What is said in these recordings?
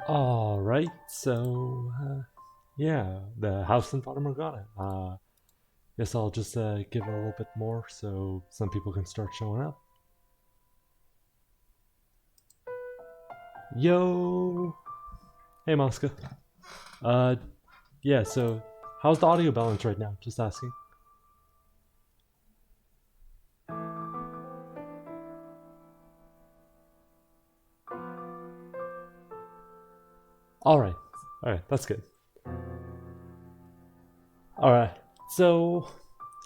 Alright, so, yeah, the house in Fata Morgana. Guess I'll just give it a little bit more so some people can start showing up. Yo! Hey, Mosca. Uh, yeah, so, how's the audio balance right now? Just asking. Alright, alright, that's good. Alright, so,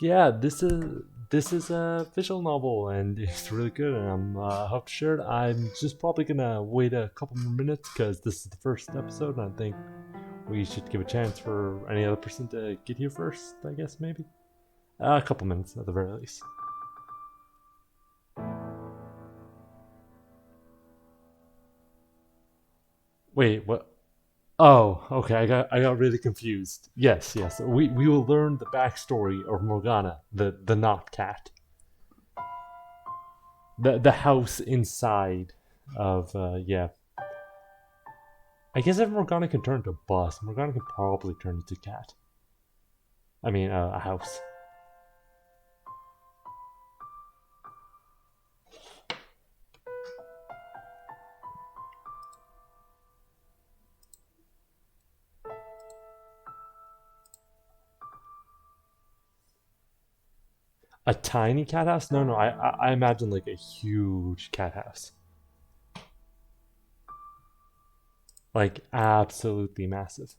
yeah, this is a visual novel and it's really good and I'm hope to share it. I'm just probably gonna wait a couple more minutes because this is the first episode and I think we should give a chance for any other person to get here first, I guess, maybe. A couple minutes at the very least. Wait, what? Oh, okay. I got really confused. Yes, yes. We will learn the backstory of Morgana, the not cat, the house inside of yeah. I guess if Morgana can turn into a bus, Morgana can probably turn into a cat. I mean, a house. A tiny cat house? No, no. I imagine like a huge cat house. Like absolutely massive.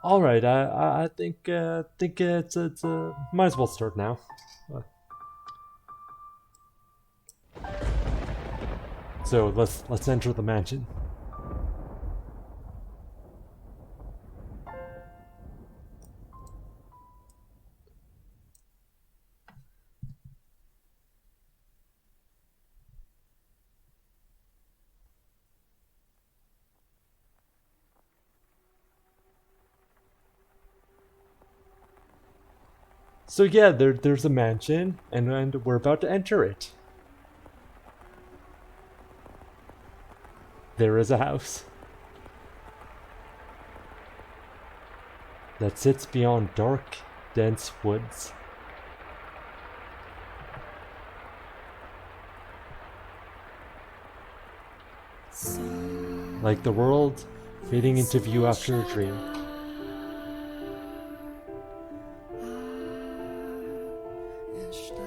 All right, I think it's might as well start now. Uh, So let's enter the mansion. So yeah, there's a mansion, and we're about to enter it. There is a house that sits beyond dark, dense woods. Like the world fading into view after a dream.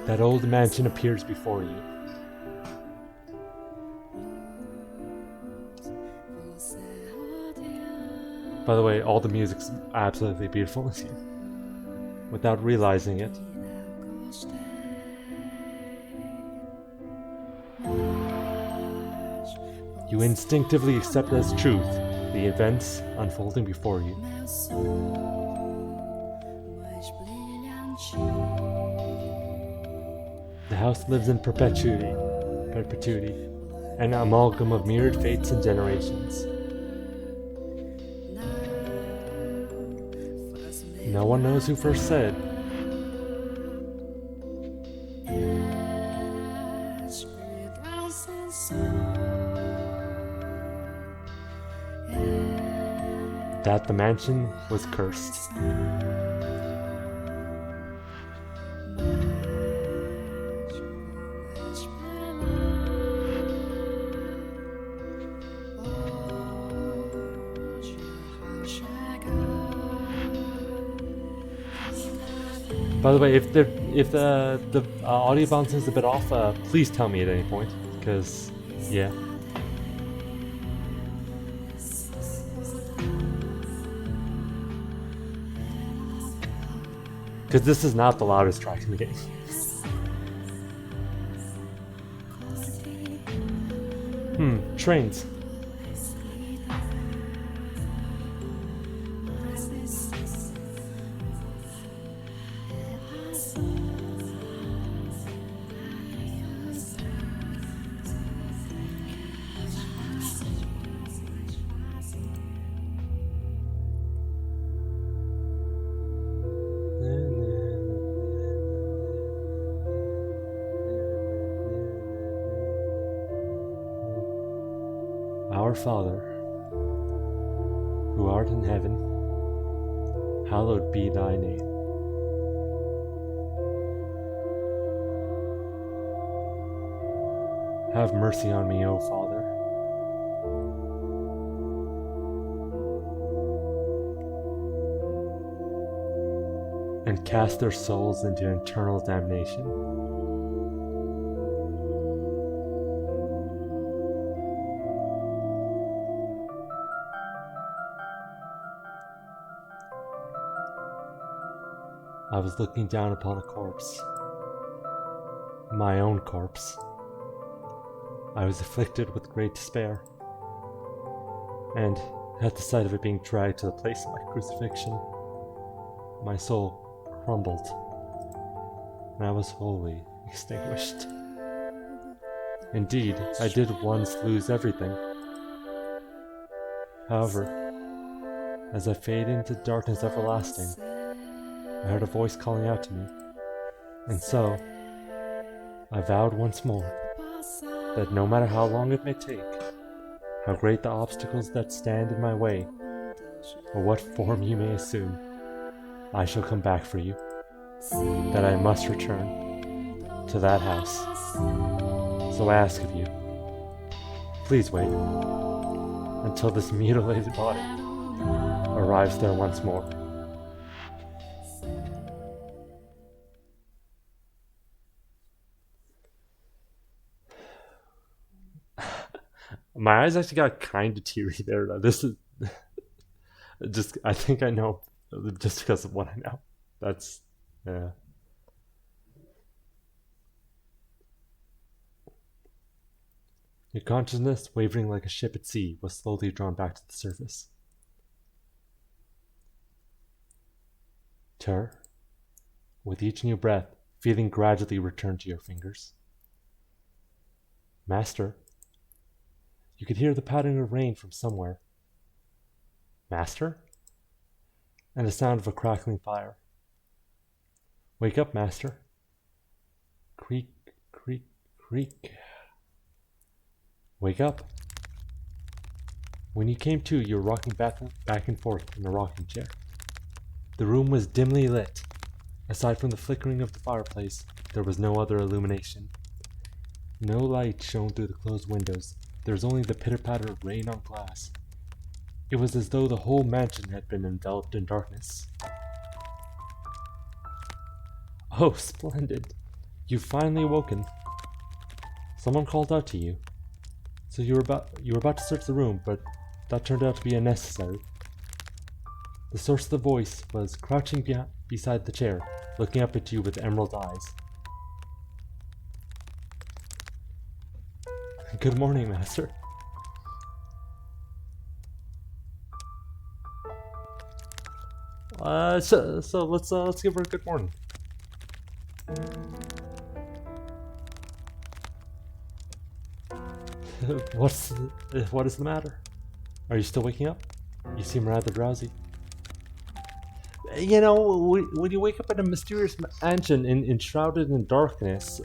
That old mansion appears before you. By the way, all the music's absolutely beautiful in here. Without realizing it, you instinctively accept as truth the events unfolding before you. The house lives in perpetuity, an amalgam of mirrored fates and generations. No one knows who first said, that the mansion was cursed. By the way, if the audio balance is a bit off, please tell me at any point, because yeah, because this is not the loudest track in the game. Trains. Our Father, who art in heaven, hallowed be thy name. Have mercy on me, O Father. And cast their souls into eternal damnation. I was looking down upon a corpse. My own corpse. I was afflicted with great despair. And at the sight of it being dragged to the place of my crucifixion, my soul crumbled, and I was wholly extinguished. Indeed, I did once lose everything. However, as I fade into darkness everlasting, I heard a voice calling out to me, and so I vowed once more that no matter how long it may take, how great the obstacles that stand in my way, or what form you may assume, I shall come back for you, that I must return to that house. So I ask of you, please wait until this mutilated body arrives there once more. My eyes actually got kind of teary there. This is just, I think I know, just because of what I know. That's, yeah. Your consciousness, wavering like a ship at sea, was slowly drawn back to the surface. Terror, with each new breath, feeling gradually returned to your fingers. Master, you could hear the pattering of rain from somewhere. Master? And the sound of a crackling fire. Wake up, Master. Creak, creak, creak. Wake up. When you came to, you were rocking back and forth in a rocking chair. The room was dimly lit. Aside from the flickering of the fireplace, there was no other illumination. No light shone through the closed windows. There was only the pitter-patter of rain on glass. It was as though the whole mansion had been enveloped in darkness. Oh, splendid. You've finally awoken. Someone called out to you. So you were about to search the room, but that turned out to be unnecessary. The source of the voice was crouching beside the chair, looking up at you with emerald eyes. Good morning, Master. So let's give her a good morning. What is the matter? Are you still waking up? You seem rather drowsy. You know, when you wake up in a mysterious mansion enshrouded in darkness,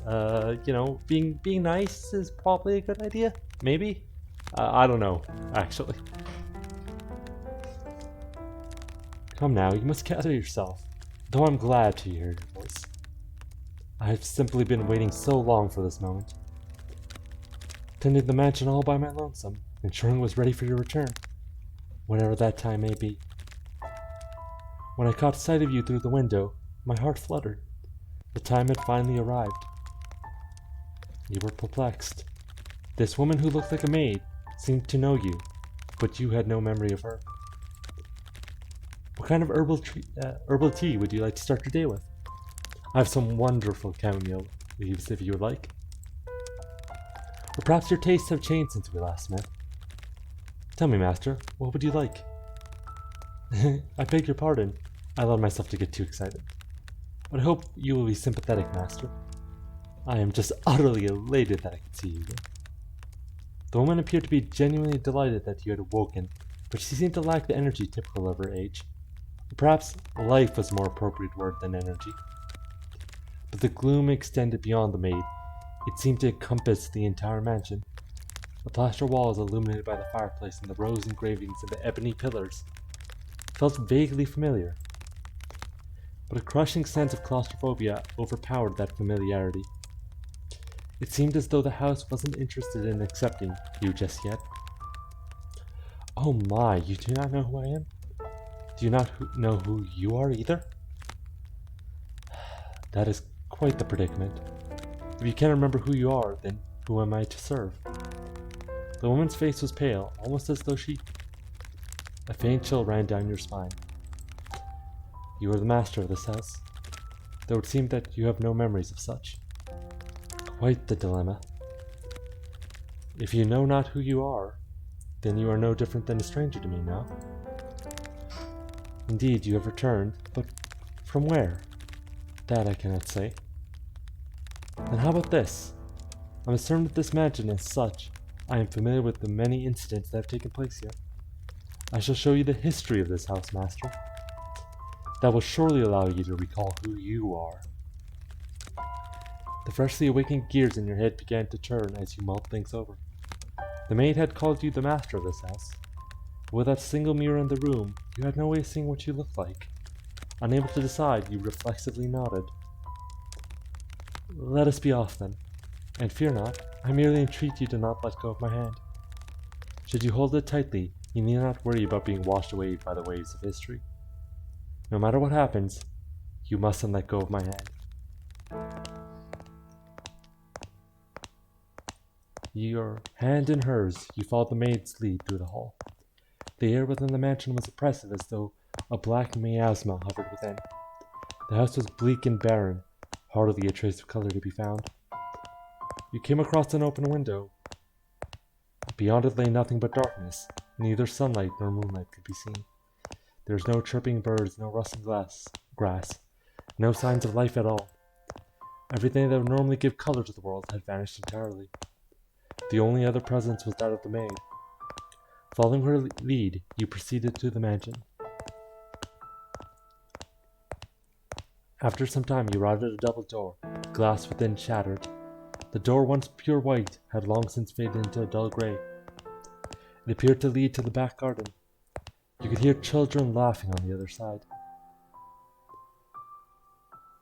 being nice is probably a good idea. Maybe? I don't know, actually. Come now, you must gather yourself. Though I'm glad to hear your voice. I've simply been waiting so long for this moment. Tending the mansion all by my lonesome, ensuring it was ready for your return, whenever that time may be. When I caught sight of you through the window, my heart fluttered. The time had finally arrived. You were perplexed. This woman who looked like a maid seemed to know you, but you had no memory of her. What kind of herbal tea would you like to start your day with? I have some wonderful chamomile leaves if you would like. Or perhaps your tastes have changed since we last met. Tell me, Master, what would you like? I beg your pardon. I allowed myself to get too excited. But I hope you will be sympathetic, Master. I am just utterly elated that I can see you again. The woman appeared to be genuinely delighted that you had awoken, but she seemed to lack the energy typical of her age. Perhaps life was a more appropriate word than energy. But the gloom extended beyond the maid. It seemed to encompass the entire mansion. The plaster walls illuminated by the fireplace and the rose engravings and the ebony pillars felt vaguely familiar, but a crushing sense of claustrophobia overpowered that familiarity. It seemed as though the house wasn't interested in accepting you just yet. Oh my, you do not know who I am? Do you not know who you are either? That is quite the predicament. If you can't remember who you are, then who am I to serve? The woman's face was pale, almost as though A faint chill ran down your spine. You are the master of this house, though it seemed that you have no memories of such. Quite the dilemma. If you know not who you are, then you are no different than a stranger to me now. Indeed, you have returned, but from where? That I cannot say. Then how about this? I'm certain that this mansion is such. I am familiar with the many incidents that have taken place here. I shall show you the history of this house, master. That will surely allow you to recall who you are. The freshly awakened gears in your head began to turn as you mulled things over. The maid had called you the master of this house. With that single mirror in the room, you had no way of seeing what you looked like. Unable to decide, you reflexively nodded. Let us be off then. And fear not, I merely entreat you to not let go of my hand. Should you hold it tightly, you need not worry about being washed away by the waves of history. No matter what happens, you mustn't let go of my hand. Your hand in hers, you followed the maid's lead through the hall. The air within the mansion was oppressive, as though a black miasma hovered within. The house was bleak and barren, hardly a trace of color to be found. You came across an open window. Beyond it lay nothing but darkness. Neither sunlight nor moonlight could be seen. There was no chirping birds, no rustling grass, no signs of life at all. Everything that would normally give color to the world had vanished entirely. The only other presence was that of the maid. Following her lead, you proceeded to the mansion. After some time, you arrived at a double door, glass within shattered. The door, once pure white, had long since faded into a dull gray. It appeared to lead to the back garden. You could hear children laughing on the other side.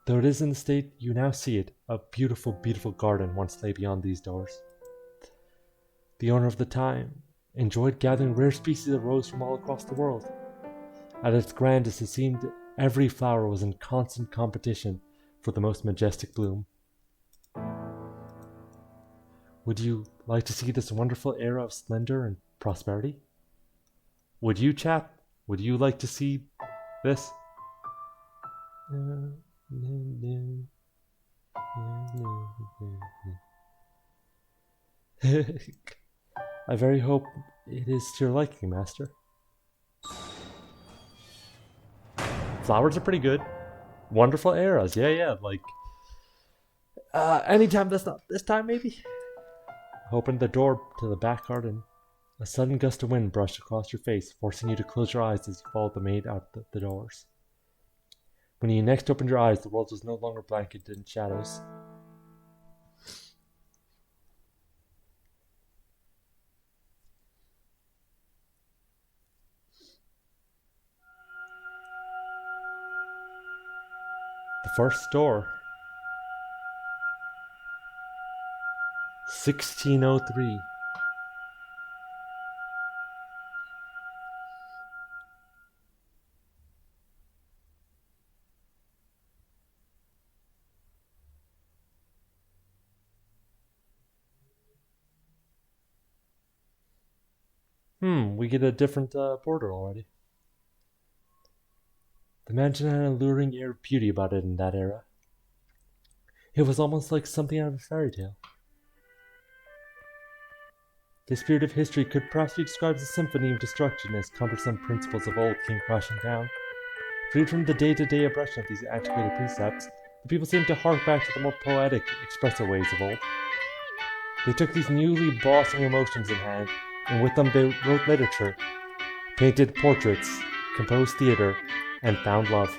Though it is in the state you now see it, a beautiful, beautiful garden once lay beyond these doors. The owner of the time enjoyed gathering rare species of rose from all across the world. At its grandest, it seemed every flower was in constant competition for the most majestic bloom. Would you like to see this wonderful era of splendor and prosperity? Would you, chap? Would you like to see this? I very hope it is to your liking, master. Flowers are pretty good. Wonderful eras, yeah, like... anytime that's not this time, maybe? Opened the door to the back garden. A sudden gust of wind brushed across your face, forcing you to close your eyes as you followed the maid out the doors. When you next opened your eyes, the world was no longer blanketed in shadows. The first door. 1603. We get a different border already. The mansion had an alluring air of beauty about it in that era. It was almost like something out of a fairy tale. The spirit of history could perhaps be described as a symphony of destruction as cumbersome principles of old came crashing down. Freed from the day-to-day oppression of these antiquated precepts, the people seemed to hark back to the more poetic, expressive ways of old. They took these newly blossoming emotions in hand, and with them they wrote literature, painted portraits, composed theater, and found love.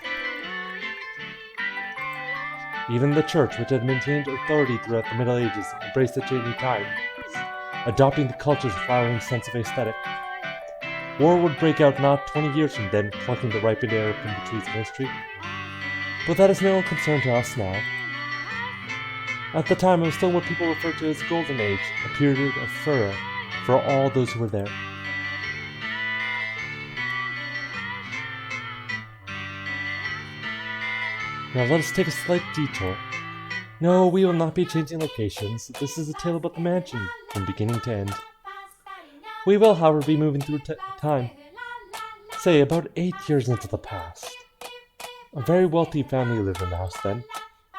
Even the church, which had maintained authority throughout the Middle Ages, embraced the changing times adopting the culture's flowering sense of aesthetic. War would break out not 20 years from then, plucking the ripened air from the trees of history. But that is no concern to us now. At the time, it was still what people referred to as the Golden Age, a period of furor for all those who were there. Now let us take a slight detour. No, we will not be changing locations. This is a tale about the mansion, from beginning to end. We will, however, be moving through time. Say, about 8 years into the past. A very wealthy family lived in the house then.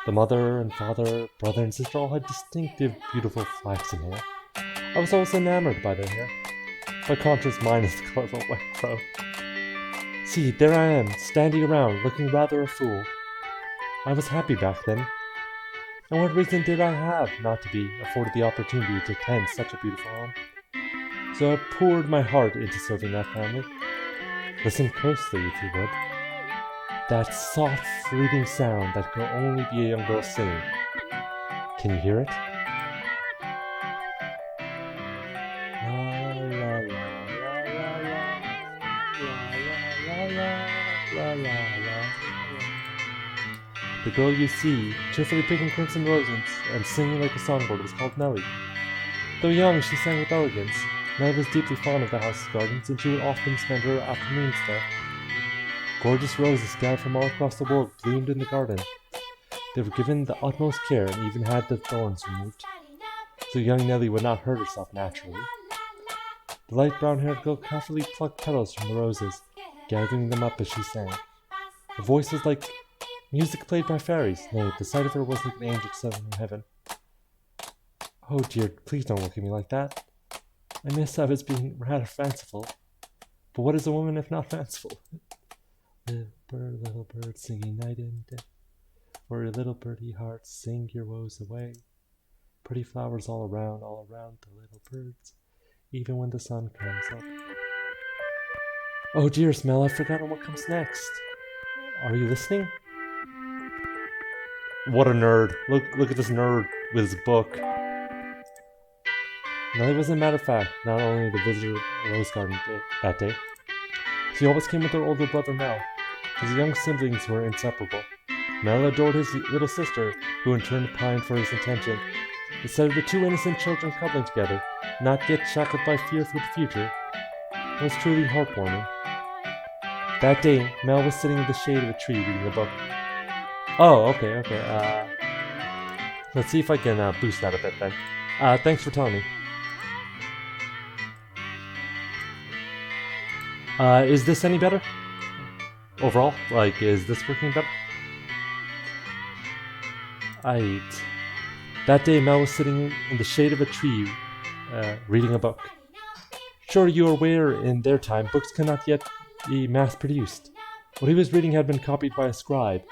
The mother and father, brother and sister all had distinctive, beautiful flaxen hair. I was always enamored by their hair. By contrast, mine is the color of a wet crow. See, there I am, standing around, looking rather a fool. I was happy back then. And what reason did I have not to be afforded the opportunity to attend such a beautiful home? So I poured my heart into serving that family. Listen closely, if you would. That soft, fleeting sound that could only be a young girl singing. Can you hear it? The girl you see, cheerfully picking crimson roses and singing like a songbird, was called Nellie. Though young, she sang with elegance. Nellie was deeply fond of the house's gardens, and she would often spend her afternoons there. Gorgeous roses scattered from all across the world bloomed in the garden. They were given the utmost care and even had the thorns removed, so young Nellie would not hurt herself naturally. The light brown-haired girl carefully plucked petals from the roses, gathering them up as she sang. Her voice was like music played by fairies. Nay, the sight of her was like an angel sent from heaven. Oh dear, please don't look at me like that. I miss I was being rather fanciful. But what is a woman if not fanciful? Little bird, singing night and day. For your little birdie heart, sing your woes away. Pretty flowers all around the little birds, even when the sun comes up. Oh dear, Mel, I've forgotten what comes next. Are you listening? What a nerd. Look at this nerd with his book. Nellie was, as a matter of fact, not only the visitor of the Rose Garden that day. She always came with her older brother Mel. His young siblings were inseparable. Mel adored his little sister, who in turn pined for his attention. The sight of the two innocent children cuddling together, not yet shackled by fear for the future, was truly heartwarming. That day, Mel was sitting in the shade of a tree reading a book. Oh, okay. Let's see if I can boost that a bit then. Thanks for telling me. Is this any better? Overall? Like, is this working better? That day, Mel was sitting in the shade of a tree, reading a book. Sure, you are aware in their time, books cannot yet be mass-produced. What he was reading had been copied by a scribe.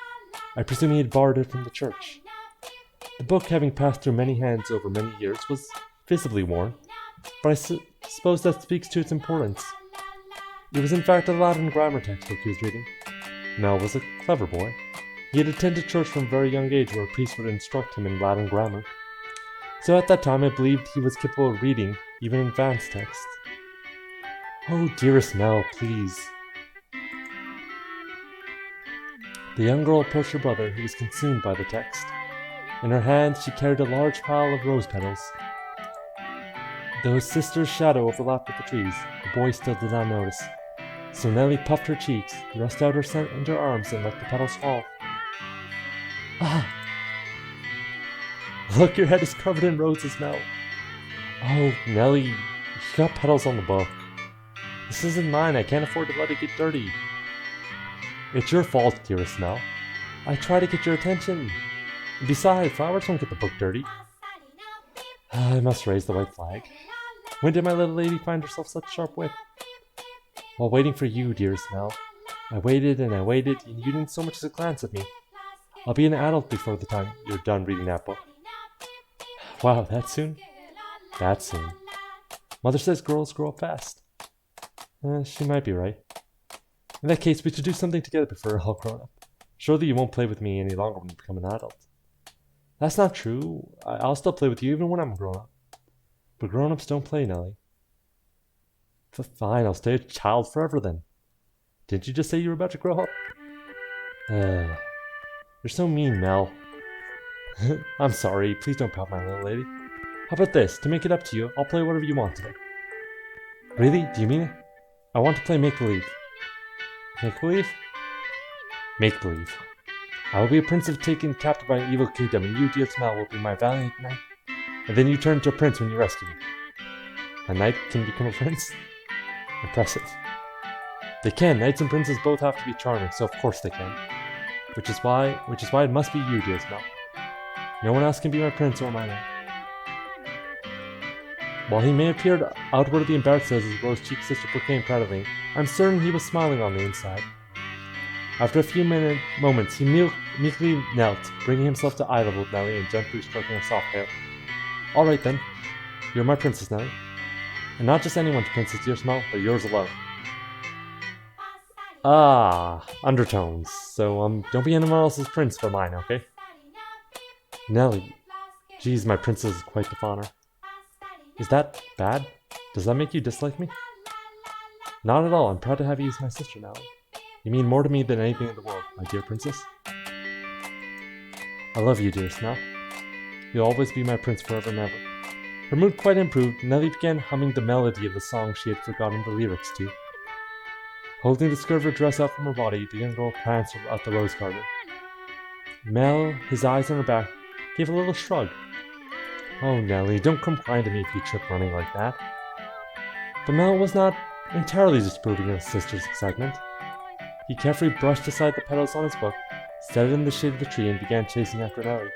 I presume he had borrowed it from the church. The book, having passed through many hands over many years, was visibly worn, but I suppose that speaks to its importance. It was in fact a Latin grammar textbook he was reading. Mel was a clever boy. He had attended church from a very young age where a priest would instruct him in Latin grammar. So at that time I believed he was capable of reading, even advanced texts. Oh, dearest Mel, please. The young girl approached her brother, who was consumed by the text. In her hand she carried a large pile of rose petals. Though his sister's shadow overlapped with the trees, the boy still did not notice. So Nellie puffed her cheeks, thrust out her slender arms, and let the petals fall. Ah! Look, your head is covered in roses, Mel. Oh, Nellie, you got petals on the book. This isn't mine, I can't afford to let it get dirty. It's your fault, dearest Mel. I try to get your attention. Besides, flowers don't get the book dirty. I must raise the white flag. When did my little lady find herself such sharp wit? While waiting for you, dearest Mel. I waited, and you didn't so much as glance at me. I'll be an adult before the time you're done reading that book. Wow, that soon? That soon. Mother says girls grow up fast. She might be right. In that case, we should do something together before we're all grown up. Surely you won't play with me any longer when you become an adult. That's not true. I'll still play with you even when I'm grown up. But grown-ups don't play, Nelly. Fine, I'll stay a child forever then. Didn't you just say you were about to grow up? You're so mean, Mel. I'm sorry, please don't pout, my little lady. How about this? To make it up to you, I'll play whatever you want today. Really? Do you mean it? I want to play make-believe. Make-believe? Make-believe. I will be a prince taken captive by an evil kingdom, and you, dear Mel, will be my valiant knight. And then you turn into a prince when you rescue me. A knight can become a prince? Impressive. They can. Knights and princes both have to be charming, so of course they can. Which is why it must be you, dear Mel. No one else can be my prince or my knight. While he may appear outwardly embarrassed as his rose-cheeked sister proclaimed proudly, I'm certain he was smiling on the inside. After a few moments, he meekly knelt, bringing himself to eye level with Nellie and gently stroking her soft hair. All right then, you're my princess, Nellie. And not just anyone's princess, dear Smell, but yours alone. Ah, undertones. So, don't be anyone else's prince but mine, okay? Nellie. Geez, my princess is quite the fauna. Is that bad? Does that make you dislike me? Not at all. I'm proud to have you as my sister, Nellie. You mean more to me than anything in the world, my dear princess. I love you, dear Snell. You'll always be my prince forever and ever. Her mood quite improved, and Nellie began humming the melody of the song she had forgotten the lyrics to. Holding the skirt of her dress out from her body, the young girl pranced out the rose garden. Mel, his eyes on her back, gave a little shrug. Oh, Nellie, don't come crying to me if you trip running like that. But Mel was not entirely disapproving of his sister's excitement. He carefully brushed aside the petals on his book, set it in the shade of the tree, and began chasing after Nellie.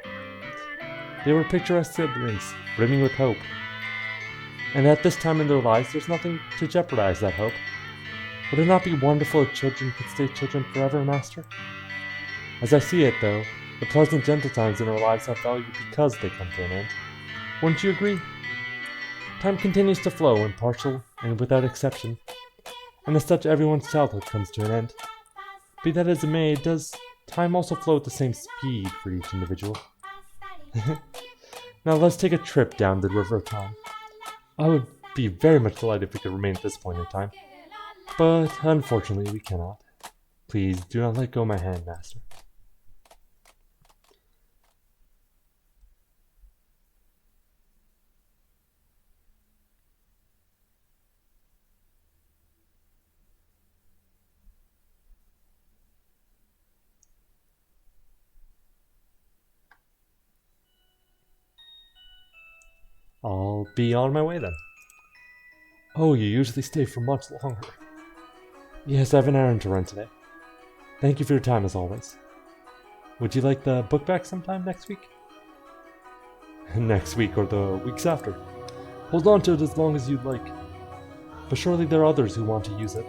They were picturesque siblings, brimming with hope. And at this time in their lives, there's nothing to jeopardize that hope. Would it not be wonderful if children could stay children forever, Master? As I see it, though, the pleasant, gentle times in our lives have value because they come to an end. Wouldn't you agree? Time continues to flow, impartial and without exception, and as such everyone's childhood comes to an end. Be that as it may, does time also flow at the same speed for each individual? Now let's take a trip down the river of time. I would be very much delighted if we could remain at this point in time, but unfortunately we cannot. Please do not let go of my hand, Master. I'll be on my way then. Oh, you usually stay for much longer. Yes, I have an errand to run today. Thank you for your time as always. Would you like the book back sometime next week? Next week or the weeks after. Hold on to it as long as you'd like. But surely there are others who want to use it.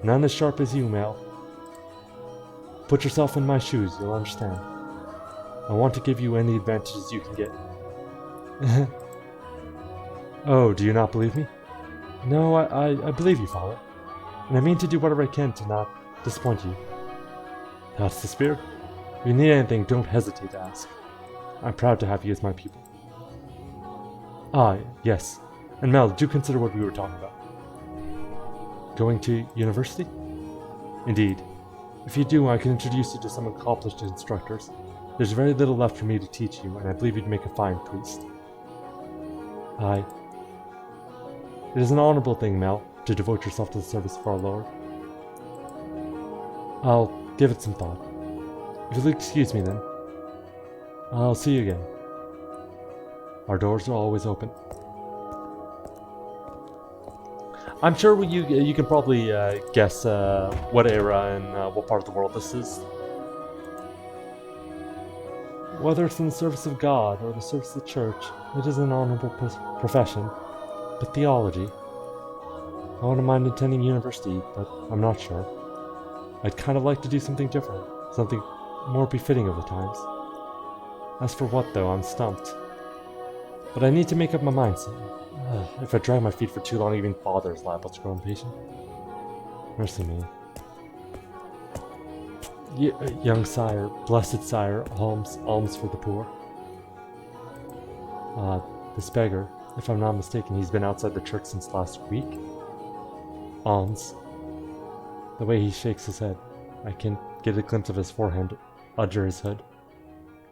None as sharp as you, Mel. Put yourself in my shoes, you'll understand. I want to give you any advantages you can get. Oh, do you not believe me? No, I believe you, Father. And I mean to do whatever I can to not disappoint you. That's the spirit. If you need anything, don't hesitate to ask. I'm proud to have you as my pupil. Ah, yes. And Mel, do consider what we were talking about. Going to university? Indeed. If you do, I can introduce you to some accomplished instructors. There's very little left for me to teach you, and I believe you'd make a fine priest. Aye. It is an honorable thing, Mel, to devote yourself to the service of our Lord. I'll give it some thought. If you'll excuse me then, I'll see you again. Our doors are always open. I'm sure you can probably guess what era and what part of the world this is. Whether it's in the service of God or the service of the church, it is an honorable profession. But theology, I wouldn't mind attending university, but I'm not sure. I'd kind of like to do something different, something more befitting of the times. As for what, though, I'm stumped. But I need to make up my mind soon. If I drag my feet for too long, even Father is liable to grow impatient. Mercy me. Young sire, blessed sire, alms for the poor. This beggar, If I'm not mistaken, he's been outside the church since last week. Ons. The way he shakes his head, I can get a glimpse of his forehead under his hood.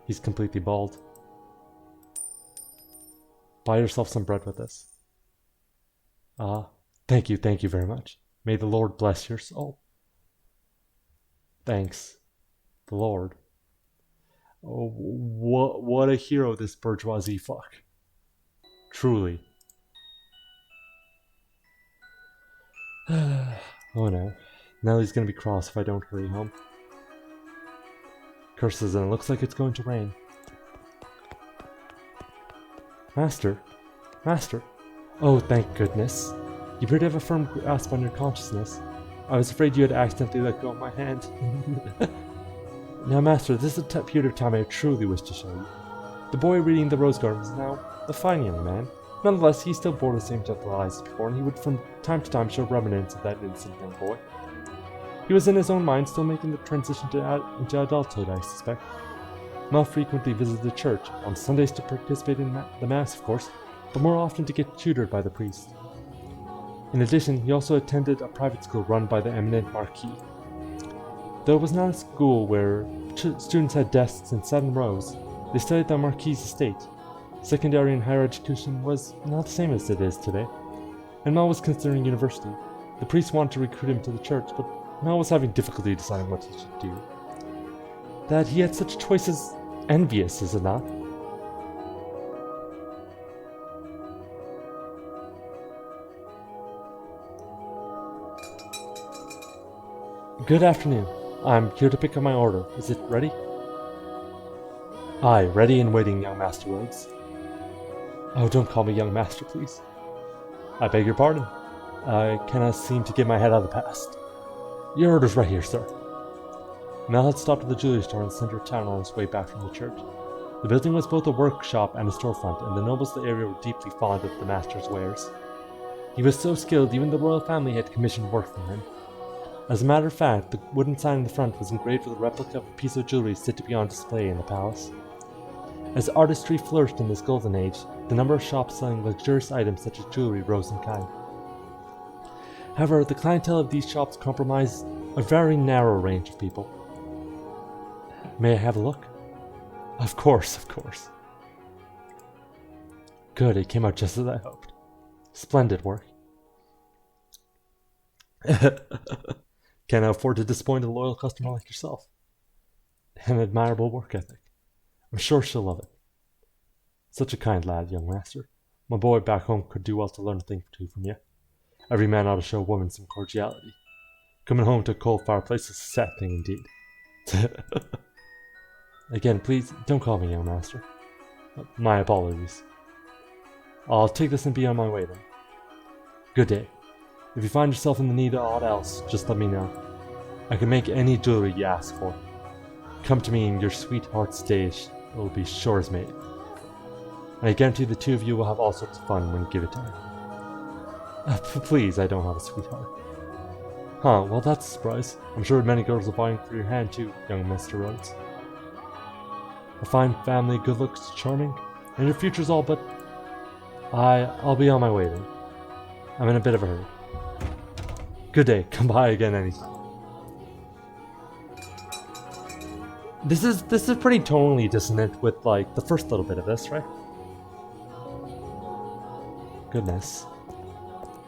He's completely bald. Buy yourself some bread with this. Thank you very much. May the Lord bless your soul. Thanks. The Lord. Oh, what a hero this bourgeoisie fuck. Truly. Oh no. Nellie's gonna be cross if I don't hurry home. Curses, and it looks like it's going to rain. Master? Master? Oh, thank goodness. You appear to have a firm grasp on your consciousness. I was afraid you had accidentally let go of my hand. Now, Master, this is a period of time I truly wish to show you. The boy reading the rose garden is now a fine young man. Nonetheless, he still bore the same gentle eyes as before, and he would from time to time show remnants of that innocent young boy. He was in his own mind still making the transition into adulthood, I suspect. Mel frequently visited the church, on Sundays to participate in the Mass, of course, but more often to get tutored by the priest. In addition, he also attended a private school run by the eminent Marquis. Though it was not a school where students had desks and sat in rows, they studied the Marquis' estate. Secondary and higher education was not the same as it is today, and Mel was considering university. The priest wanted to recruit him to the church, but Mel was having difficulty deciding what he should do. That he had such choices envious, is it not? Good afternoon. I'm here to pick up my order. Is it ready? Aye, ready and waiting, young Master Rhodes. Oh, don't call me young master, please. I beg your pardon. I cannot seem to get my head out of the past. Your order's right here, sir. Mel had stopped at the jewelry store in the center of town on his way back from the church. The building was both a workshop and a storefront, and the nobles of the area were deeply fond of the master's wares. He was so skilled, even the royal family had commissioned work from him. As a matter of fact, the wooden sign in the front was engraved with a replica of a piece of jewelry set to be on display in the palace. As artistry flourished in this golden age, the number of shops selling luxurious items such as jewelry rose in kind. However, the clientele of these shops comprised a very narrow range of people. May I have a look? Of course, of course. Good, it came out just as I hoped. Splendid work. Can't afford to disappoint a loyal customer like yourself. An admirable work ethic. I'm sure she'll love it. Such a kind lad, young master. My boy back home could do well to learn a thing or two from you. Every man ought to show a woman some cordiality. Coming home to a cold fireplace is a sad thing indeed. Again, please don't call me young master. My apologies. I'll take this and be on my way then. Good day. If you find yourself in the need of aught else, just let me know. I can make any jewelry you ask for. Come to me and your sweetheart's days will be sure as made. And I guarantee the two of you will have all sorts of fun when you give it to her. Please, I don't have a sweetheart. Huh, well that's a surprise. I'm sure many girls are vying for your hand too, young Mr. Rhodes. A fine family, good looks, charming, and your future's all but... I'll be on my way then. I'm in a bit of a hurry. Good day, come by again anytime. This is pretty tonally dissonant with like the first little bit of this, right? Goodness.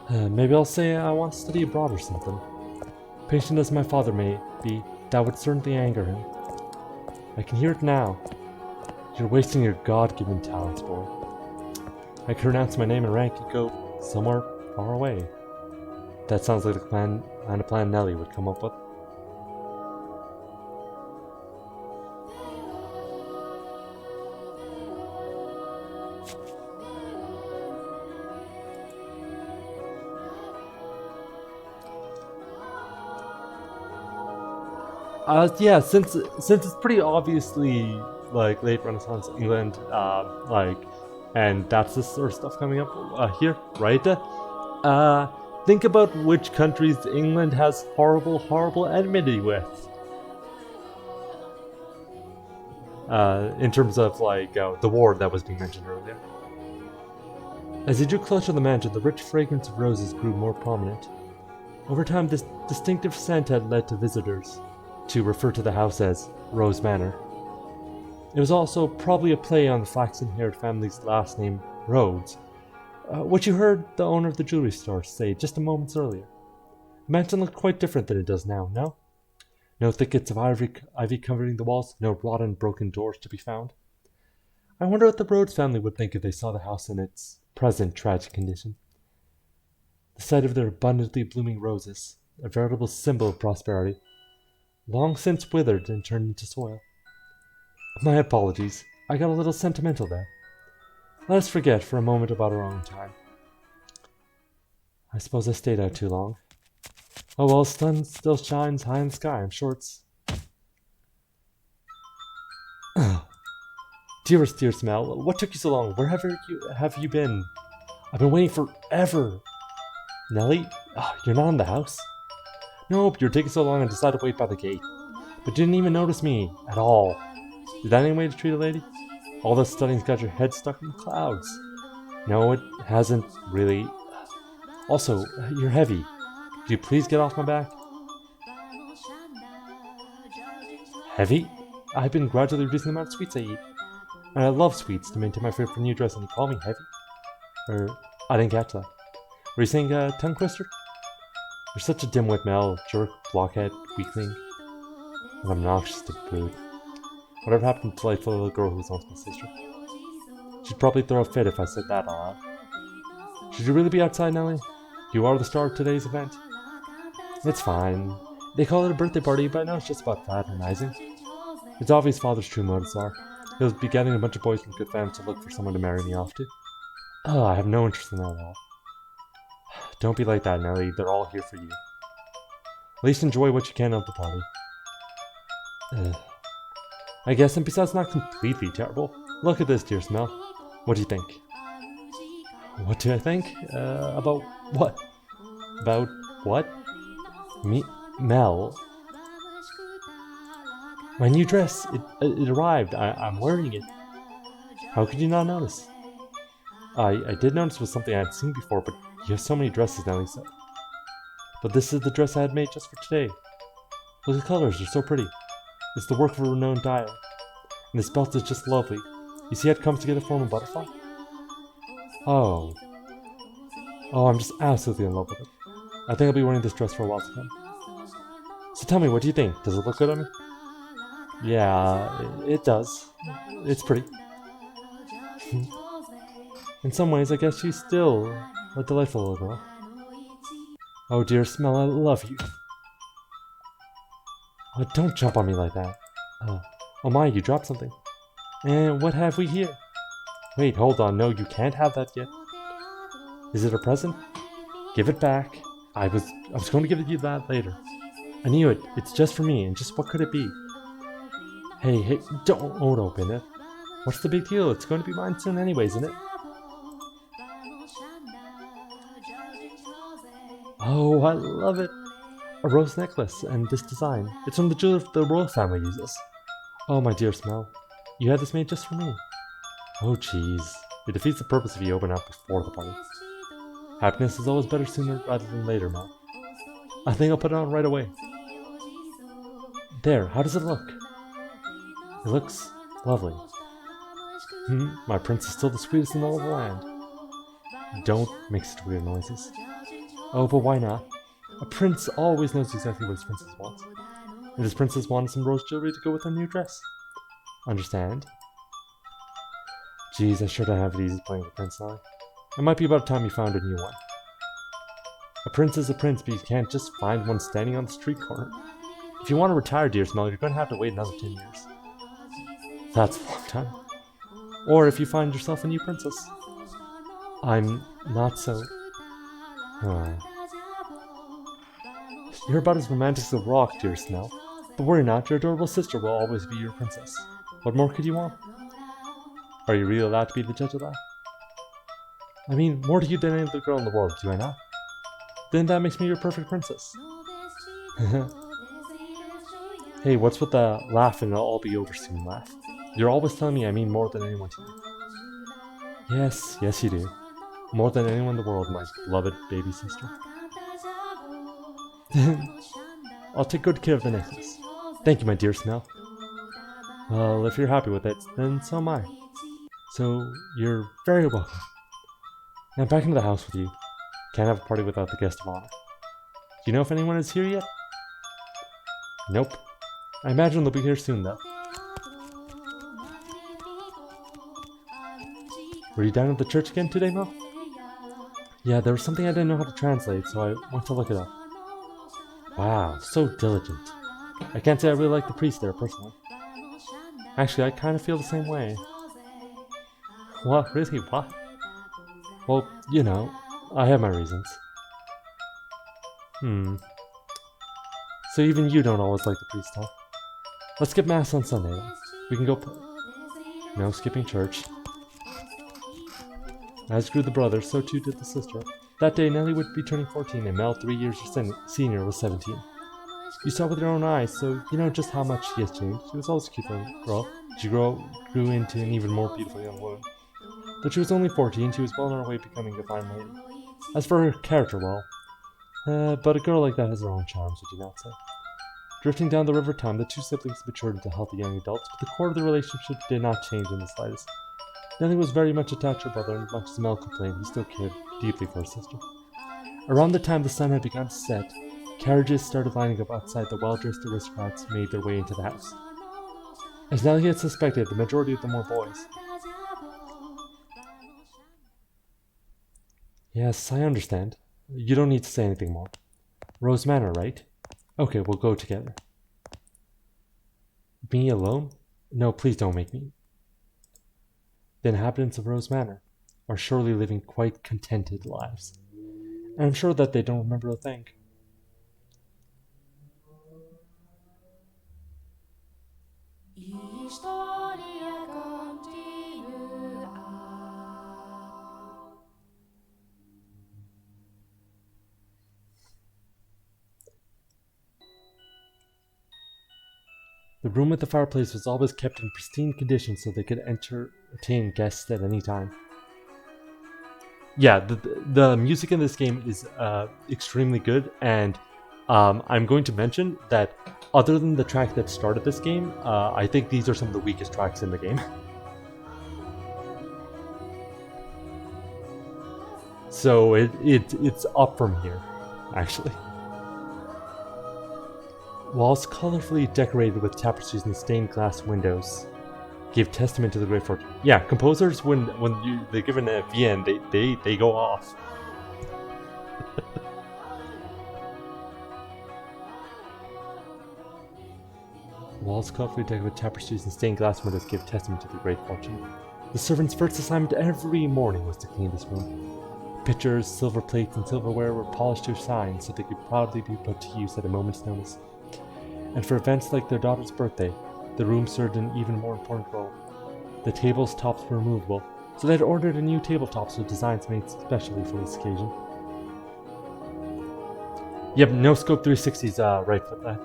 Maybe I'll say I want to study abroad or something. Patient as my father may be, that would certainly anger him. I can hear it now. You're wasting your God-given talents, boy. I could renounce my name and rank and go somewhere far away. That sounds like the kind of plan Nellie would come up with. Yeah, since it's pretty obviously like late Renaissance England, and that's the sort of stuff coming up here, right? Think about which countries England has horrible enmity with. In terms of like the war that was being mentioned earlier. As he drew closer to the mansion, the rich fragrance of roses grew more prominent. Over time, this distinctive scent had led to visitors to refer to the house as Rose Manor. It was also probably a play on the flaxen-haired family's last name, Rhodes, which you heard the owner of the jewelry store say just a moment earlier. The mansion looked quite different than it does now, no? No thickets of ivy covering the walls, no rotten, broken doors to be found. I wonder what the Rhodes family would think if they saw the house in its present tragic condition. The sight of their abundantly blooming roses, a veritable symbol of prosperity, long since withered and turned into soil. My apologies, I got a little sentimental there. Let us forget for a moment about our own time. I suppose I stayed out too long. Oh well, sun still shines high in the sky. I'm sure it's... Dearest Mel, what took you so long? Where have you been? I've been waiting forever. Nellie? You're not in the house? Nope, you're taking so long I decided to wait by the gate. But didn't even notice me at all. Is that any way to treat a lady? All this studying's got your head stuck in the clouds. No, it hasn't, really. Also, you're heavy. Could you please get off my back? Heavy? I've been gradually reducing the amount of sweets I eat. And I love sweets to maintain my fit for new dress, and you call me heavy? I didn't catch that. Were you saying tongue twister? You're such a dimwit, Mel, jerk, blockhead, weakling, and obnoxious to boot. Whatever happened to the delightful little girl who was once my sister? She'd probably throw a fit if I said that out loud. Should you really be outside, Nellie? You are the star of today's event. It's fine. They call it a birthday party, but I know it's just about fraternizing. It's obvious Father's true motives are. He'll be getting a bunch of boys from good families to look for someone to marry me off to. I have no interest in that at all. Don't be like that, Nellie. They're all here for you. At least enjoy what you can of the party. I guess, and besides, not completely terrible. Look at this, dear Smell. What do you think? What do I think? About what? About what? Mel. My new dress. It arrived. I'm wearing it. How could you not notice? I did notice it was something I had seen before, but you have so many dresses now, he said. But this is the dress I had made just for today. Look at the colors, they're so pretty. It's the work of a renowned dyer. And this belt is just lovely. You see how it comes together to form a butterfly? Oh, I'm just absolutely in love with it. I think I'll be wearing this dress for a while to come. So tell me, what do you think? Does it look good on me? Yeah, it does. It's pretty. In some ways, I guess she's still a delightful little girl. Oh dear, Smell, I love you. Oh, don't jump on me like that. Oh my, you dropped something. And what have we here? Wait, hold on, no, you can't have that yet. Is it a present? Give it back. I was going to give you that later. I knew it. It's just for me, and just what could it be? Hey, don't open it. What's the big deal? It's going to be mine soon anyways, isn't it? Oh, I love it. A rose necklace, and this design. It's from the jeweler the royal family uses. Oh, my dear Smell. You had this made just for me. Oh, jeez. It defeats the purpose if you open up before the party. Happiness is always better sooner rather than later, Mel. I think I'll put it on right away. There, how does it look? It looks lovely. My prince is still the sweetest in all of the land. Don't make such weird noises. Oh, but why not? A prince always knows exactly what his princess wants. And his princess wanted some rose jewelry to go with her new dress. Understand? Geez, I sure don't have it easy playing with Prince now. It might be about time you found a new one. A prince is a prince, but you can't just find one standing on the street corner. If you want to retire, dear Smell, you're going to have to wait another 10 years. That's a long time. Or if you find yourself a new princess. I'm not so... You're about as romantic as a rock, dear Smell. But worry not, your adorable sister will always be your princess. What more could you want? Are you really allowed to be the judge of that? I mean, more to you than any other girl in the world, do I not? Then that makes me your perfect princess. Hey, what's with the laugh and it'll all be over soon laugh? You're always telling me I mean more than anyone to you. Yes, you do. More than anyone in the world, my beloved baby sister. I'll take good care of the necklace. Thank you, my dear Smell. Well, if you're happy with it, then so am I. So, you're very welcome. Now back into the house with you. Can't have a party without the guest of honor. Do you know if anyone is here yet? Nope. I imagine they'll be here soon, though. Were you down at the church again today, Mel? Yeah, there was something I didn't know how to translate, so I went to look it up. Wow, so diligent. I can't say I really like the priest there, personally. Actually, I kind of feel the same way. What? Really? What? Well, you know, I have my reasons. So even you don't always like the priest, huh? Let's skip mass on Sunday, then. We can go play. No skipping church. As grew the brother, so too did the sister. That day, Nellie would be turning 14, and Mel, 3 years her senior, was 17. You saw with your own eyes, so you know just how much she has changed. She was always a cute little girl. She grew into an even more beautiful young woman. Though she was only 14, she was well on her way to becoming a fine lady. As for her character, well, but a girl like that has her own charms, would you not say? Drifting down the river time, the two siblings matured into healthy young adults, but the core of the relationship did not change in the slightest. Nellie was very much attached to her brother, and much as Mel complained, he still cared deeply for her sister. Around the time the sun had begun to set, carriages started lining up outside the well-dressed aristocrats made their way into the house. As Nellie had suspected, the majority of them were boys. Yes, I understand. You don't need to say anything more. Rose Manor, right? Okay, we'll go together. Me alone? No, please don't make me. The inhabitants of Rose Manor are surely living quite contented lives. And I'm sure that they don't remember a thing. The room with the fireplace was always kept in pristine condition so they could entertain guests at any time. Yeah, the music in this game is extremely good, and I'm going to mention that other than the track that started this game, I think these are some of the weakest tracks in the game. So it's up from here, actually. Walls colorfully decorated with tapestries and stained glass windows gave testament to the great fortune. Yeah, composers when they're given a VN, they go off. Walls colorfully decorated with tapestries and stained glass windows gave testament to the great fortune. The servant's first assignment every morning was to clean this room. Pitchers, silver plates, and silverware were polished to shine so they could proudly be put to use at a moment's notice. And for events like their daughter's birthday, the room served an even more important role. The table's tops were removable, so they had ordered a new tabletop with designs made specially for this occasion. Yep, no scope 360's right for that.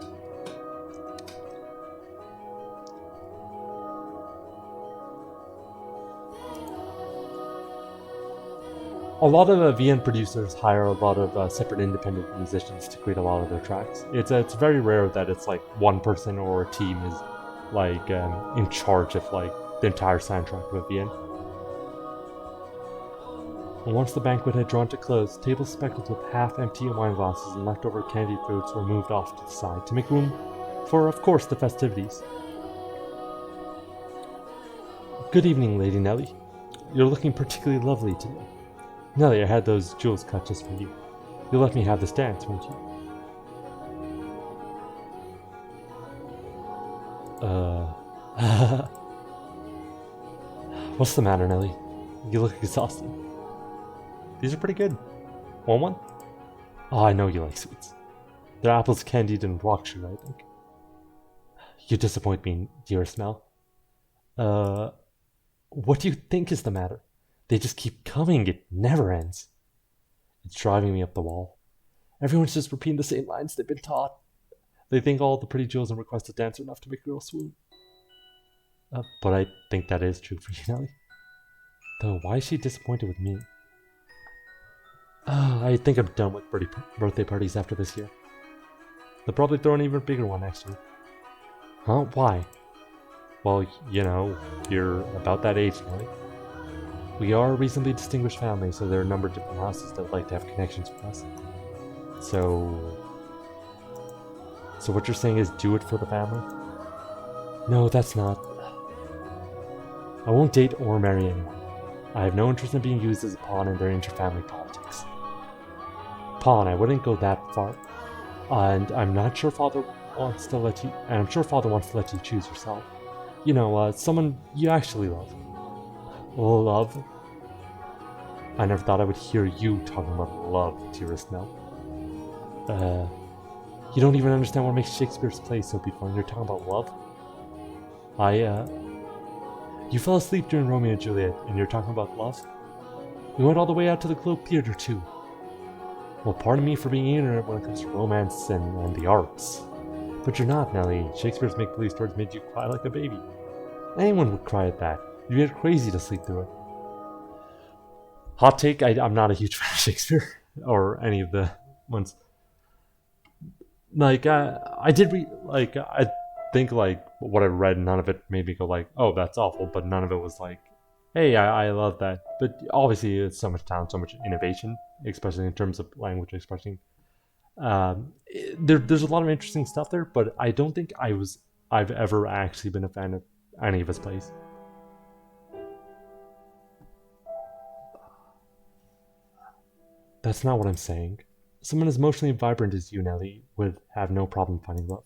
A lot of VN producers hire a lot of separate independent musicians to create a lot of their tracks. It's very rare that it's like one person or a team is like in charge of like the entire soundtrack of a VN. And once the banquet had drawn to close, tables speckled with half-empty wine glasses and leftover candied fruits were moved off to the side to make room for, of course, the festivities. Good evening, Lady Nellie. You're looking particularly lovely today. Nellie, I had those jewels cut just for you. You'll let me have this dance, won't you? What's the matter, Nellie? You look exhausted. These are pretty good. Want one? Oh, I know you like sweets. They're apples candied and rock sugar, I think. You disappoint me, dearest Mel. What do you think is the matter? They just keep coming, it never ends. It's driving me up the wall. Everyone's just repeating the same lines they've been taught. They think all the pretty jewels and requests to dance are enough to make a girl swoon. But I think that is true for you, Nellie. Though, why is she disappointed with me? I think I'm done with birthday parties after this year. They'll probably throw an even bigger one next year. Huh? Why? Well, you're about that age now. We are a reasonably distinguished family, so there are a number of different houses that would like to have connections with us. So what you're saying is do it for the family? No, that's not. I won't date or marry anyone. I have no interest in being used as a pawn in their inter-family politics. Pawn, I wouldn't go that far. And I'm not sure Father wants to let you. And I'm sure Father wants to let you choose yourself. Someone you actually love. Love? I never thought I would hear you talking about love, dearest Mel. You don't even understand what makes Shakespeare's play so beautiful, and you're talking about love? You fell asleep during Romeo and Juliet, and you're talking about love? We went all the way out to the Globe Theatre, too. Well, pardon me for being ignorant when it comes to romance and the arts. But you're not, Nellie. Shakespeare's make-believe stories made you cry like a baby. Anyone would cry at that. You'd get crazy to sleep through it. Hot take, I'm not a huge fan of Shakespeare. Or any of the ones. I did read, I think, what I read, none of it made me go, oh, that's awful. But none of it was hey, I love that. But obviously, it's so much talent, so much innovation, especially in terms of language expressing. There's a lot of interesting stuff there, but I don't think I've ever actually been a fan of any of his plays. That's not what I'm saying. Someone as emotionally vibrant as you, Nellie, would have no problem finding love.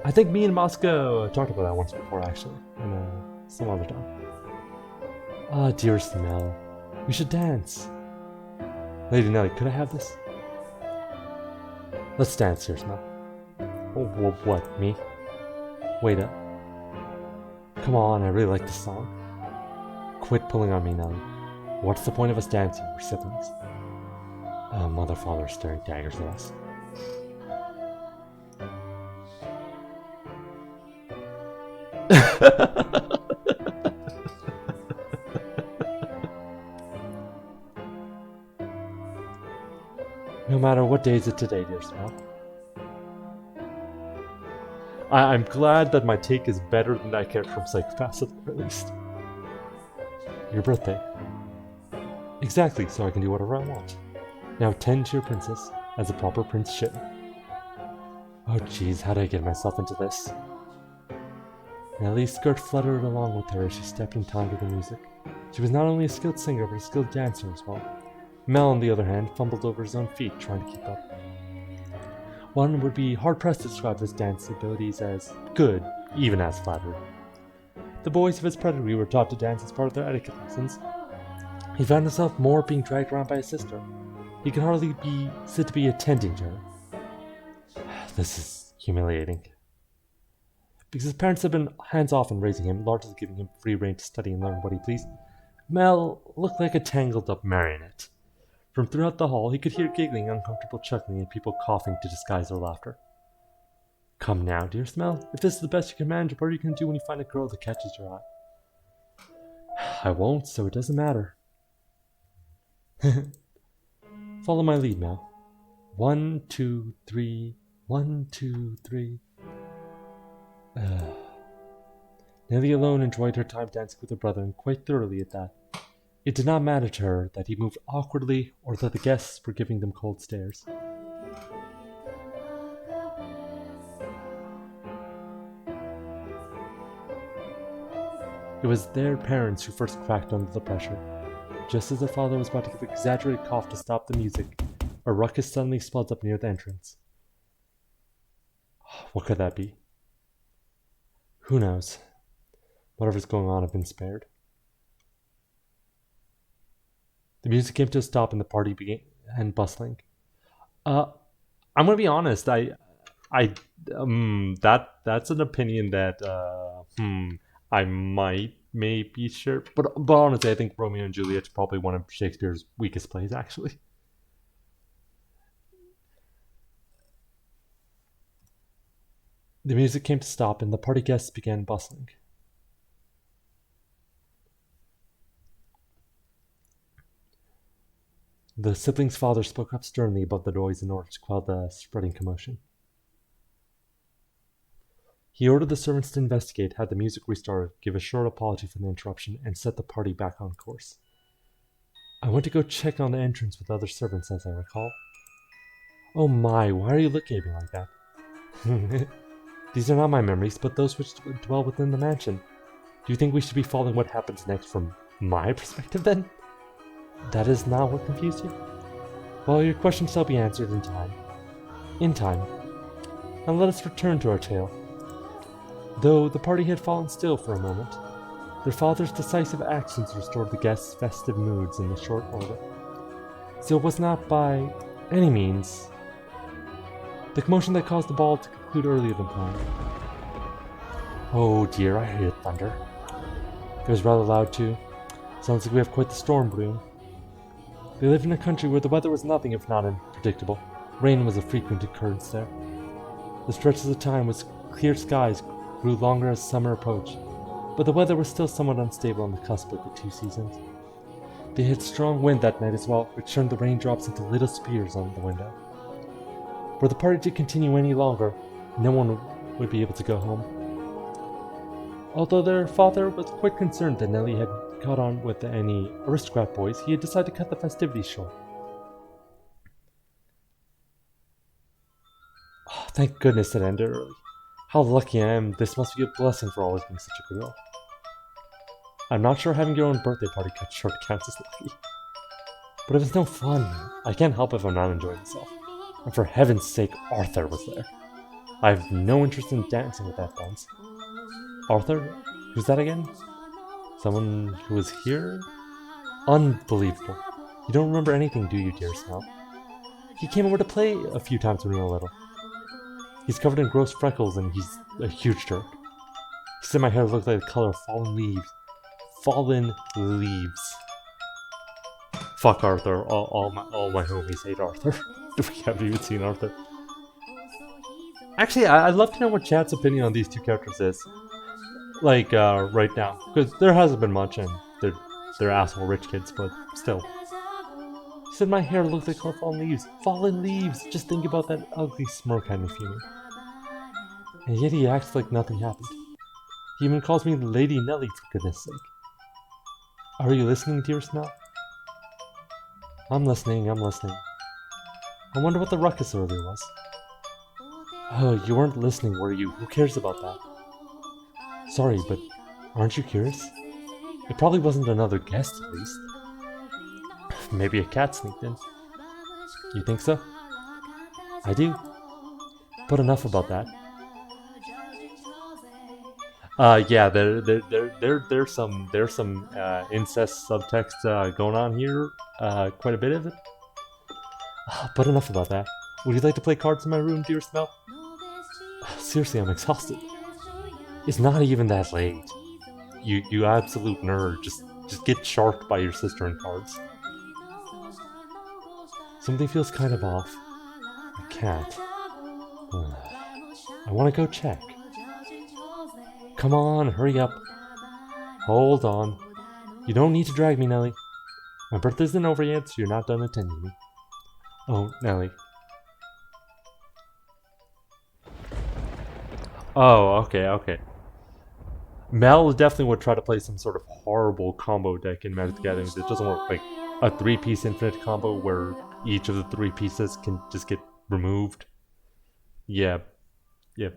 I think me and Moscow talked about that once before, actually, in some other time. Ah, dearest Mel, we should dance. Lady Nellie, could I have this? Let's dance, dearest Mel. What, me? Wait up. Come on, I really like this song. Quit pulling on me, Nellie. What's the point of us dancing? We're siblings. Mother, father are staring daggers at us. No matter what day is it today, dear Smell. I'm glad that my take is better than that character from Psychopaths at the very least. Your birthday. Exactly, so I can do whatever I want. Now tend to your princess, as a proper prince should. Oh jeez, how did I get myself into this? Nellie's skirt fluttered along with her as she stepped in time to the music. She was not only a skilled singer, but a skilled dancer as well. Mel, on the other hand, fumbled over his own feet, trying to keep up. One would be hard-pressed to describe his dance abilities as good, even as flattered. The boys of his pedigree were taught to dance as part of their etiquette lessons. He found himself more being dragged around by his sister. He could hardly be said to be attending to her. This is humiliating. Because his parents had been hands-off in raising him, largely giving him free rein to study and learn what he pleased, Mel looked like a tangled-up marionette. From throughout the hall, he could hear giggling, uncomfortable chuckling, and people coughing to disguise their laughter. Come now, dearest Mel. If this is the best you can manage, what are you going to do when you find a girl that catches your eye? I won't, so it doesn't matter. Follow my lead, Mel. 1, 2, 3. 1, 2, 3. Nellie alone enjoyed her time dancing with her brother, and quite thoroughly at that. It did not matter to her that he moved awkwardly or that the guests were giving them cold stares. It was their parents who first cracked under the pressure. Just as their father was about to give an exaggerated cough to stop the music, a ruckus suddenly swelled up near the entrance. What could that be? Who knows? Whatever's going on had been spared. The music came to a stop and the party began bustling. I'm gonna be honest. That's an opinion that I may be sure, but honestly, I think Romeo and Juliet's probably one of Shakespeare's weakest plays, actually. The music came to stop and the party guests began bustling. The sibling's father spoke up sternly above the noise in order to quell the spreading commotion. He ordered the servants to investigate, had the music restarted, give a short apology for the interruption, and set the party back on course. I went to go check on the entrance with other servants, as I recall. Oh my, why are you looking at me like that? These are not my memories, but those which dwell within the mansion. Do you think we should be following what happens next from my perspective, then? That is not what confused you? Well, your question shall be answered in time. In time. Now let us return to our tale. Though the party had fallen still for a moment, their father's decisive actions restored the guests' festive moods in a short order. Still, it was not by any means the commotion that caused the ball to conclude earlier than planned. Oh dear, I hear thunder. It was rather loud too. Sounds like we have quite the storm brewing. They lived in a country where the weather was nothing if not unpredictable. Rain was a frequent occurrence there. The stretches of time with clear skies grew longer as summer approached, but the weather was still somewhat unstable on the cusp of the two seasons. They had strong wind that night as well, which turned the raindrops into little spears on the window. Were the party to continue any longer, no one would be able to go home. Although their father was quite concerned that Nellie had caught on with any aristocrat boys, he had decided to cut the festivities short. Oh, thank goodness it ended early. How lucky I am. This must be a blessing for always being such a girl. I'm not sure having your own birthday party cut short counts as lucky. But it was no fun. I can't help if I'm not enjoying myself. And for heaven's sake, Arthur was there. I have no interest in dancing with that buns. Arthur? Who's that again? Someone who was here? Unbelievable. You don't remember anything, do you, dear Snow? He came over to play a few times when we were little. He's covered in gross freckles and he's a huge jerk. He said my hair looked like the color of fallen leaves. Fallen leaves. Fuck Arthur. All my homies hate Arthur. We haven't even seen Arthur. Actually, I'd love to know what Chad's opinion on these two characters is. Like, right now. Because there hasn't been much, and they're asshole rich kids, but still. He said my hair looked like fallen leaves. Fallen leaves! Just think about that ugly smirk had me fuming. And yet he acts like nothing happened. He even calls me Lady Nellie, for goodness sake. Are you listening, dear Snow? I'm listening. I wonder what the ruckus earlier was. Oh, you weren't listening, were you? Who cares about that? Sorry, but aren't you curious? It probably wasn't another guest, at least. Maybe a cat sneaked in. You think so? I do. But enough about that. Yeah, there's some incest subtext going on here. Quite a bit of it. But enough about that. Would you like to play cards in my room, dear Smell? Seriously, I'm exhausted. It's not even that late. You absolute nerd. Just get sharked by your sister in cards. Something feels kind of off. I can't. I want to go check. Come on, hurry up. Hold on. You don't need to drag me, Nellie. My birthday isn't over yet, so you're not done attending me. Oh, Nellie. Oh, okay. Mel definitely would try to play some sort of horrible combo deck in Magic the Gathering. It doesn't work. Like a 3-piece infinite combo where each of the 3 pieces can just get removed. Yeah. The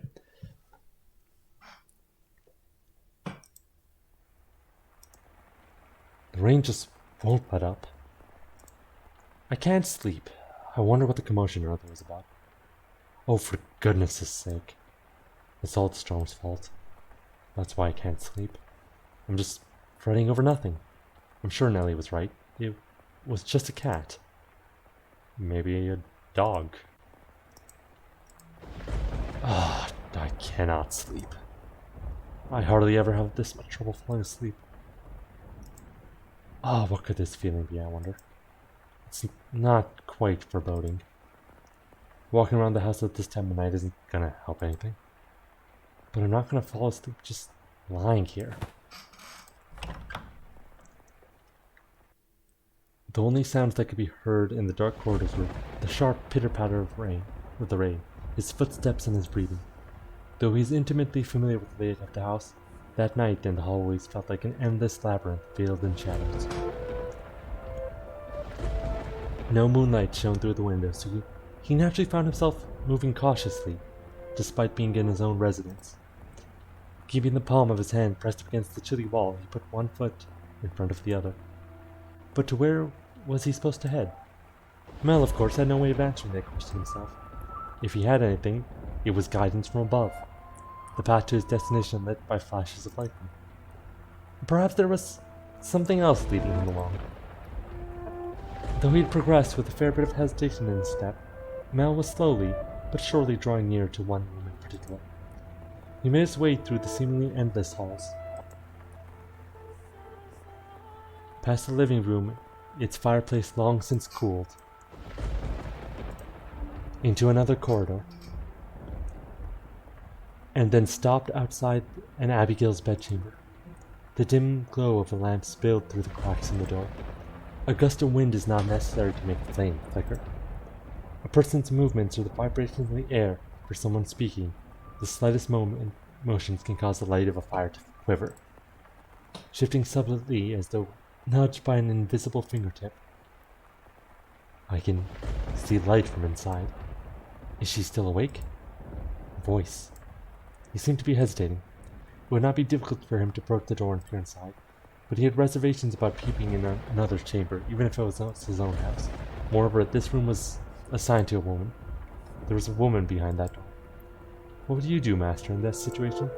rain just won't let up. I can't sleep. I wonder what the commotion earlier was about. Oh, for goodness' sake. It's all the storm's fault. That's why I can't sleep. I'm just fretting over nothing. I'm sure Nellie was right. It was just a cat. Maybe a dog. Ah, I cannot sleep. I hardly ever have this much trouble falling asleep. Ah, what could this feeling be, I wonder? It's not quite foreboding. Walking around the house at this time of night isn't gonna help anything. But I'm not gonna fall asleep just lying here. The only sounds that could be heard in the dark corridors were the sharp pitter-patter of the rain, his footsteps and his breathing. Though he's intimately familiar with the layout of the house, that night in the hallways felt like an endless labyrinth veiled in shadows. No moonlight shone through the window, so he naturally found himself moving cautiously, despite being in his own residence. Keeping the palm of his hand pressed up against the chilly wall, he put one foot in front of the other. But to where was he supposed to head? Mel, of course, had no way of answering that question himself. If he had anything, it was guidance from above, the path to his destination lit by flashes of lightning. Perhaps there was something else leading him along. Though he had progressed with a fair bit of hesitation in his step, Mel was slowly but surely drawing near to one room in particular. He made his way through the seemingly endless halls. Past the living room, its fireplace long since cooled. Into another corridor. And then stopped outside an Abigail's bedchamber. The dim glow of a lamp spilled through the cracks in the door. A gust of wind is not necessary to make a flame flicker. A person's movements or the vibrations in the air for someone speaking, the slightest motions can cause the light of a fire to quiver, shifting subtly as though nudged by an invisible fingertip. I can see light from inside. Is she still awake? Voice. He seemed to be hesitating. It would not be difficult for him to approach the door and peer inside, but he had reservations about peeping in another's chamber, even if it was his own house. Moreover, this room was assigned to a woman. There was a woman behind that door. What would you do, Master, in this situation?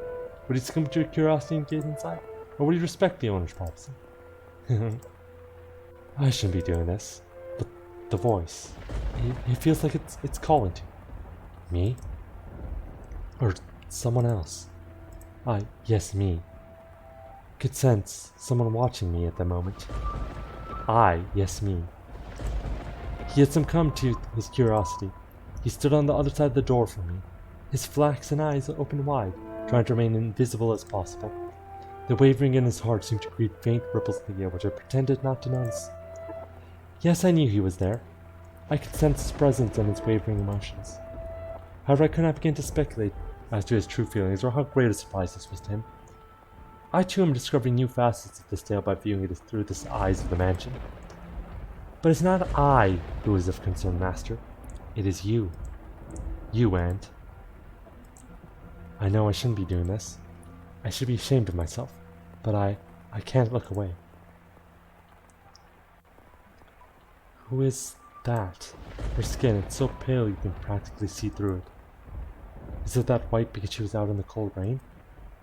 Would you succumb to your curiosity and gaze inside? Or would you respect the owner's privacy? I shouldn't be doing this. But the voice, it feels like it's calling to me. Or someone else. Yes, me. Could sense someone watching me at the moment. Yes, me. He had succumbed to his curiosity. He stood on the other side of the door from me, his flaxen eyes open wide, trying to remain invisible as possible. The wavering in his heart seemed to create faint ripples in the air, which I pretended not to notice. Yes, I knew he was there. I could sense his presence and his wavering emotions. However, I could not begin to speculate as to his true feelings or how great a surprise this was to him. I too am discovering new facets of this tale by viewing it through the eyes of the mansion. But it's not I who is of concern, Master. It is you. You, Aunt. I know I shouldn't be doing this. I should be ashamed of myself. But I can't look away. Who is that? Her skin, it's so pale you can practically see through it. Is it that white because she was out in the cold rain?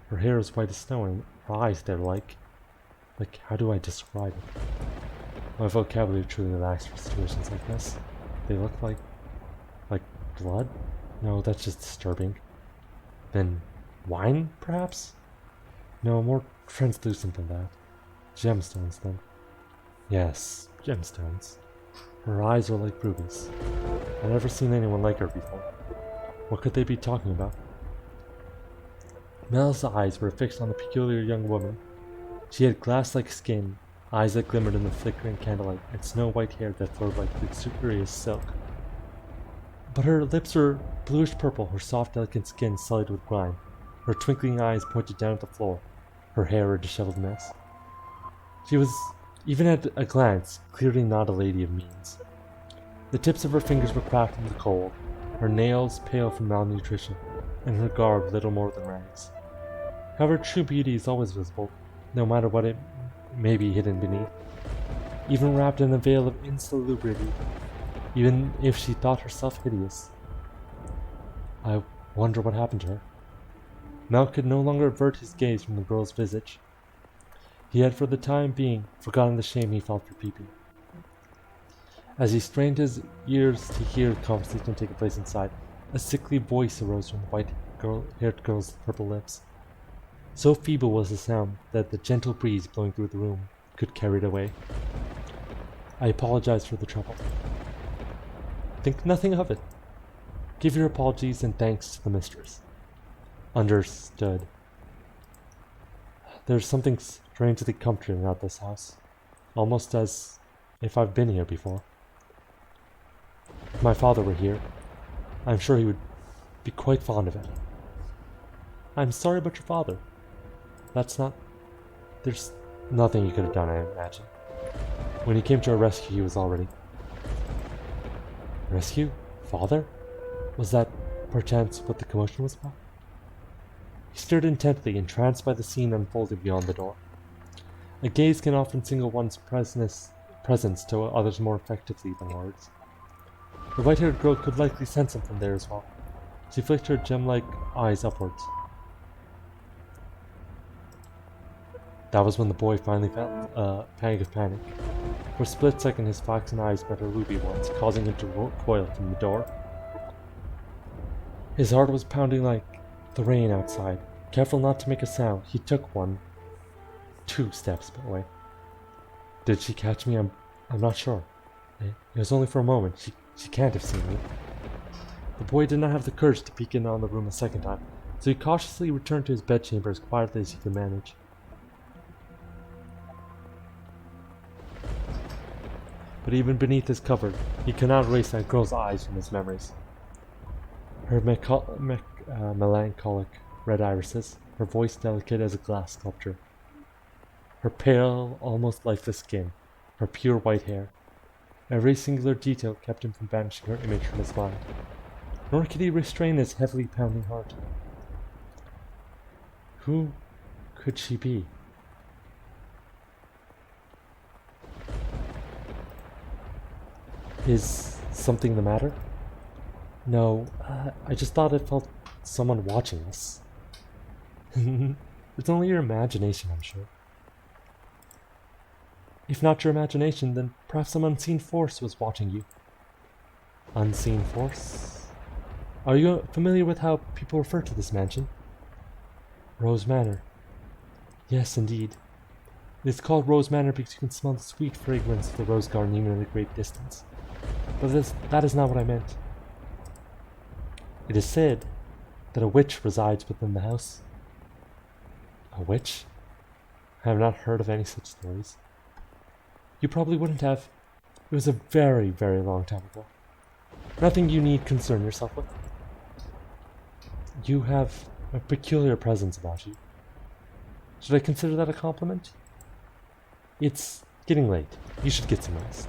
Her hair is white as snow and her eyes, they're like, how do I describe it? My vocabulary truly lacks for situations like this. They look like blood? No, that's just disturbing. Then wine, perhaps? No, more translucent than that. Gemstones, then. Yes, gemstones. Her eyes are like rubies. I've never seen anyone like her before. What could they be talking about? Mel's eyes were fixed on the peculiar young woman. She had glass-like skin, eyes that glimmered in the flickering candlelight, and snow-white hair that flowed like luxurious silk. But her lips were bluish-purple, her soft, delicate skin sullied with grime. Her twinkling eyes pointed down at the floor, her hair a disheveled mess. She was, even at a glance, clearly not a lady of means. The tips of her fingers were cracked from the cold, her nails pale from malnutrition, and her garb little more than rags. However, true beauty is always visible, no matter what it may be hidden beneath. Even wrapped in a veil of insalubrity, even if she thought herself hideous. I wonder what happened to her. Mel could no longer avert his gaze from the girl's visage. He had for the time being forgotten the shame he felt for peeping. As he strained his ears to hear the conversation taking place inside, a sickly voice arose from the white-haired girl's purple lips. So feeble was the sound that the gentle breeze blowing through the room could carry it away. I apologize for the trouble. Think nothing of it. Give your apologies and thanks to the mistress. Understood. There's something strangely comforting about this house, almost as if I've been here before. If my father were here, I'm sure he would be quite fond of it. I'm sorry about your father. There's nothing you could have done, I imagine. When he came to our rescue, he was already... Rescue? Father? Was that, perchance, what the commotion was about? He stared intently, entranced by the scene unfolding beyond the door. A gaze can often signal one's presence to others more effectively than words. The white-haired girl could likely sense him from there as well. She flicked her gem-like eyes upwards. That was when the boy finally felt a pang of panic. For a split second, his flaxen eyes met her ruby ones, causing him to recoil from the door. His heart was pounding like the rain outside. Careful not to make a sound, he took 2 steps away. Did she catch me? I'm not sure. It was only for a moment. She can't have seen me. The boy did not have the courage to peek in on the room a second time, so he cautiously returned to his bedchamber as quietly as he could manage. But even beneath his cover, he could not erase that girl's eyes from his memories. Her melancholic red irises, her voice delicate as a glass sculpture, her pale, almost lifeless skin, her pure white hair. Every singular detail kept him from banishing her image from his mind. Nor could he restrain his heavily pounding heart. Who could she be? Is something the matter? No, I just thought I felt someone watching us. It's only your imagination, I'm sure. If not your imagination, then perhaps some unseen force was watching you. Unseen force? Are you familiar with how people refer to this mansion? Rose Manor. Yes, indeed. It is called Rose Manor because you can smell the sweet fragrance of the rose garden even at a great distance. But that is not what I meant. It is said that a witch resides within the house. A witch? I have not heard of any such stories. You probably wouldn't have. It was a very, very long time ago. Nothing you need concern yourself with. You have a peculiar presence about you. Should I consider that a compliment? It's getting late. You should get some rest.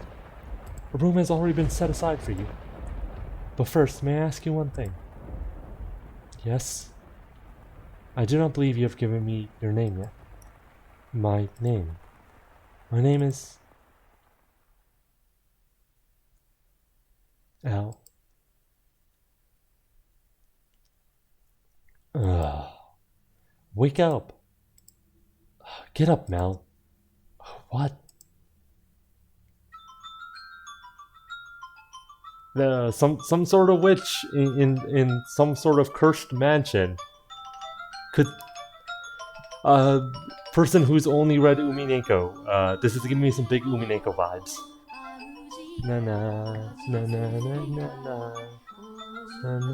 A room has already been set aside for you. But first, may I ask you one thing? Yes? I do not believe you have given me your name yet. My name. My name is... Al. Ugh. Wake up. Get up, Mel. What? Some sort of witch in some sort of cursed mansion could person who's only read Umineko. This is giving me some big Umineko vibes. Na na na na na na na na na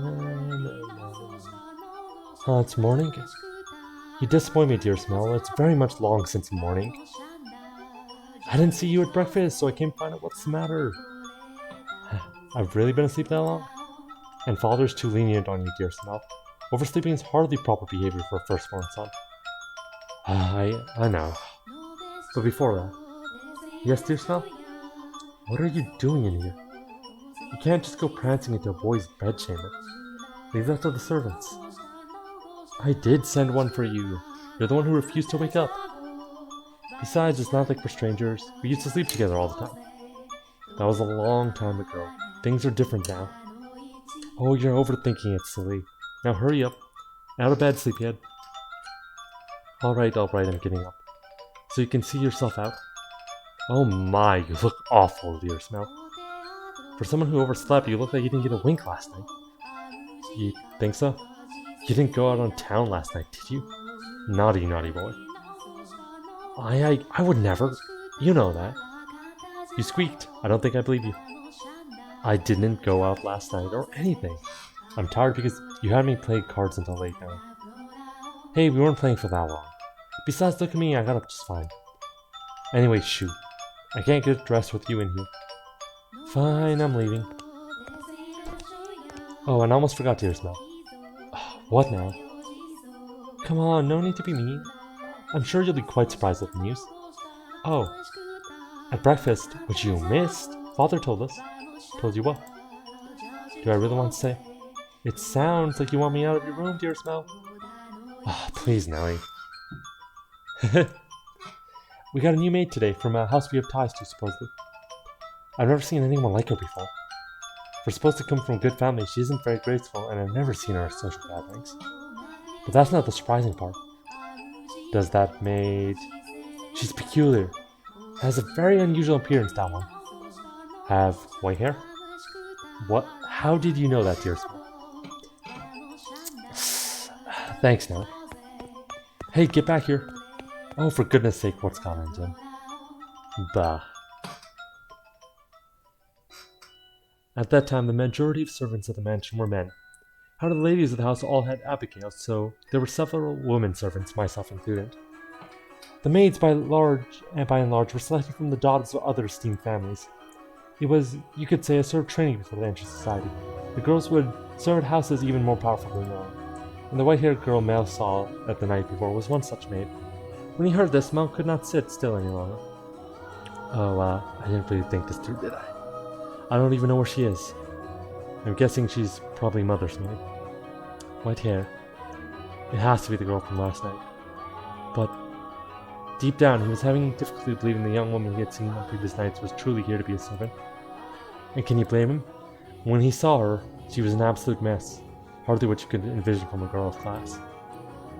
na. It's morning. You disappoint me, dear Smell. It's very much long since morning. I didn't see you at breakfast, so I came to find out what's the matter. I've really been asleep that long? And father's too lenient on you, dear Smell. Oversleeping is hardly proper behavior for a firstborn son. I know. But before that... Yes, dear Smell? What are you doing in here? You can't just go prancing into a boy's bedchamber. Leave that to the servants. I did send one for you. You're the one who refused to wake up. Besides, it's not like we're strangers. We used to sleep together all the time. That was a long time ago. Things are different now. Oh, you're overthinking it, silly. Now hurry up. Out of bed, sleepyhead. Alright, I'm getting up. So you can see yourself out. Oh my, you look awful, dear Smell. For someone who overslept, you look like you didn't get a wink last night. You think so? You didn't go out on town last night, did you? Naughty, naughty boy. I would never. You know that. You squeaked. I don't think I believe you. I didn't go out last night or anything. I'm tired because you had me play cards until late now. Hey, we weren't playing for that long. Besides, look at me, I got up just fine. Anyway, shoot. I can't get dressed with you in here. Fine, I'm leaving. Oh, and I almost forgot to hear smell. What now? Come on, no need to be mean. I'm sure you'll be quite surprised at the news. Oh, at breakfast, which you missed, Father told us. Told you what? Do I really want to say? It sounds like you want me out of your room, dear Smell. Please, Nellie. We got a new maid today from a house we have ties to, supposedly. I've never seen anyone like her before. For supposed to come from a good family, she isn't very graceful, and I've never seen her at social gatherings. But that's not the surprising part. Does that maid... She's peculiar. Has a very unusual appearance, that one. Have white hair? What? How did you know that, dear Smell? Thanks, Nellie. Hey, get back here. Oh, for goodness sake, what's gone on, Jim? Bah. At that time, the majority of servants at the mansion were men. However, the ladies of the house all had abigails, so there were several women servants, myself included. The maids, by and large, were selected from the daughters of other esteemed families. It was, you could say, a sort of training before they entered society. The girls would serve at houses even more powerful than their own. And the white-haired girl Mel saw at the night before was one such maid. When he heard this, Mel could not sit still any longer. Oh, I didn't really think this through, did I? I don't even know where she is. I'm guessing she's probably Mother's maid. White hair. It has to be the girl from last night. But deep down, he was having difficulty believing the young woman he had seen on previous nights was truly here to be a servant. And can you blame him? When he saw her, she was an absolute mess. Hardly what you could envision from a girl of class.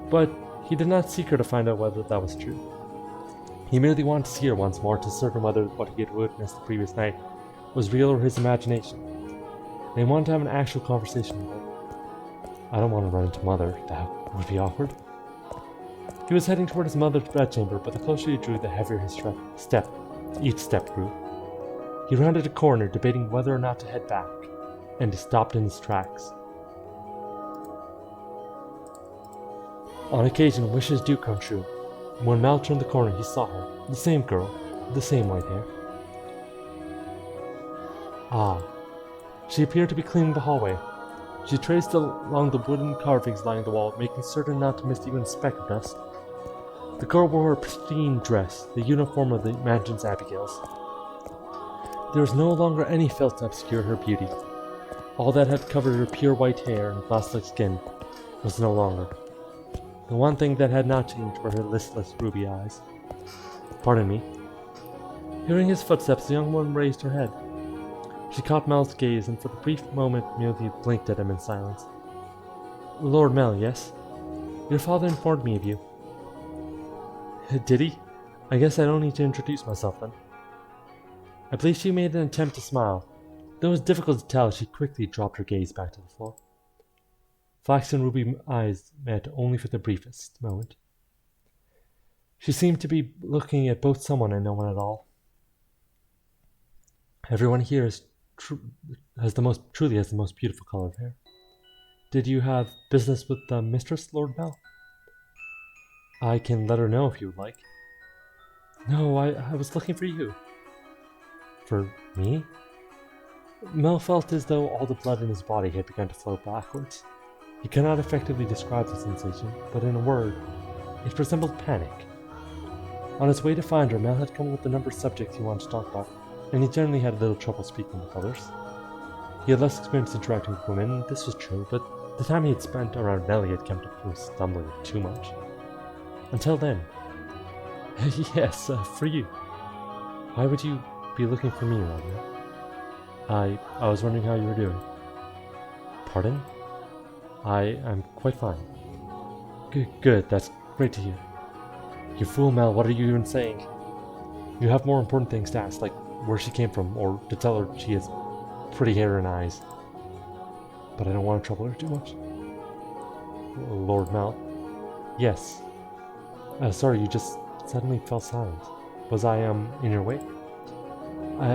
But he did not seek her to find out whether that was true. He merely wanted to see her once more to certain whether what he had witnessed the previous night was real or his imagination. And he wanted to have an actual conversation with her. I don't want to run into Mother, that would be awkward. He was heading toward his mother's bedchamber, but the closer he drew, the heavier his each step grew. He rounded a corner, debating whether or not to head back, and he stopped in his tracks. On occasion, wishes do come true. When Mal turned the corner, he saw her, the same girl, the same white hair. Ah, she appeared to be cleaning the hallway. She traced along the wooden carvings lining the wall, making certain not to miss even a speck of dust. The girl wore a pristine dress, the uniform of the mansion's abigails. There was no longer any felt to obscure her beauty. All that had covered her pure white hair and glass-like skin was no longer. The one thing that had not changed were her listless ruby eyes. Pardon me. Hearing his footsteps, the young woman raised her head. She caught Mel's gaze, and for the brief moment merely blinked at him in silence. Lord Mel, yes? Your father informed me of you. Did he? I guess I don't need to introduce myself then. I believe she made an attempt to smile. Though it was difficult to tell, she quickly dropped her gaze back to the floor. Flaxen ruby eyes met only for the briefest moment. She seemed to be looking at both someone and no one at all. Everyone here is truly has the most beautiful color of hair. Did you have business with the mistress, Lord Mel? I can let her know if you would like. No, I was looking for you. For me? Mel felt as though all the blood in his body had begun to flow backwards. He cannot effectively describe the sensation, but in a word, it resembled panic. On his way to find her, Mel had come up with a number of subjects he wanted to talk about, and he generally had little trouble speaking with others. He had less experience interacting with women, this was true, but the time he had spent around Nellie had kept him from stumbling too much. Until then. Yes, for you. Why would you be looking for me right now? I was wondering how you were doing. Pardon? I'm quite fine. Good, that's great to hear. You fool, Mel, what are you even saying? You have more important things to ask, like where she came from, or to tell her she has pretty hair and eyes. But I don't want to trouble her too much. Lord Mel? Yes. Sorry, you just suddenly fell silent. Was I, in your way?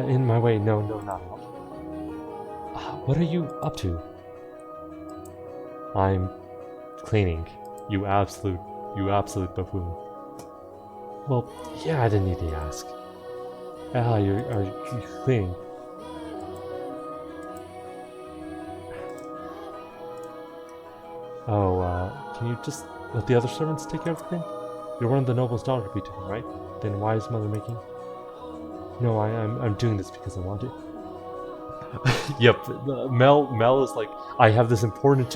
In my way? No, not at all. What are you up to? I'm cleaning. You absolute buffoon. Well, yeah, I didn't need to ask. Ah, are you cleaning? Oh, can you just let the other servants take care of the thing? You're one of the noble's daughter to be doing, right? Then why is mother making... No, I'm doing this because I want to. Yep, Mel is like, I have this important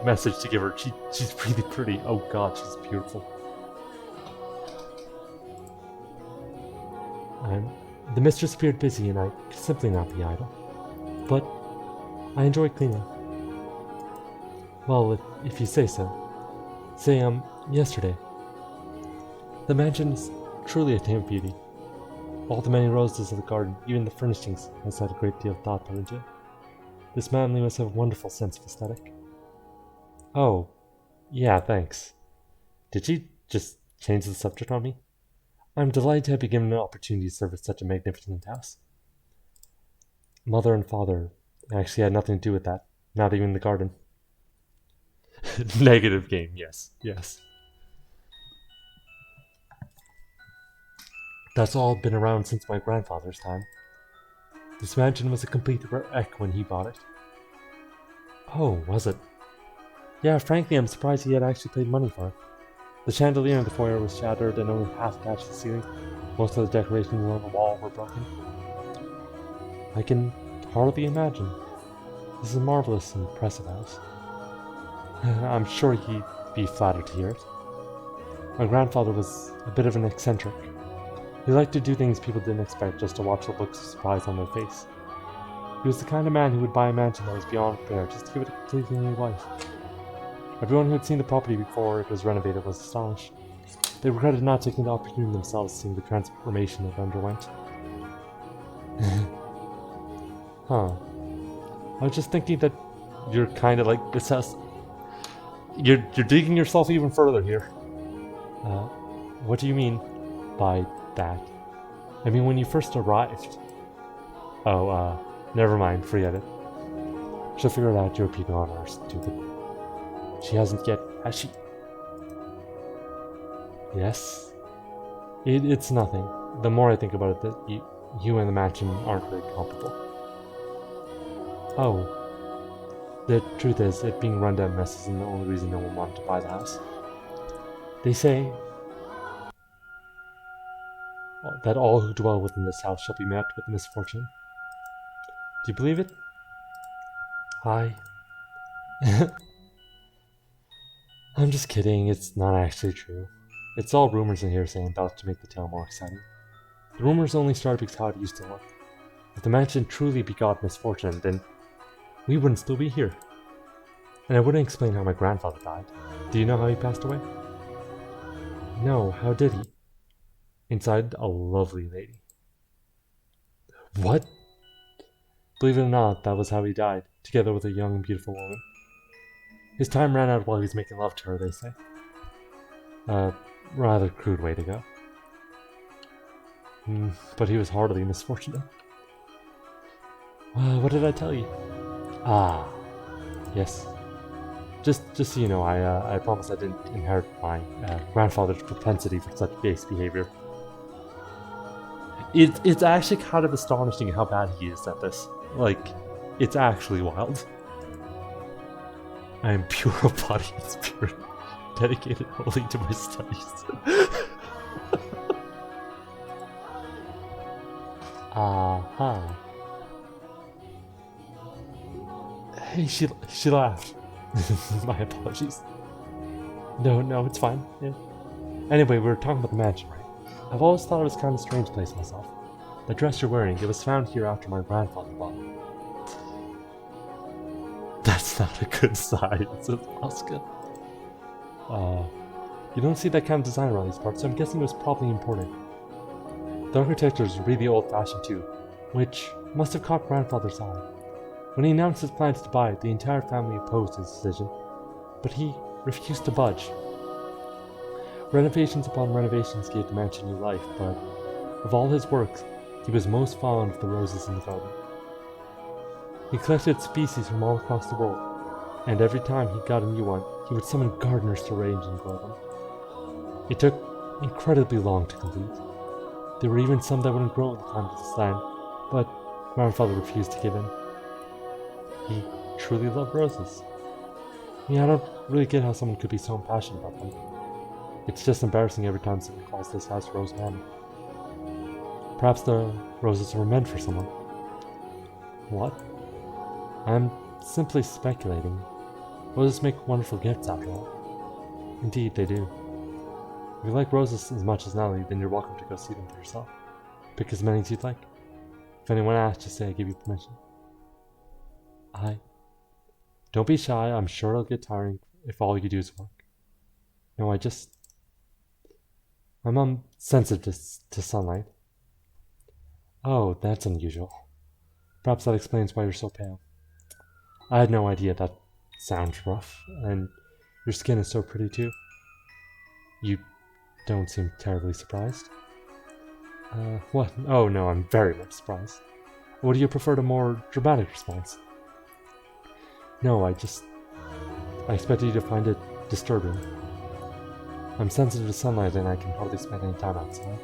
message to give her. She's really pretty. Oh god, she's beautiful. The mistress appeared busy and I could simply not be idle. But I enjoy cleaning. Well, if you say so. Say, yesterday. The mansion is truly a thing of beauty. All the many roses of the garden, even the furnishings, has had a great deal of thought put into it. This family must have a wonderful sense of aesthetic. Oh, yeah, thanks. Did she just change the subject on me? I'm delighted to have been given an opportunity to service such a magnificent house. Mother and father actually had nothing to do with that, not even the garden. Negative game, yes, yes. That's all been around since my grandfather's time. This mansion was a complete wreck when he bought it. Oh, was it? Yeah, frankly, I'm surprised he had actually paid money for it. The chandelier in the foyer was shattered and only half attached to the ceiling. Most of the decorations on the wall were broken. I can hardly imagine. This is a marvelous and impressive house. I'm sure he'd be flattered to hear it. My grandfather was a bit of an eccentric. He liked to do things people didn't expect just to watch the looks of surprise on their face. He was the kind of man who would buy a mansion that was beyond repair just to give it a completely new life. Everyone who had seen the property before it was renovated was astonished. They regretted not taking the opportunity themselves to see the transformation it underwent. Huh. I was just thinking that you're kind of like this house. You're digging yourself even further here. What do you mean by that? I mean, when you first arrived. Oh, never mind, forget it. She'll figure it out. Your people on are stupid. She hasn't yet, has she? Yes? It's nothing. The more I think about it, that you and the mansion aren't really comparable. Oh. The truth is, it being run down mess isn't the only reason no one wanted to buy the house. They say that all who dwell within this house shall be met with misfortune. Do you believe it? I... I'm just kidding, it's not actually true. It's all rumors and hearsay embellished to make the tale more exciting. The rumors only started because how it used to look. If the mansion truly begot misfortune, then we wouldn't still be here. And I wouldn't explain how my grandfather died. Do you know how he passed away? No, how did he? Inside a lovely lady. What? Believe it or not, that was how he died, together with a young and beautiful woman. His time ran out while he was making love to her, they say. Rather crude way to go. But he was hardly misfortunate. What did I tell you? Ah, yes. Just so you know, I promise I didn't inherit my grandfather's propensity for such base behavior. It's actually kind of astonishing how bad he is at this. Like, it's actually wild. I am pure of body and spirit, dedicated wholly to my studies. Aha. Hey, she laughed. My apologies. No, it's fine. Yeah. Anyway, we were talking about the mansion, right? I've always thought it was kind of a strange place myself. The dress you're wearing, it was found here after my grandfather bought it. That's not a good sign, says Oscar. You don't see that kind of design around these parts, so I'm guessing it was probably imported. The architecture is really old-fashioned too, which must have caught grandfather's eye. When he announced his plans to buy it, the entire family opposed his decision, but he refused to budge. Renovations upon renovations gave the mansion new life, but of all his works, he was most fond of the roses in the garden. He collected species from all across the world, and every time he got a new one, he would summon gardeners to arrange and grow them. It took incredibly long to complete. There were even some that wouldn't grow in the climate of this land, but my father refused to give in. He truly loved roses. Yeah, I don't really get how someone could be so impassioned about them. It's just embarrassing every time someone calls this house Rose Manor. Perhaps the roses were meant for someone. What? I'm simply speculating. Roses make wonderful gifts, after all. Indeed, they do. If you like roses as much as Nellie, then you're welcome to go see them for yourself. Pick as many as you'd like. If anyone asks, just say I give you permission. Don't be shy, I'm sure it'll get tiring if all you do is work. No, I'm sensitive to sunlight. Oh, that's unusual. Perhaps that explains why you're so pale. I had no idea. That sounds rough, and your skin is so pretty too. You don't seem terribly surprised. What? Oh no, I'm very much surprised. Or do you prefer a more dramatic response? No, I expected you to find it disturbing. I'm sensitive to sunlight and I can hardly spend any time outside.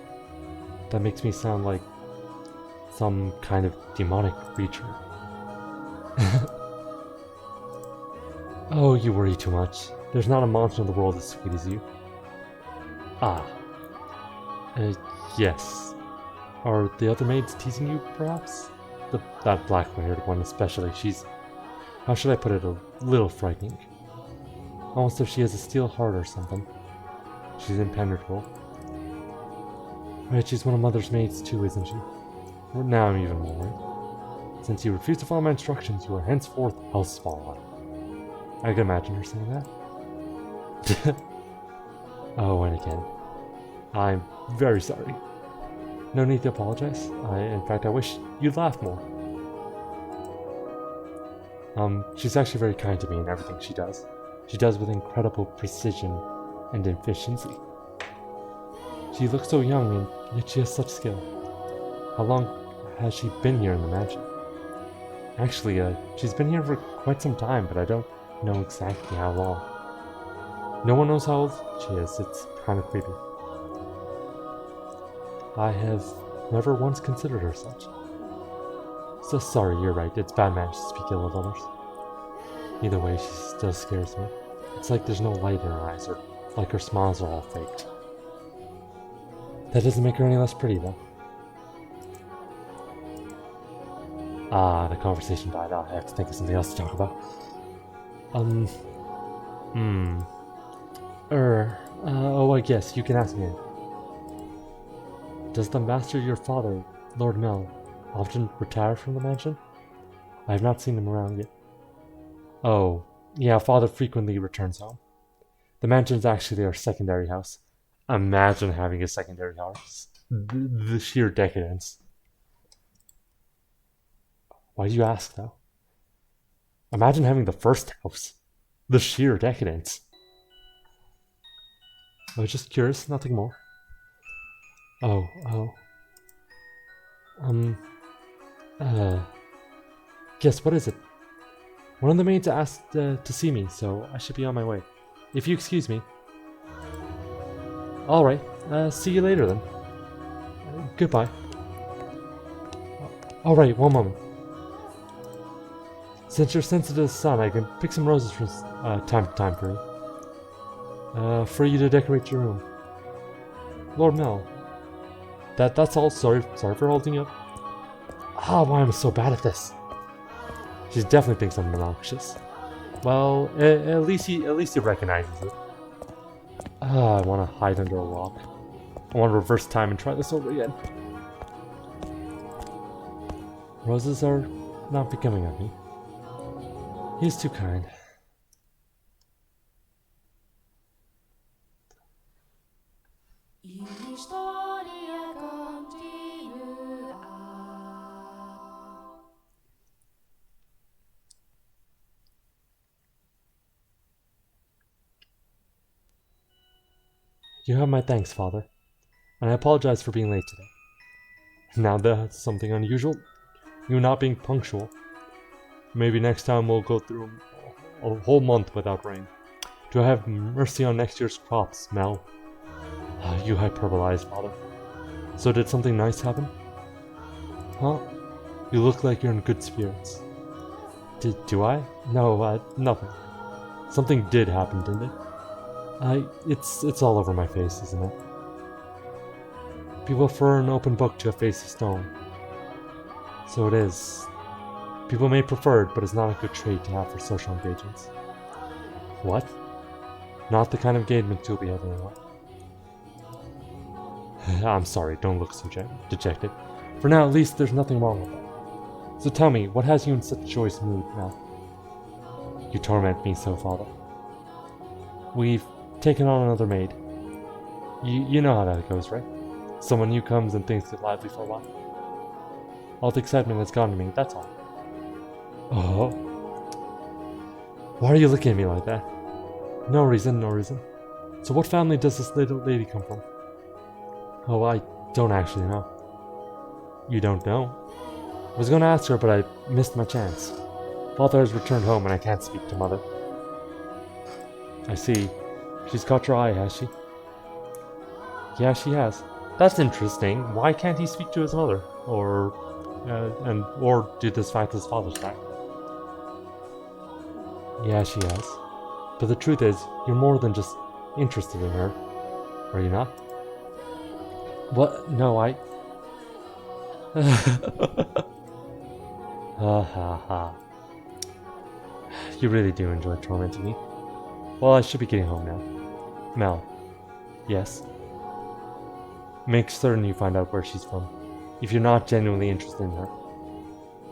That makes me sound like some kind of demonic creature. Oh, you worry too much. There's not a monster in the world as sweet as you. Ah. Yes. Are the other maids teasing you, perhaps? That black-haired one especially, she's... How should I put it? A little frightening. Almost if she has a steel heart or something. She's impenetrable. Right, she's one of Mother's maids too, isn't she? Well, now I'm even more worried. Since you refuse to follow my instructions, you are henceforth housebound. I can imagine her saying that. Oh, and again. I'm very sorry. No need to apologize. In fact, I wish you'd laugh more. She's actually very kind to me in everything she does. She does with incredible precision and efficiency. She looks so young, and yet she has such skill. How long has she been here in the mansion? Actually, she's been here for quite some time, but I don't know exactly how long. No one knows how old she is. It's kind of creepy. I have never once considered her such. So sorry, you're right. It's bad manners to speak ill of others. Either way, she still scares me. It's like there's no light in her eyes, or like her smiles are all faked. That doesn't make her any less pretty, though. Ah, the conversation died out. I have to think of something else to talk about. I guess you can ask me. Does the master, your father, Lord Mel, often retire from the mansion? I have not seen him around yet. Oh, yeah, father frequently returns home. The mansion's actually our secondary house. Imagine having a secondary house. The sheer decadence. Why do you ask, though? Imagine having the first house. The sheer decadence. I was just curious, nothing more. Oh. Guess what is it? One of the maids asked to see me, so I should be on my way. If you excuse me. Alright, see you later then. Goodbye. Alright, one moment. Since you're sensitive to the sun, I can pick some roses from time to time for you. For you to decorate your room. Lord Mel. That's all. Sorry for holding you up. Why am I so bad at this? She definitely thinks I'm obnoxious. Well, at least he recognizes it. I want to hide under a rock. I want to reverse time and try this over again. Roses are not becoming of me. He's too kind. You have my thanks, Father, and I apologize for being late today. Now that's something unusual. You not being punctual. Maybe next time we'll go through a whole month without rain. Do I have mercy on next year's crops, Mel? You hyperbolized, Father. So did something nice happen? Huh? You look like you're in good spirits. Do I? No, nothing. Something did happen, didn't it? It's all over my face, isn't it? People prefer an open book to a face of stone. So it is. People may prefer it, but it's not a good trait to have for social engagements. What? Not the kind of engagement you'll be having anyway. I'm sorry, don't look so dejected. For now, at least, there's nothing wrong with that. So tell me, what has you in such a joyous mood now? You torment me so, Father. We've taken on another maid. You know how that goes, right? Someone new comes and things get lively for a while. All the excitement has gone to me, that's all. Oh. Why are you looking at me like that? No reason, no reason. So what family does this little lady come from? Oh, I don't actually know. You don't know? I was going to ask her, but I missed my chance. Father has returned home and I can't speak to Mother. I see. She's caught your eye, has she? Yeah, she has. That's interesting. Why can't he speak to his mother? Or due to this fact his father's back? Yeah, she has. But the truth is, you're more than just interested in her. Are you not? What? No, I... Ha ha ha. You really do enjoy tormenting me. Well, I should be getting home now. Mel. Yes? Make certain you find out where she's from. If you're not genuinely interested in her,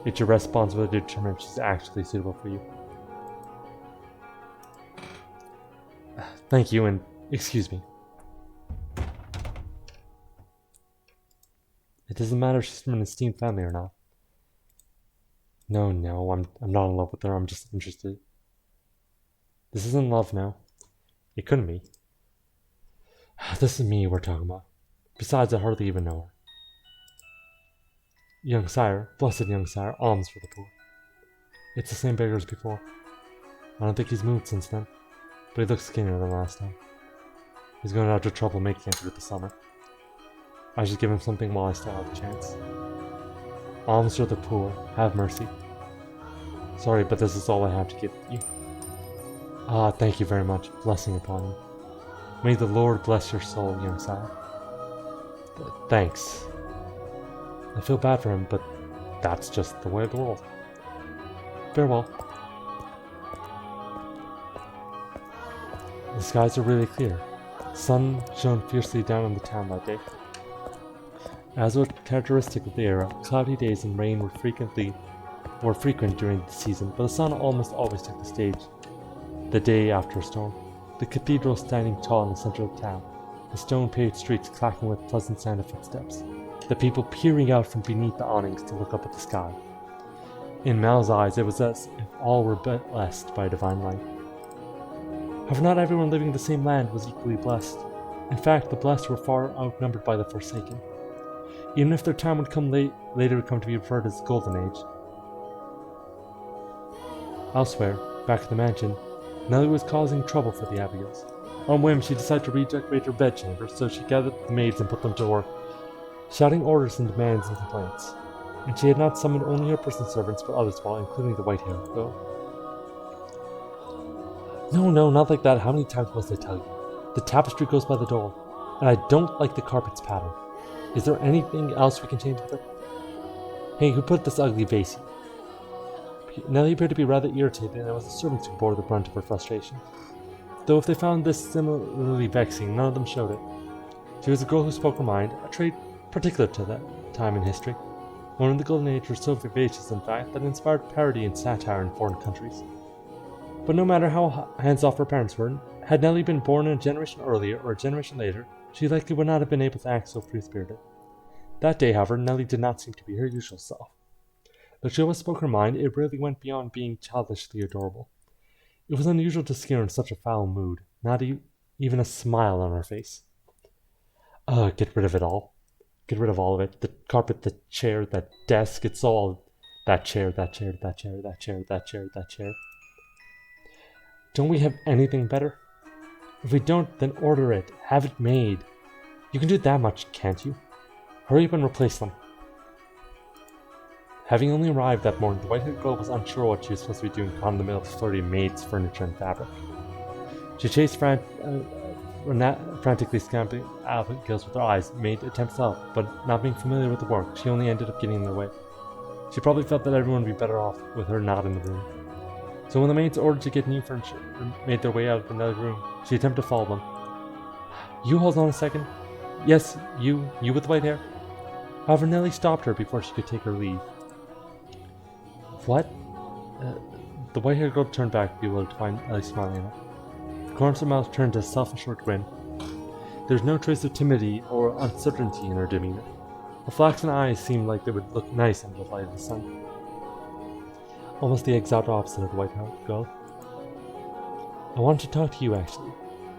it's your responsibility to determine if she's actually suitable for you. Thank you, and excuse me. It doesn't matter if she's from an esteemed family or not. No, I'm not in love with her, I'm just interested. This isn't love now. It couldn't be. This is me we're talking about. Besides, I hardly even know her. Young sire, blessed young sire, alms for the poor. It's the same beggar as before. I don't think he's moved since then, but he looks skinnier than last time. He's going to have trouble making it through the summer. I should give him something while I still have the chance. Alms for the poor, have mercy. Sorry, but this is all I have to give you. Ah, thank you very much. Blessing upon you. May the Lord bless your soul, young sire. Thanks. I feel bad for him, but that's just the way of the world. Farewell. The skies are really clear. The sun shone fiercely down on the town that day. As was characteristic of the era, cloudy days and rain were frequent during the season, but the sun almost always took the stage the day after a storm. The cathedral standing tall in the center of town, the stone-paved streets clacking with pleasant sound of footsteps, the people peering out from beneath the awnings to look up at the sky. In Mal's eyes, it was as if all were blessed by a divine light. However, not everyone living in the same land was equally blessed. In fact, the blessed were far outnumbered by the forsaken. Even if their time would later come to be referred as the Golden Age. Elsewhere, back at the mansion, Nellie was causing trouble for the Abigails. On whim, she decided to redecorate her bedchamber, so she gathered the maids and put them to work, shouting orders and demands and complaints. And she had not summoned only her personal servants, but others as well, including the white-haired girl. No, not like that. How many times must I tell you? The tapestry goes by the door, and I don't like the carpet's pattern. Is there anything else we can change with it? Hey, who put this ugly vase here? Nellie appeared to be rather irritated, and it was the servants who bore the brunt of her frustration. Though if they found this similarly vexing, none of them showed it. She was a girl who spoke her mind, a trait particular to that time in history. One of the Golden Age was so vivacious, in fact, that it inspired parody and satire in foreign countries. But no matter how hands-off her parents were, had Nellie been born a generation earlier or a generation later, she likely would not have been able to act so free-spirited. That day, however, Nellie did not seem to be her usual self. Though she always spoke her mind, it rarely went beyond being childishly adorable. It was unusual to see her in such a foul mood, not even a smile on her face. Ugh, get rid of it all. Get rid of all of it. The carpet, the chair, that desk, it's all... That chair. Don't we have anything better? If we don't, then order it. Have it made. You can do that much, can't you? Hurry up and replace them. Having only arrived that morning, the white-haired girl was unsure what she was supposed to be doing caught in the middle of flirty maids, furniture, and fabric. She chased frantically scampering Abigail's with her eyes, made attempts to help, but not being familiar with the work, she only ended up getting in their way. She probably felt that everyone would be better off with her not in the room. So when the maids ordered to get new furniture made their way out of another room, she attempted to follow them. You hold on a second. Yes, you with the white hair. However, Nellie stopped her before she could take her leave. What? The white-haired girl turned back, bewildered to find Ellie smiling at her. The corners of her mouth turned to a self-assured grin. There was no trace of timidity or uncertainty in her demeanor. Her flaxen eyes seemed like they would look nice under the light of the sun. Almost the exact opposite of the white-haired girl. I wanted to talk to you, actually.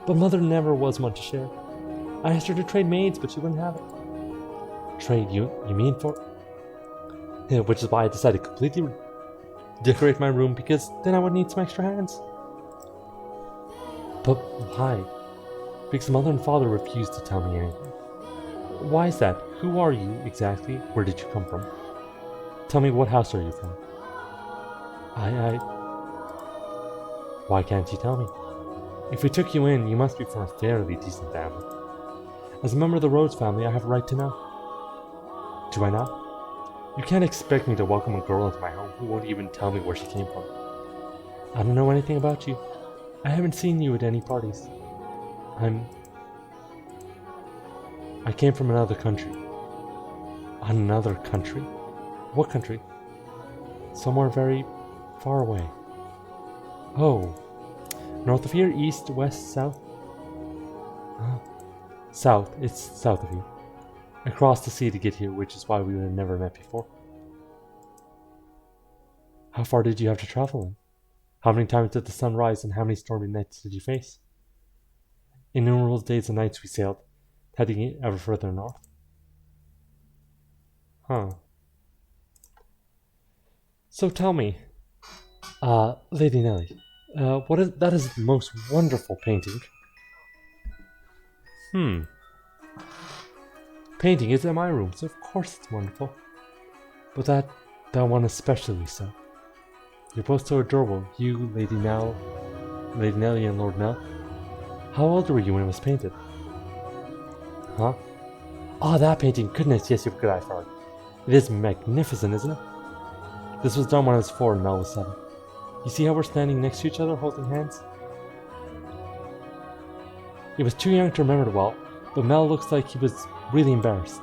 But Mother never was one to share. I asked her to trade maids, but she wouldn't have it. Trade? You mean for... Which is why I decided to completely decorate my room, because then I would need some extra hands. But why? Because Mother and Father refused to tell me anything. Why is that? Who are you, exactly? Where did you come from? Tell me, what house are you from? Why can't you tell me? If we took you in, you must be from a fairly decent family. As a member of the Rhodes family, I have a right to know. Do I not? You can't expect me to welcome a girl into my home who won't even tell me where she came from. I don't know anything about you. I haven't seen you at any parties. I came from another country. Another country? What country? Somewhere very far away. Oh. North of here? East, west, south? South. It's south of you. I crossed the sea to get here, which is why we would have never met before. How far did you have to travel in? How many times did the sun rise, and how many stormy nights did you face? Innumerable days and nights we sailed, heading ever further north. Huh. So tell me, Lady Nellie, that is the most wonderful painting. Painting is in my room, so of course it's wonderful. But that one especially so. You're both so adorable, you, Lady Nellie and Lord Nell. How old were you when it was painted? Huh? Oh, that painting, goodness, yes, you have a good eye for it. It is magnificent, isn't it? This was done when I was 4 and Mel was 7. You see how we're standing next to each other, holding hands? He was too young to remember it well, but Mel looks like he was really embarrassed.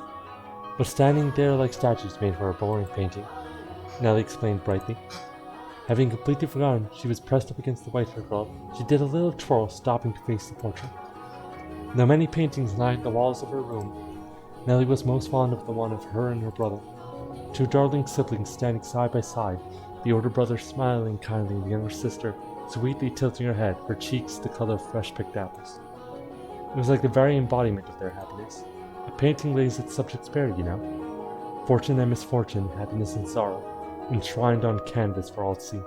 But standing there like statues made for a boring painting, Nellie explained brightly. Having completely forgotten she was pressed up against the white-haired girl, she did a little twirl, stopping to face the portrait. Though many paintings lined the walls of her room, Nellie was most fond of the one of her and her brother. Two darling siblings standing side by side, the older brother smiling kindly and the younger sister sweetly tilting her head, her cheeks the color of fresh-picked apples. It was like the very embodiment of their happiness. A painting lays its subjects bare, you know. Fortune and misfortune, happiness and sorrow, enshrined on canvas for all to see.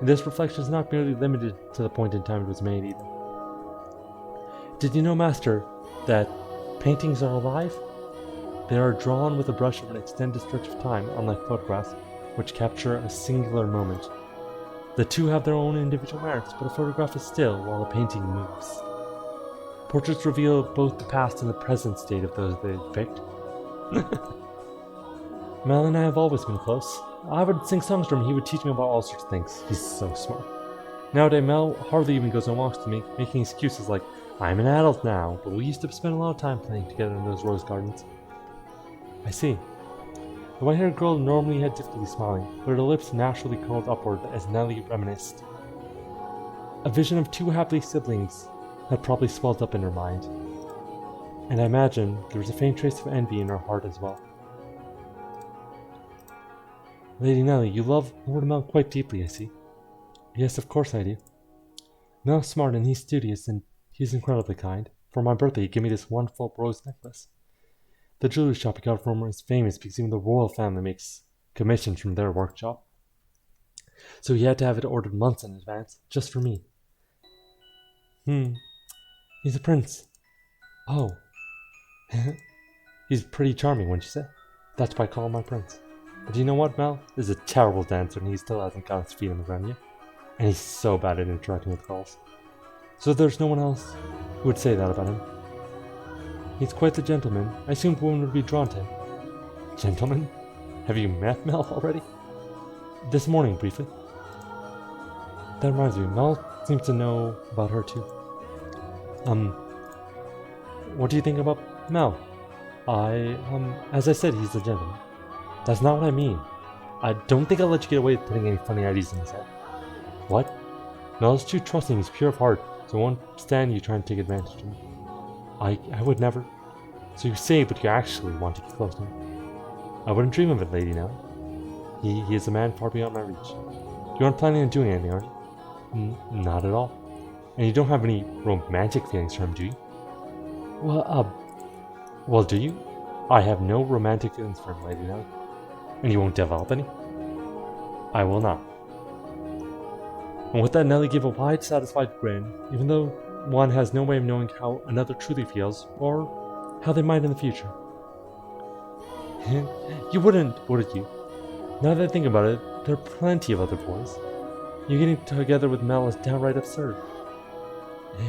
And this reflection is not merely limited to the point in time it was made either. Did you know, Master, that paintings are alive? They are drawn with a brush of an extended stretch of time, unlike photographs, which capture a singular moment. The two have their own individual merits, but a photograph is still while a painting moves. Portraits reveal both the past and the present state of those they depict. Mel and I have always been close. I would sing songs to him, he would teach me about all sorts of things. He's so smart. Nowadays, Mel hardly even goes on walks with me, making excuses like, I'm an adult now, but we used to spend a lot of time playing together in those rose gardens. I see. The white-haired girl normally had difficulty smiling, but her lips naturally curled upward as Nellie reminisced. A vision of two happy siblings had probably swelled up in her mind, and I imagine there was a faint trace of envy in her heart as well. Lady Nellie, you love Lord Mel quite deeply, I see. Yes, of course I do. Mel's smart and he's studious, and he's incredibly kind. For my birthday, he gave me this wonderful rose necklace. The jewelry shop he got from is famous because even the royal family makes commissions from their workshop. So he had to have it ordered months in advance, just for me. He's a prince. Oh. He's pretty charming, wouldn't you say? That's why I call him my prince. But you know what, Mel? Is a terrible dancer and he still hasn't got his feet on the ground yet. And he's so bad at interacting with girls. So there's no one else who would say that about him. He's quite the gentleman. I assumed women would be drawn to him. Gentleman? Have you met Mel already? This morning, briefly. That reminds me, Mel seems to know about her too. What do you think about Mel? As I said, he's a gentleman. That's not what I mean. I don't think I'll let you get away with putting any funny ideas in his head. What? Mel is too trusting, he's pure of heart, so I won't stand you trying to take advantage of me. I would never. So you say, but you actually want to get close to him. I wouldn't dream of it, Lady Nelly. He is a man far beyond my reach. You aren't planning on doing anything, are you? Not at all. And you don't have any romantic feelings for him, do you? Well, do you? I have no romantic feelings for him, Lady Nelly. And you won't develop any? I will not. And with that, Nelly gave a wide, satisfied grin, even though one has no way of knowing how another truly feels, or how they might in the future. You wouldn't, would you? Now that I think about it, there are plenty of other boys. You getting together with Mel is downright absurd.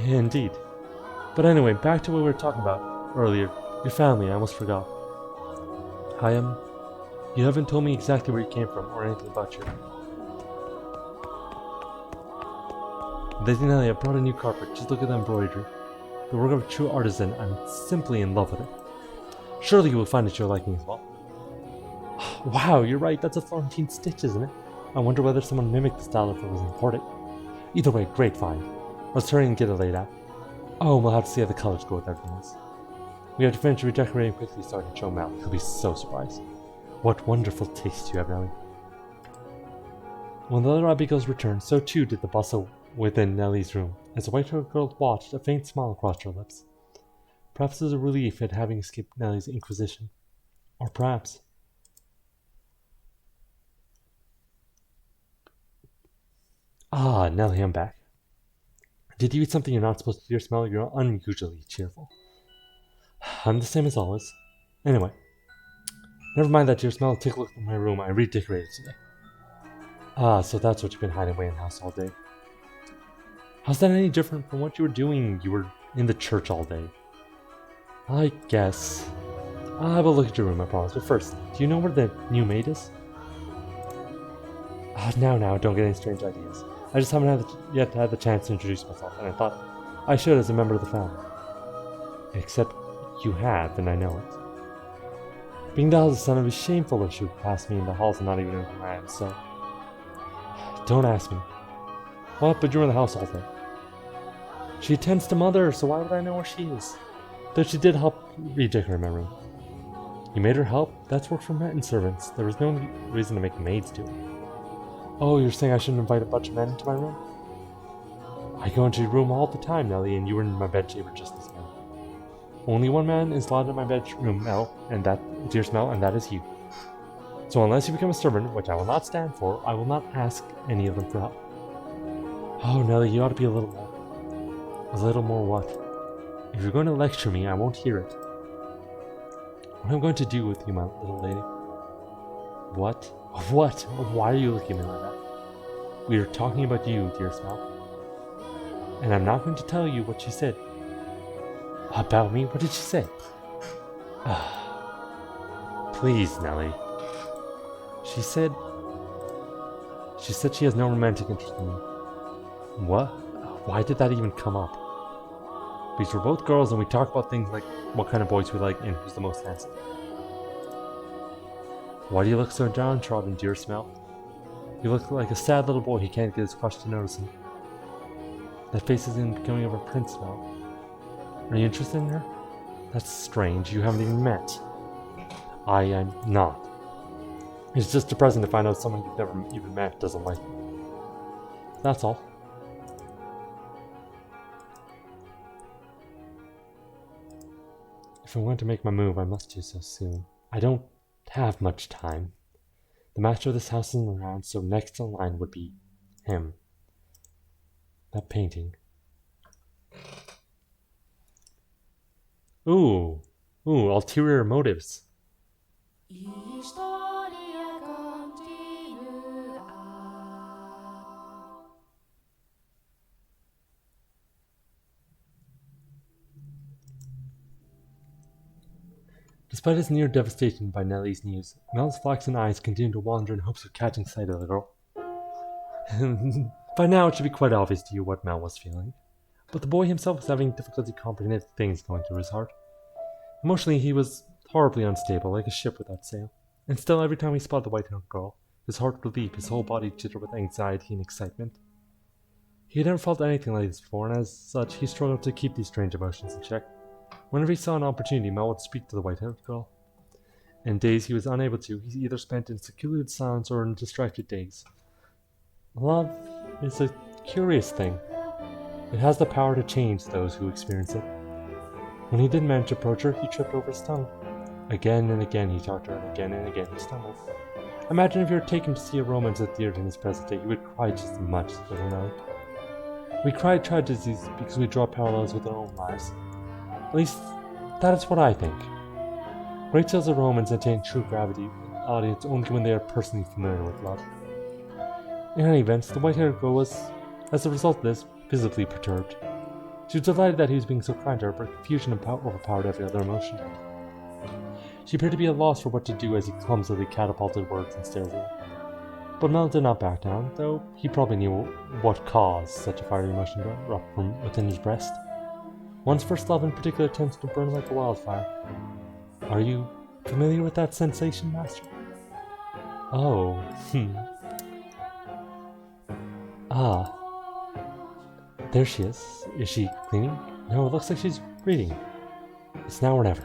Indeed. But anyway, back to what we were talking about earlier. Your family, I almost forgot. You haven't told me exactly where you came from or anything about you. Lady Nelly, I brought a new carpet. Just look at the embroidery. The work of a true artisan. I'm simply in love with it. Surely you will find it to your liking as well. Wow, you're right. That's a Florentine stitch, isn't it? I wonder whether someone mimicked the style if it was imported. Either way, great find. Let's hurry and get it laid out. Oh, we'll have to see how the colors go with everything else. We have to finish redecorating quickly so I can show Mal. He'll be so surprised. What wonderful taste you have, Nelly. When the other Abigails returned, so too did the bustle within Nelly's room. As the white-haired girl watched, a faint smile crossed her lips. Perhaps it was a relief at having escaped Nelly's inquisition. Or perhaps... Ah, Nelly, I'm back. Did you eat something you're not supposed to, dear Smell? You're unusually cheerful. I'm the same as always. Anyway, never mind that, dear Smell. Take a look at my room. I redecorated today. Ah, so that's what you've been hiding away in the house all day. How's that any different from what you were doing? You were in the church all day. I guess. I will look at your room, I promise. But first, do you know where the new maid is? Now, don't get any strange ideas. I just haven't yet had the chance to introduce myself, and I thought I should as a member of the family. Except you have, and I know it. Being the eldest son, it would be shameful if she would pass me in the halls and not even know who I am, so... Don't ask me. What? But you're in the house all day. She attends to Mother, so why would I know where she is? Though she did help redecorate my room. You made her help? That's work for men servants. There was no reason to make maids do it. Oh, you're saying I shouldn't invite a bunch of men into my room? I go into your room all the time, Nelly, and you were in my bedchamber just this morning. Only one man is allowed in my bedroom, Mel, and that, dear Smell, and that is you. So unless you become a servant, which I will not stand for, I will not ask any of them for help. Oh, Nelly, you ought to be a little more. A little more what? If you're going to lecture me, I won't hear it. What I'm going to do with you, my little lady. What? What? Why are you looking at me like that? We are talking about you, dear Smell. And I'm not going to tell you what she said. About me? What did she say? Please, Nelly. She said she has no romantic interest in me. What? Why did that even come up? Because we're both girls and we talk about things like what kind of boys we like and who's the most handsome. Why do you look so downtrodden, dear Smell? You look like a sad little boy who can't get his crush to notice him. That face isn't becoming of a prince, Smell. Are you interested in her? That's strange, you haven't even met. I am not. It's just depressing to find out someone you've never even met doesn't like me. That's all. If I'm going to make my move, I must do so soon. I don't have much time. The master of this house isn't around, so next in line would be him. That painting. Ooh, Ooh, ulterior motives. Historia continua. Despite his near devastation by Nellie's news, Mel's flaxen eyes continued to wander in hopes of catching sight of the girl. By now it should be quite obvious to you what Mel was feeling, but the boy himself was having difficulty comprehending things going through his heart. Emotionally, he was horribly unstable, like a ship without sail, and still every time he spotted the white-haired girl, his heart would leap, his whole body jitter with anxiety and excitement. He had never felt anything like this before, and as such, he struggled to keep these strange emotions in check. Whenever he saw an opportunity, Mel would speak to the white-haired girl. In days he was unable to, he either spent in secluded silence or in distracted days. Love is a curious thing. It has the power to change those who experience it. When he did manage to approach her, he tripped over his tongue. Again and again he talked to her, and again he stumbled. Imagine if you were taken to see a romance at theater in his present day, you would cry just as much, little Nellie. We cry tragedies because we draw parallels with our own lives. At least, that is what I think. Great tales of romance attain true gravity with an audience only when they are personally familiar with love. In any event, the white-haired girl was, as a result of this, visibly perturbed. She was delighted that he was being so kind to her, but confusion overpowered every other emotion. She appeared to be at a loss for what to do as he clumsily catapulted words and stares at her. But Mel did not back down, though he probably knew what caused such a fiery emotion to erupt from within his breast. One's first love in particular tends to burn like a wildfire. Are you familiar with that sensation, Master? Oh, Ah, there she is. Is she cleaning? No, it looks like she's reading. It's now or never.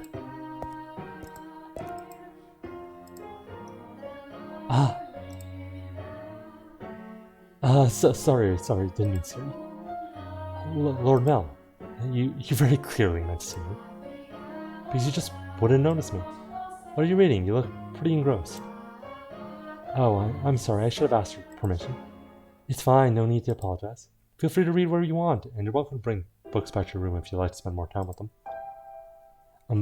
Ah, sorry, didn't mean to see you. Lord Mel, you very clearly meant to see me. Because you just wouldn't notice me. What are you reading? You look pretty engrossed. Oh, I'm sorry, I should have asked your permission. It's fine, no need to apologize. Feel free to read wherever you want, and you're welcome to bring books back to your room if you'd like to spend more time with them.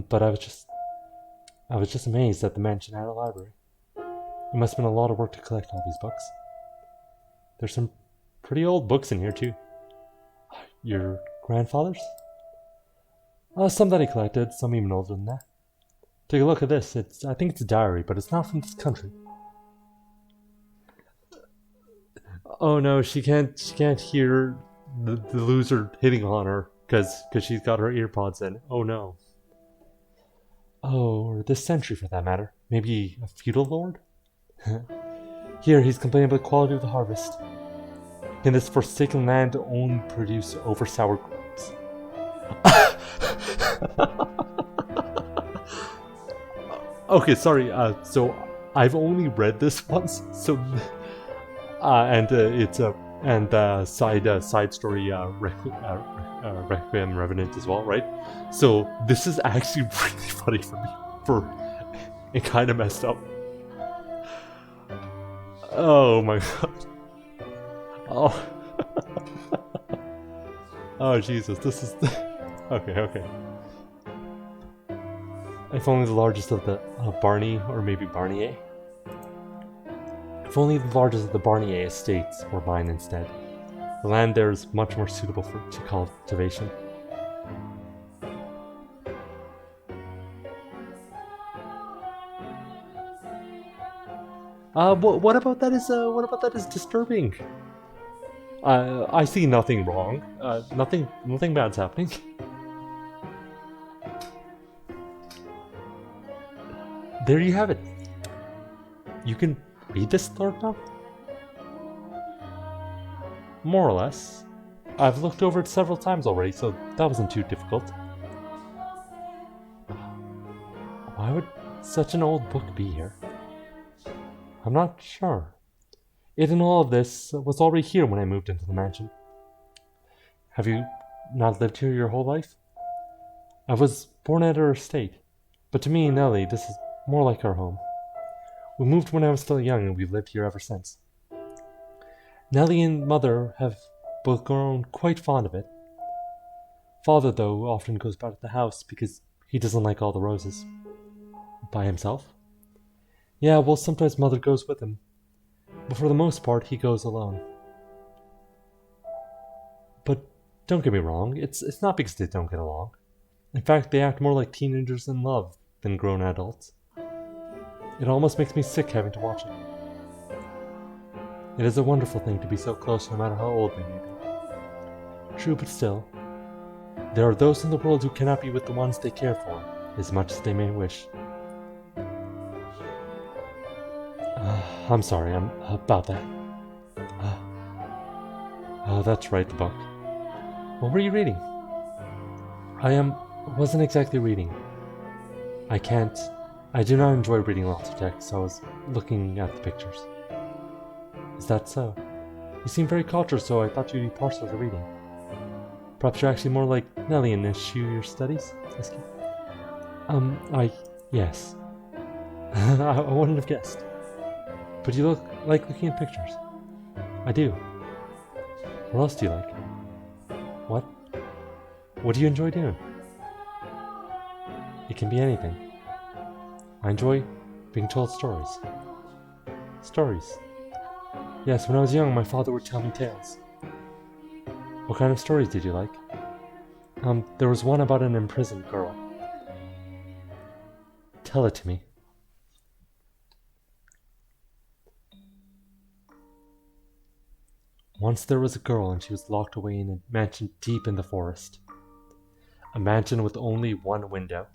But I was just amazed that the mansion had a library. It must have been a lot of work to collect all these books. There's some pretty old books in here, too. Your grandfather's? Some that he collected, some even older than that. Take a look at this. I think it's a diary, but it's not from this country. Oh no, she can't hear the loser hitting on her because she's got her earpods in. Oh no. Oh, or this century for that matter. Maybe a feudal lord? Here, he's complaining about the quality of the harvest. Can this forsaken land only produce over sour grapes? Okay, sorry. So I've only read this once, so and it's a side story Requiem Revenant as well, right? So this is actually really funny for me. It kind of messed up. Oh my god. Oh. Oh Jesus, this is okay. If only the largest of the Barney or maybe Barnier. If only the largest of the Barnier estates were mine instead. The land there is much more suitable to cultivation. What about that is disturbing? I see nothing wrong. Nothing bad's happening. There you have it. You can read this, Lord now? More or less. I've looked over it several times already, so that wasn't too difficult. Why would such an old book be here? I'm not sure. It and all of this was already here when I moved into the mansion. Have you not lived here your whole life? I was born at our estate, but to me and Nellie, this is more like our home. We moved when I was still young and we've lived here ever since. Nellie and Mother have both grown quite fond of it. Father, though, often goes back to the house because He doesn't like all the roses. By himself? Yeah, well, sometimes Mother goes with him. But for the most part, he goes alone. But don't get me wrong, it's not because they don't get along. In fact, they act more like teenagers in love than grown adults. It almost makes me sick having to watch it. It is a wonderful thing to be so close no matter how old they may be. True, but still, there are those in the world who cannot be with the ones they care for, as much as they may wish. I'm sorry, I'm about that. Oh, that's right, the book. What were you reading? Wasn't exactly reading. I do not enjoy reading lots of text, so I was looking at the pictures. Is that so? You seem very cultured, so I thought you'd be partial to reading. Perhaps you're actually more like Nellie and eschew your studies? Yes. I wouldn't have guessed. But you look like looking at pictures. I do. What else do you like? What? What do you enjoy doing? It can be anything. I enjoy being told stories. Stories? Yes, when I was young, my father would tell me tales. What kind of stories did you like? There was one about an imprisoned girl. Tell it to me. Once there was a girl and she was locked away in a mansion deep in the forest. A mansion with only one window.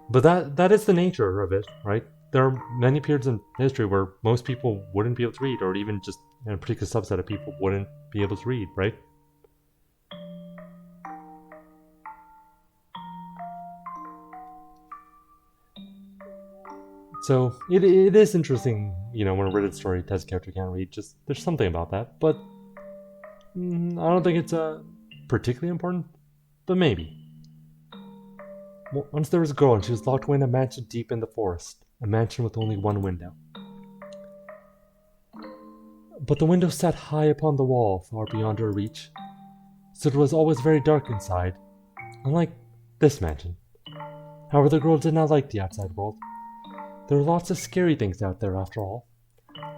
But that is the nature of it, right? There are many periods in history where most people wouldn't be able to read, or even just a particular subset of people wouldn't be able to read, right? So it is interesting, when a written story tells a character can't read. Just there's something about that, but I don't think it's particularly important. But maybe. Once there was a girl and she was locked away in a mansion deep in the forest, a mansion with only one window. But the window sat high upon the wall, far beyond her reach, so it was always very dark inside, unlike this mansion. However, the girl did not like the outside world. There were lots of scary things out there after all.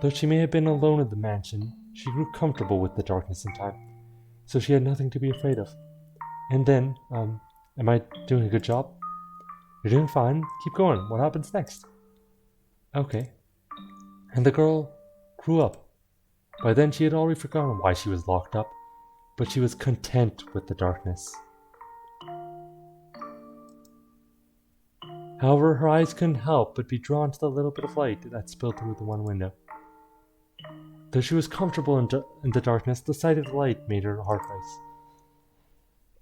Though she may have been alone in the mansion, she grew comfortable with the darkness in time, so she had nothing to be afraid of. And then, am I doing a good job? You're doing fine. Keep going. What happens next? Okay. And the girl grew up. By then she had already forgotten why she was locked up, but she was content with the darkness. However, her eyes couldn't help but be drawn to the little bit of light that spilled through the one window. Though she was comfortable in the darkness, the sight of the light made her heart race.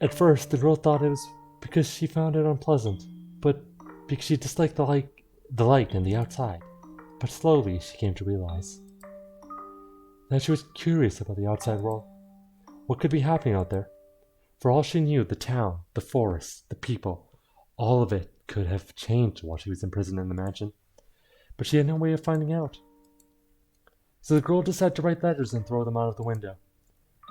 At first, the girl thought it was because she found it unpleasant, but because she disliked the light and the outside. But slowly, she came to realize that she was curious about the outside world. What could be happening out there? For all she knew, the town, the forest, the people, all of it could have changed while she was imprisoned in the mansion. But she had no way of finding out. So the girl decided to write letters and throw them out of the window.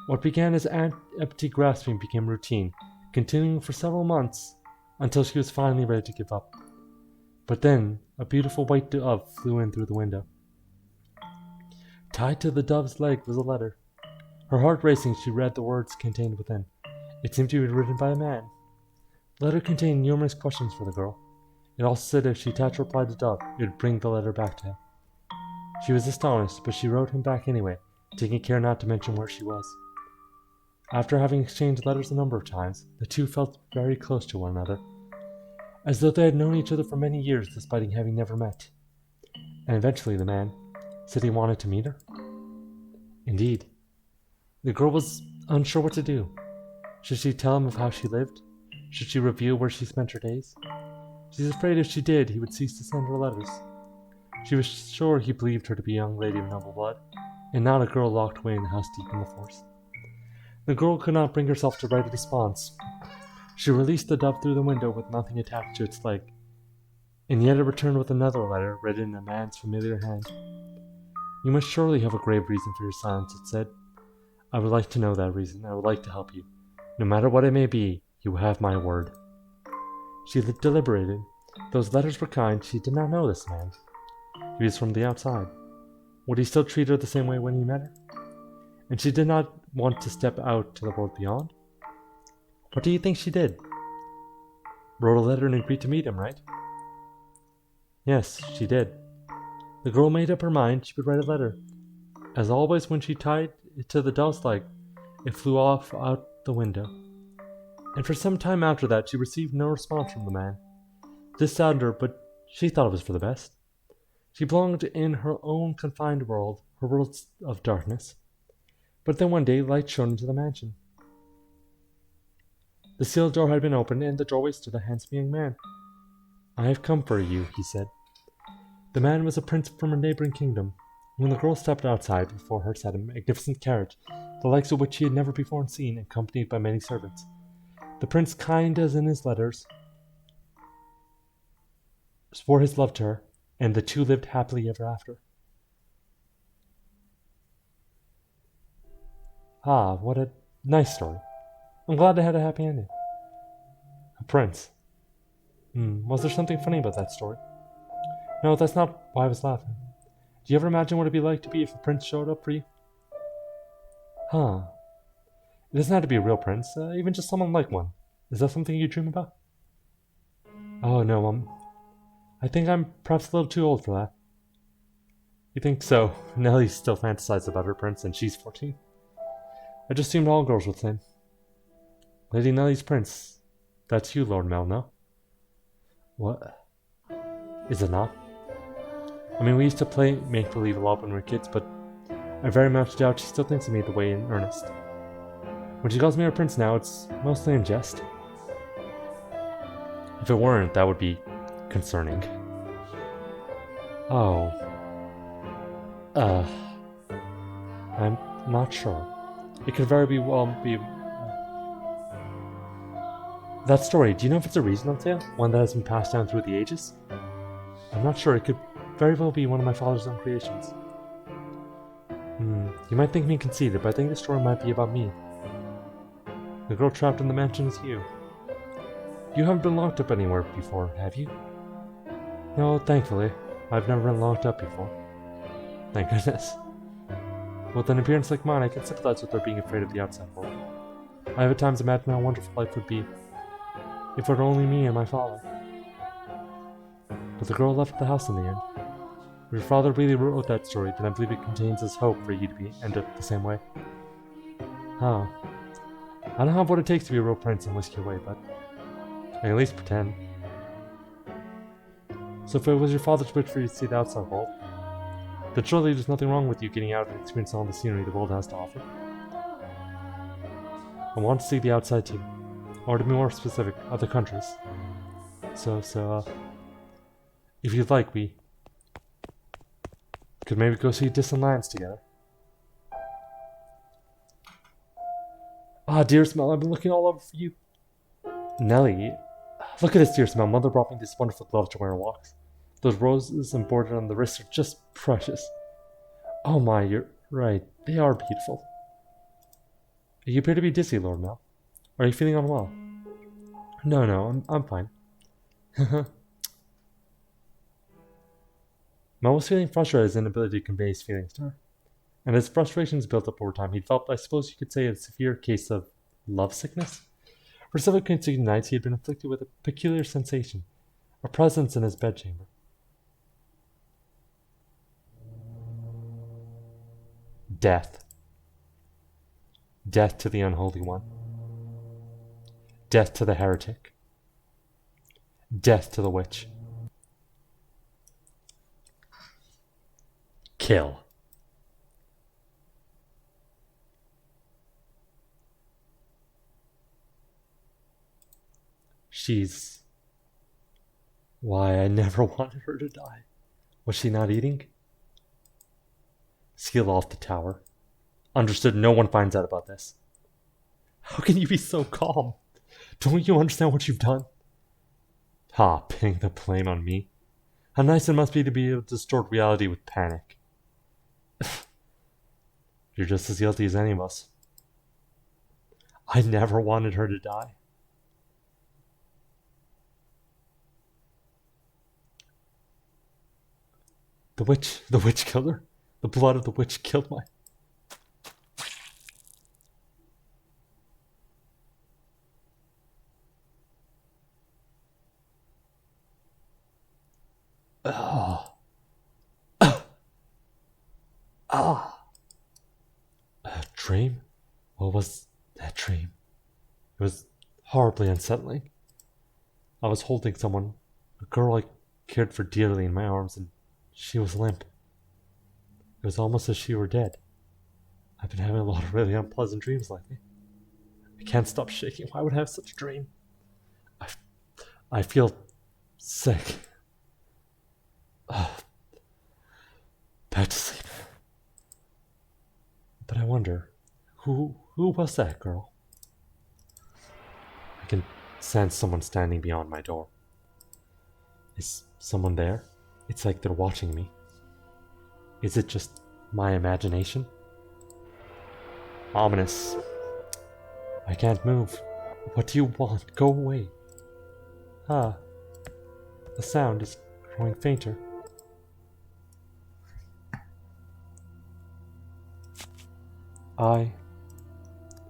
What began as empty grasping became routine, continuing for several months until she was finally ready to give up. But then, a beautiful white dove flew in through the window. Tied to the dove's leg was a letter. Her heart racing, she read the words contained within. It seemed to be written by a man. The letter contained numerous questions for the girl. It also said if she attached a reply to Dove, it would bring the letter back to him. She was astonished, but she wrote him back anyway, taking care not to mention where she was. After having exchanged letters a number of times, the two felt very close to one another, as though they had known each other for many years despite having never met. And eventually the man said he wanted to meet her. Indeed. The girl was unsure what to do. Should she tell him of how she lived? Should she reveal where she spent her days? She was afraid if she did, he would cease to send her letters. She was sure he believed her to be a young lady of noble blood, and not a girl locked away in a house deep in the forest. The girl could not bring herself to write a response. She released the dove through the window with nothing attached to its leg, and yet it returned with another letter written in a man's familiar hand. You must surely have a grave reason for your silence, it said. I would like to know that reason. I would like to help you. No matter what it may be, you have my word. She deliberated. Those letters were kind. She did not know this man. He was from the outside. Would he still treat her the same way when he met her? And she did not want to step out to the world beyond. What do you think she did? Wrote a letter and agreed to meet him, right? Yes, she did. The girl made up her mind she would write a letter. As always, when she tied it to the doll's leg, it flew off out the window. And for some time after that, she received no response from the man. This saddened her, but she thought it was for the best. She belonged in her own confined world, her world of darkness. But then one day, light shone into the mansion. The sealed door had been opened, and in the doorway stood a handsome young man. I have come for you, he said. The man was a prince from a neighboring kingdom. When the girl stepped outside, before her sat a magnificent carriage, the likes of which she had never before seen, accompanied by many servants. The prince, kind as in his letters, swore his love to her, and the two lived happily ever after. Ah, what a nice story. I'm glad it had a happy ending. A prince. Was there something funny about that story? No, that's not why I was laughing. Do you ever imagine what it'd be like to be if a prince showed up for you? Huh. It doesn't have to be a real prince, even just someone like one. Is that something you dream about? Oh, no, I think I'm perhaps a little too old for that. You think so? Nellie still fantasizes about her prince, and she's 14. I just assumed all girls were the same. Lady Nellie's prince. That's you, Lord Mel, no? What? Is it not? I mean, we used to play make-believe a lot when we were kids, but I very much doubt she still thinks of me the way in earnest. When she calls me her prince now, it's mostly in jest. If it weren't, that would be concerning. Oh. I'm not sure. It could very well be... That story, do you know if it's a regional tale? One that has been passed down through the ages? I'm not sure. It could very well be one of my father's own creations. You might think me conceited, but I think the story might be about me. The girl trapped in the mansion is you. You haven't been locked up anywhere before, have you? No, thankfully. I've never been locked up before. Thank goodness. With an appearance like mine, I can sympathize with her being afraid of the outside world. I have at times imagined how wonderful life would be if it were only me and my father. But the girl left the house in the end. If your father really wrote that story, then I believe it contains his hope for you to end up the same way. Huh. I don't have what it takes to be a real prince and whisk you away, but I can at least pretend. So if it was your father's wish for you to see the outside world, then surely there's nothing wrong with you getting out and experiencing all the scenery the world has to offer. I want to see the outside too, or to be more specific, other countries. So, if you'd like, we could maybe go see distant lands together. Ah, dear Smell, I've been looking all over for you. Nellie, look at this, dear Smell. Mother brought me this wonderful glove to wear on walks. Those roses embroidered on the wrists are just precious. Oh my, you're right. They are beautiful. You appear to be dizzy, Lord Mel. Are you feeling unwell? No, I'm fine. Mel was feeling frustrated at his inability to convey his feelings to her. And as frustrations built up over time, he felt, I suppose you could say, a severe case of love sickness. For several consecutive nights, he had been afflicted with a peculiar sensation, a presence in his bedchamber. Death. Death to the unholy one. Death to the heretic. Death to the witch. Kill. She's... Why, I never wanted her to die. Was she not eating? Seal off the tower. Understood, no one finds out about this. How can you be so calm? Don't you understand what you've done? Pinning the blame on me. How nice it must be to be able to distort reality with panic. You're just as guilty as any of us. I never wanted her to die. The witch killed her. The blood of the witch killed my. Ah. Ah. A dream? What was that dream? It was horribly unsettling. I was holding someone, a girl I cared for dearly, in my arms, and she was limp. It was almost as if she were dead. I've been having a lot of really unpleasant dreams lately. I can't stop shaking. Why would I have such a dream? I, I feel sick. Back to sleep. But I wonder, who was that girl? I can sense someone standing beyond my door. Is someone there? It's like they're watching me. Is it just my imagination? Ominous. I can't move. What do you want? Go away. Ah. The sound is growing fainter.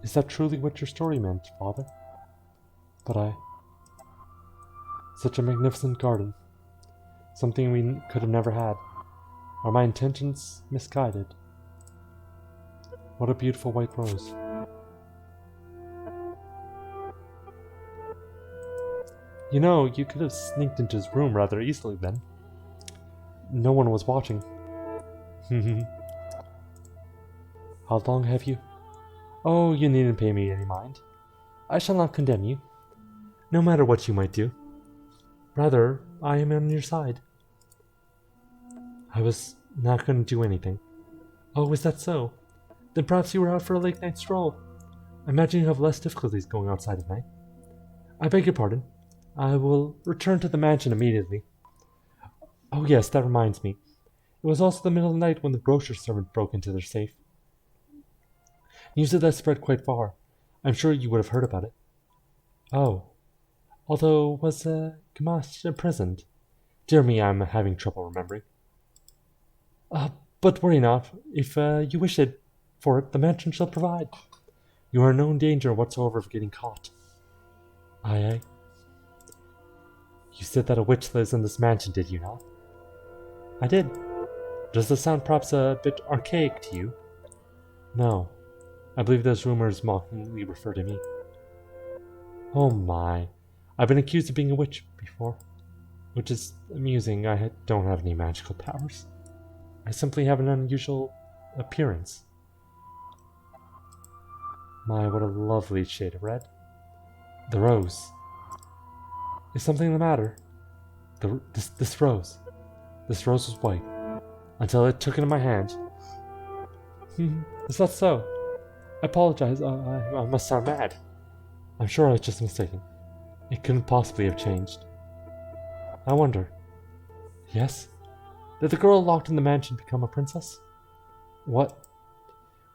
Is that truly what your story meant, Father? But such a magnificent garden. Something we could have never had. Are my intentions misguided? What a beautiful white rose. You know, you could have sneaked into his room rather easily then. No one was watching. How long have you? Oh, you needn't pay me any mind. I shall not condemn you, no matter what you might do. Rather, I am on your side. I was not going to do anything. Oh, is that so? Then perhaps you were out for a late night stroll. I imagine you have less difficulties going outside at night. I beg your pardon. I will return to the mansion immediately. Oh yes, that reminds me. It was also the middle of the night when the grocer's servant broke into their safe. News of that spread quite far. I'm sure you would have heard about it. Oh. Although, was Gamache present? Dear me, I'm having trouble remembering. But worry not. If you wish for it, the mansion shall provide. You are in no danger whatsoever of getting caught. Aye, aye. You said that a witch lives in this mansion, did you not? I did. Does this sound perhaps a bit archaic to you? No. I believe those rumors mockingly refer to me. Oh my. I've been accused of being a witch before. Which is amusing. I don't have any magical powers. I simply have an unusual appearance. My, what a lovely shade of red. The rose. Is something the matter? This rose. This rose was white. Until I took it in my hand. Is that so? I apologize. I must sound mad. I'm sure I was just mistaken. It couldn't possibly have changed. I wonder. Yes? Did the girl locked in the mansion become a princess? What?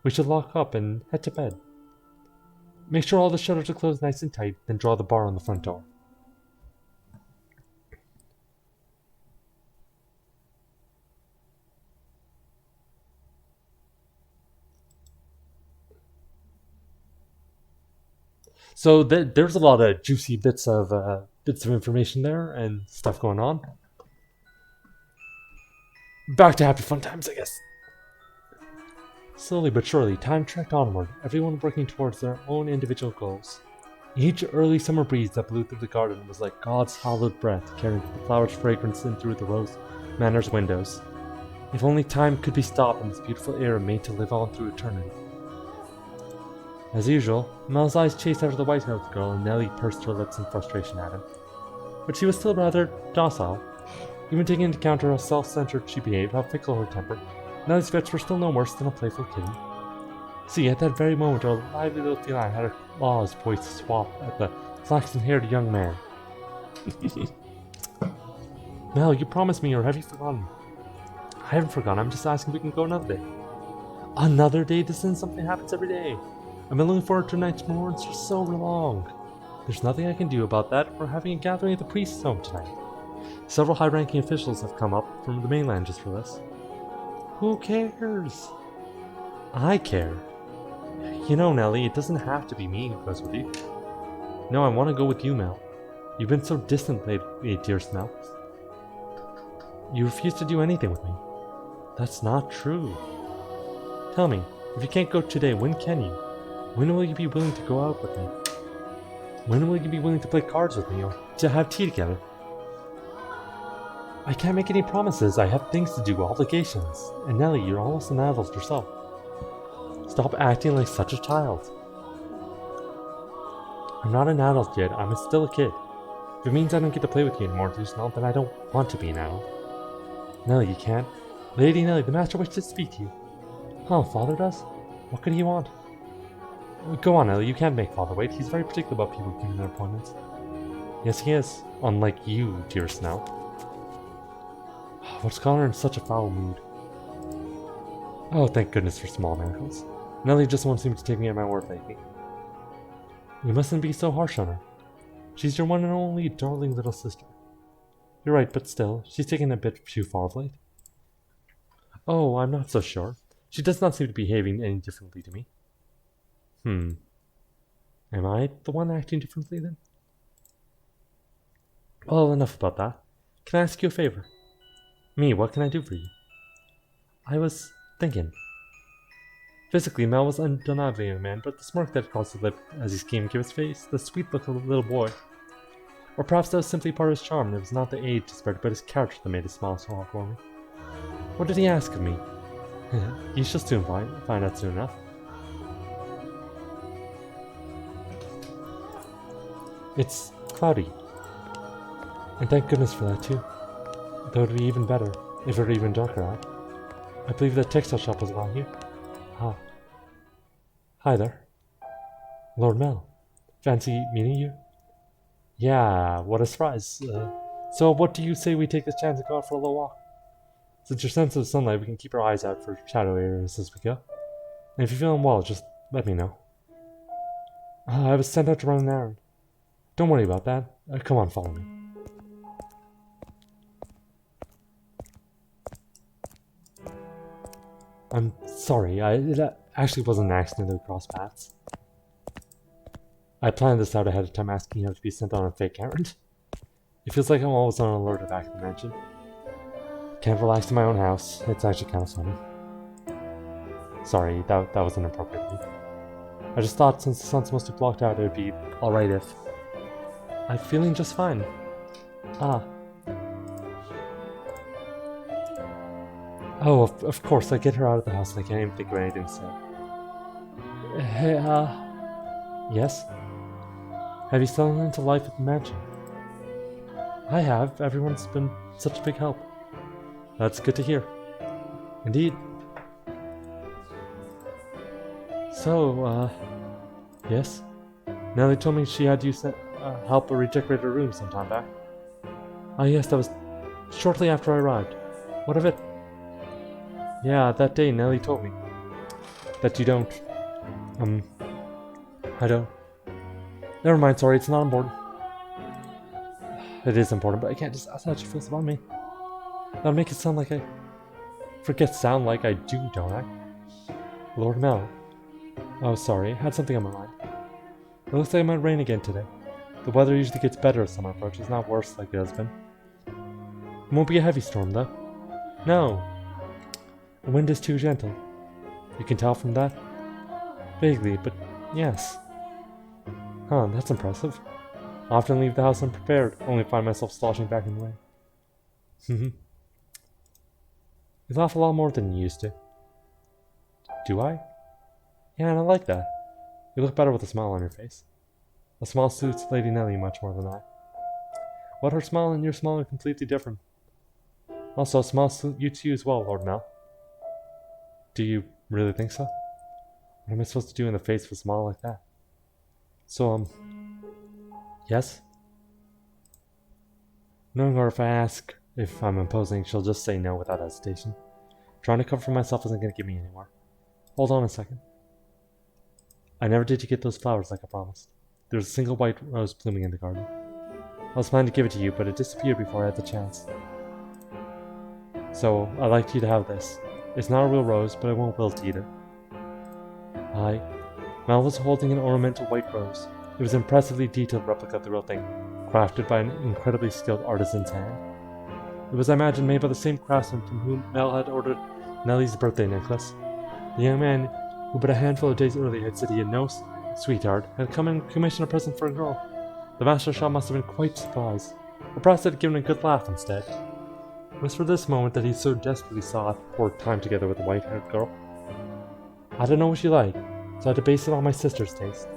We should lock up and head to bed. Make sure all the shutters are closed nice and tight, then draw the bar on the front door. So there's a lot of juicy bits of information there and stuff going on. Back to happy fun times, I guess. Slowly but surely, time trekked onward, everyone working towards their own individual goals. Each early summer breeze that blew through the garden was like God's hallowed breath, carrying the flowers' fragrance in through the rose manor's windows. If only time could be stopped and this beautiful air made to live on through eternity. As usual, Mel's eyes chased after the white-haired girl, and Nellie pursed her lips in frustration at him. But she was still rather docile. Even taking into account how self-centered she behaved, how fickle her temper, Nellie's fits were still no worse than a playful kitten. See, at that very moment, our lively little feline had her claws poised to swap at the flaxen-haired young man. Mel, you promised me, or have you forgotten? I haven't forgotten, I'm just asking if we can go another day. Another day to sin, something happens every day. I've been looking forward to tonight's remembrance for so long. There's nothing I can do about that. We're having a gathering at the priest's home tonight. Several high-ranking officials have come up from the mainland just for this. Who cares? I care. You know, Nellie, it doesn't have to be me who goes with you. No, I want to go with you, Mel. You've been so distant lately, dearest Mel. You refuse to do anything with me. That's not true. Tell me, if you can't go today, when can you? When will you be willing to go out with me? When will you be willing to play cards with me or to have tea together? I can't make any promises. I have things to do, obligations. And Nellie, you're almost an adult yourself. Stop acting like such a child. I'm not an adult yet. I'm still a kid. If it means I don't get to play with you anymore, then I don't want to be an adult. Nellie, you can't. Lady Nellie, the master wishes to speak to you. Oh, Father does? What could he want? Go on, Nellie, you can't make Father wait. He's very particular about people keeping their appointments. Yes, he is. Unlike you, dearest Nell. What's got her in such a foul mood? Oh, thank goodness for small miracles. Nellie just won't seem to take me at my word lately. You mustn't be so harsh on her. She's your one and only darling little sister. You're right, but still, she's taken a bit too far of late. Oh, I'm not so sure. She does not seem to be behaving any differently to me. Am I the one acting differently then? Well, enough about that. Can I ask you a favor? Me, what can I do for you? I was thinking. Physically, Mel was undeniably a young man, but the smirk that crossed his lip as he schemed gave his face the sweet look of a little boy. Or perhaps that was simply part of his charm, and it was not the age spread, but his character that made his smile so heartwarming. What did he ask of me? You shall soon find out soon enough. It's cloudy. And thank goodness for that too. Though it would be even better if it were even darker out. I believe that textile shop was around here. Ah. Hi there. Lord Mel. Fancy meeting you? Yeah, what a surprise. So what do you say we take this chance and go out for a little walk? Since you're sensitive to sunlight, we can keep our eyes out for shadow areas as we go. And if you're feeling well, just let me know. I was sent out to run an errand. Don't worry about that. Come on, follow me. I'm sorry, it actually wasn't an accident that we crossed paths. I planned this out ahead of time, asking you to be sent on a fake errand. It feels like I'm always on alert back at the mansion. Can't relax in my own house. It's actually kind of funny. Sorry, that was inappropriate of me. I just thought since the sun's mostly blocked out, it would be alright if... I'm feeling just fine. Ah. Oh, of course, I get her out of the house and I can't even think of anything to say. Hey, yes? Have you settled into life at the mansion? I have. Everyone's been such a big help. That's good to hear. Indeed. So, yes? Nellie told me she had you help her redecorate her room some time back. Ah, yes, that was shortly after I arrived. What of it? Yeah, that day Nellie told me that you don't, I don't. Never mind, sorry, it's not important. It is important, but I can't just ask how she feels about me. That'll make it sound like I sound like I do, don't I? Lord Mel. Oh, sorry, I had something on my mind. It looks like it might rain again today. The weather usually gets better as summer approaches, not worse like it has been. It won't be a heavy storm, though. No. The wind is too gentle. You can tell from that? Vaguely, but yes. Huh, that's impressive. I often leave the house unprepared, only to find myself sloshing back in the rain. You laugh a lot more than you used to. Do I? Yeah, and I like that. You look better with a smile on your face. A smile suits Lady Nellie much more than I. What her smile and your smile are completely different. Also, a smile suits you as well, Lord Mel. Do you really think so? What am I supposed to do in the face of a smile like that? So, yes? Knowing her, if I ask if I'm imposing, she'll just say no without hesitation. Trying to cover for myself isn't going to get me anywhere. Hold on a second. I never did get those flowers like I promised. There was a single white rose blooming in the garden. I was planning to give it to you, but it disappeared before I had the chance. So, I'd like you to have this. It's not a real rose, but it won't wilt either. Mel was holding an ornamental white rose. It was an impressively detailed replica of the real thing, crafted by an incredibly skilled artisan's hand. It was, I imagine, made by the same craftsman from whom Mel had ordered Nellie's birthday necklace. The young man, who but a handful of days earlier had said he had no sweetheart, had come and commissioned a present for a girl. The master shop must have been quite surprised, or perhaps had given a good laugh instead. It was for this moment that he so desperately sought for time together with the white-haired girl. I don't know what you like, so I had to base it on my sister's taste.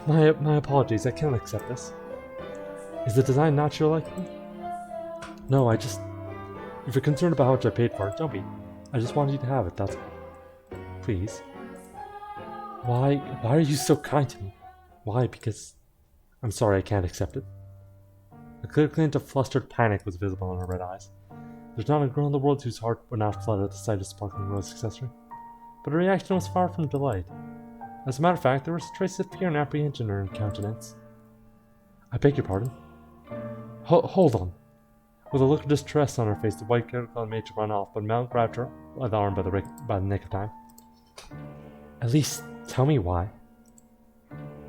My apologies, I cannot accept this. Is the design not your liking? No, if you're concerned about how much I paid for it, don't be. I just wanted you to have it, that's all. Please. Why are you so kind to me? Why? Because I'm sorry I can't accept it. A clear glint of flustered panic was visible in her red eyes. There's not a girl in the world whose heart would not flutter at the sight of sparkling rose accessory. But her reaction was far from delight. As a matter of fact, there was a trace of fear and apprehension in her countenance. I beg your pardon? Hold on. With a look of distress on her face, the white girl made to run off, but Mel grabbed her by the arm by the neck of time. At least, tell me why.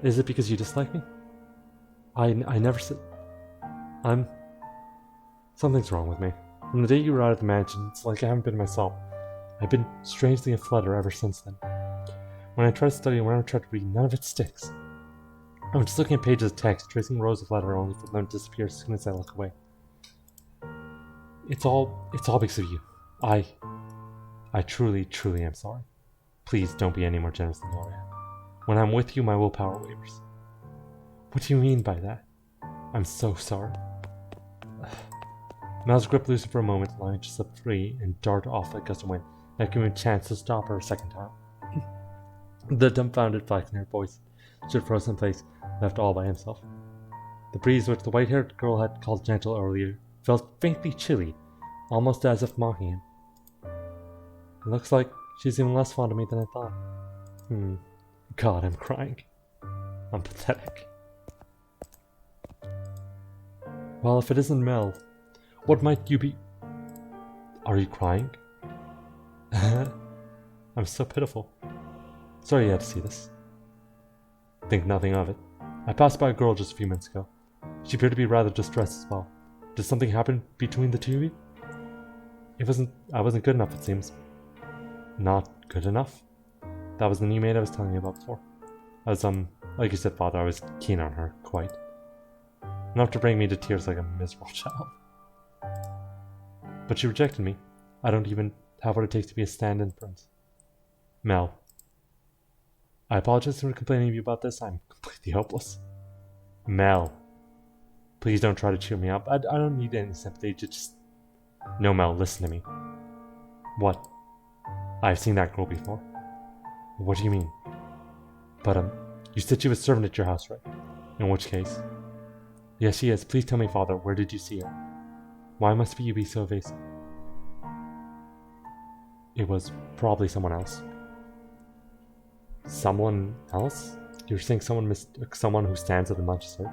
Is it because you dislike me? I never said... Something's wrong with me. From the day you were out of the mansion, it's like I haven't been myself. I've been strangely in flutter ever since then. When I try to study and when I try to read, none of it sticks. I'm just looking at pages of text, tracing rows of letter only for them to disappear as soon as I look away. It's all because of you. I truly am sorry. Please don't be any more generous than you are. When I'm with you, my willpower wavers. What do you mean by that? I'm so sorry. Mel's grip loosened for a moment, allowing her to slip free and dart off like a gust of wind, not giving him a chance to stop her a second time. The dumbfounded flash in her voice stood frozen in place, left all by himself. The breeze, which the white-haired girl had called gentle earlier, felt faintly chilly, almost as if mocking him. It looks like she's even less fond of me than I thought. God, I'm crying. I'm pathetic. Well, if it isn't Mel, what might you be? Are you crying? I'm so pitiful. Sorry you had to see this. Think nothing of it. I passed by a girl just a few minutes ago. She appeared to be rather distressed as well. Did something happen between the two of you? I wasn't good enough, it seems. Not good enough? That was the new maid I was telling you about before. I was, like you said, Father, I was keen on her, quite. Enough to bring me to tears like a miserable child. But she rejected me. I don't even have what it takes to be a stand-in prince. Mel. I apologize for complaining to you about this. I'm completely hopeless. Mel. Please don't try to cheer me up. I don't need any sympathy. Just... No, Mel, listen to me. What? I've seen that girl before. What do you mean? But, you said she was a servant at your house, right? In which case? Yes, she is. Please tell me, Father, where did you see her? Why must you be so evasive? It was probably someone else. Someone else? You're saying someone who stands at the Manchester?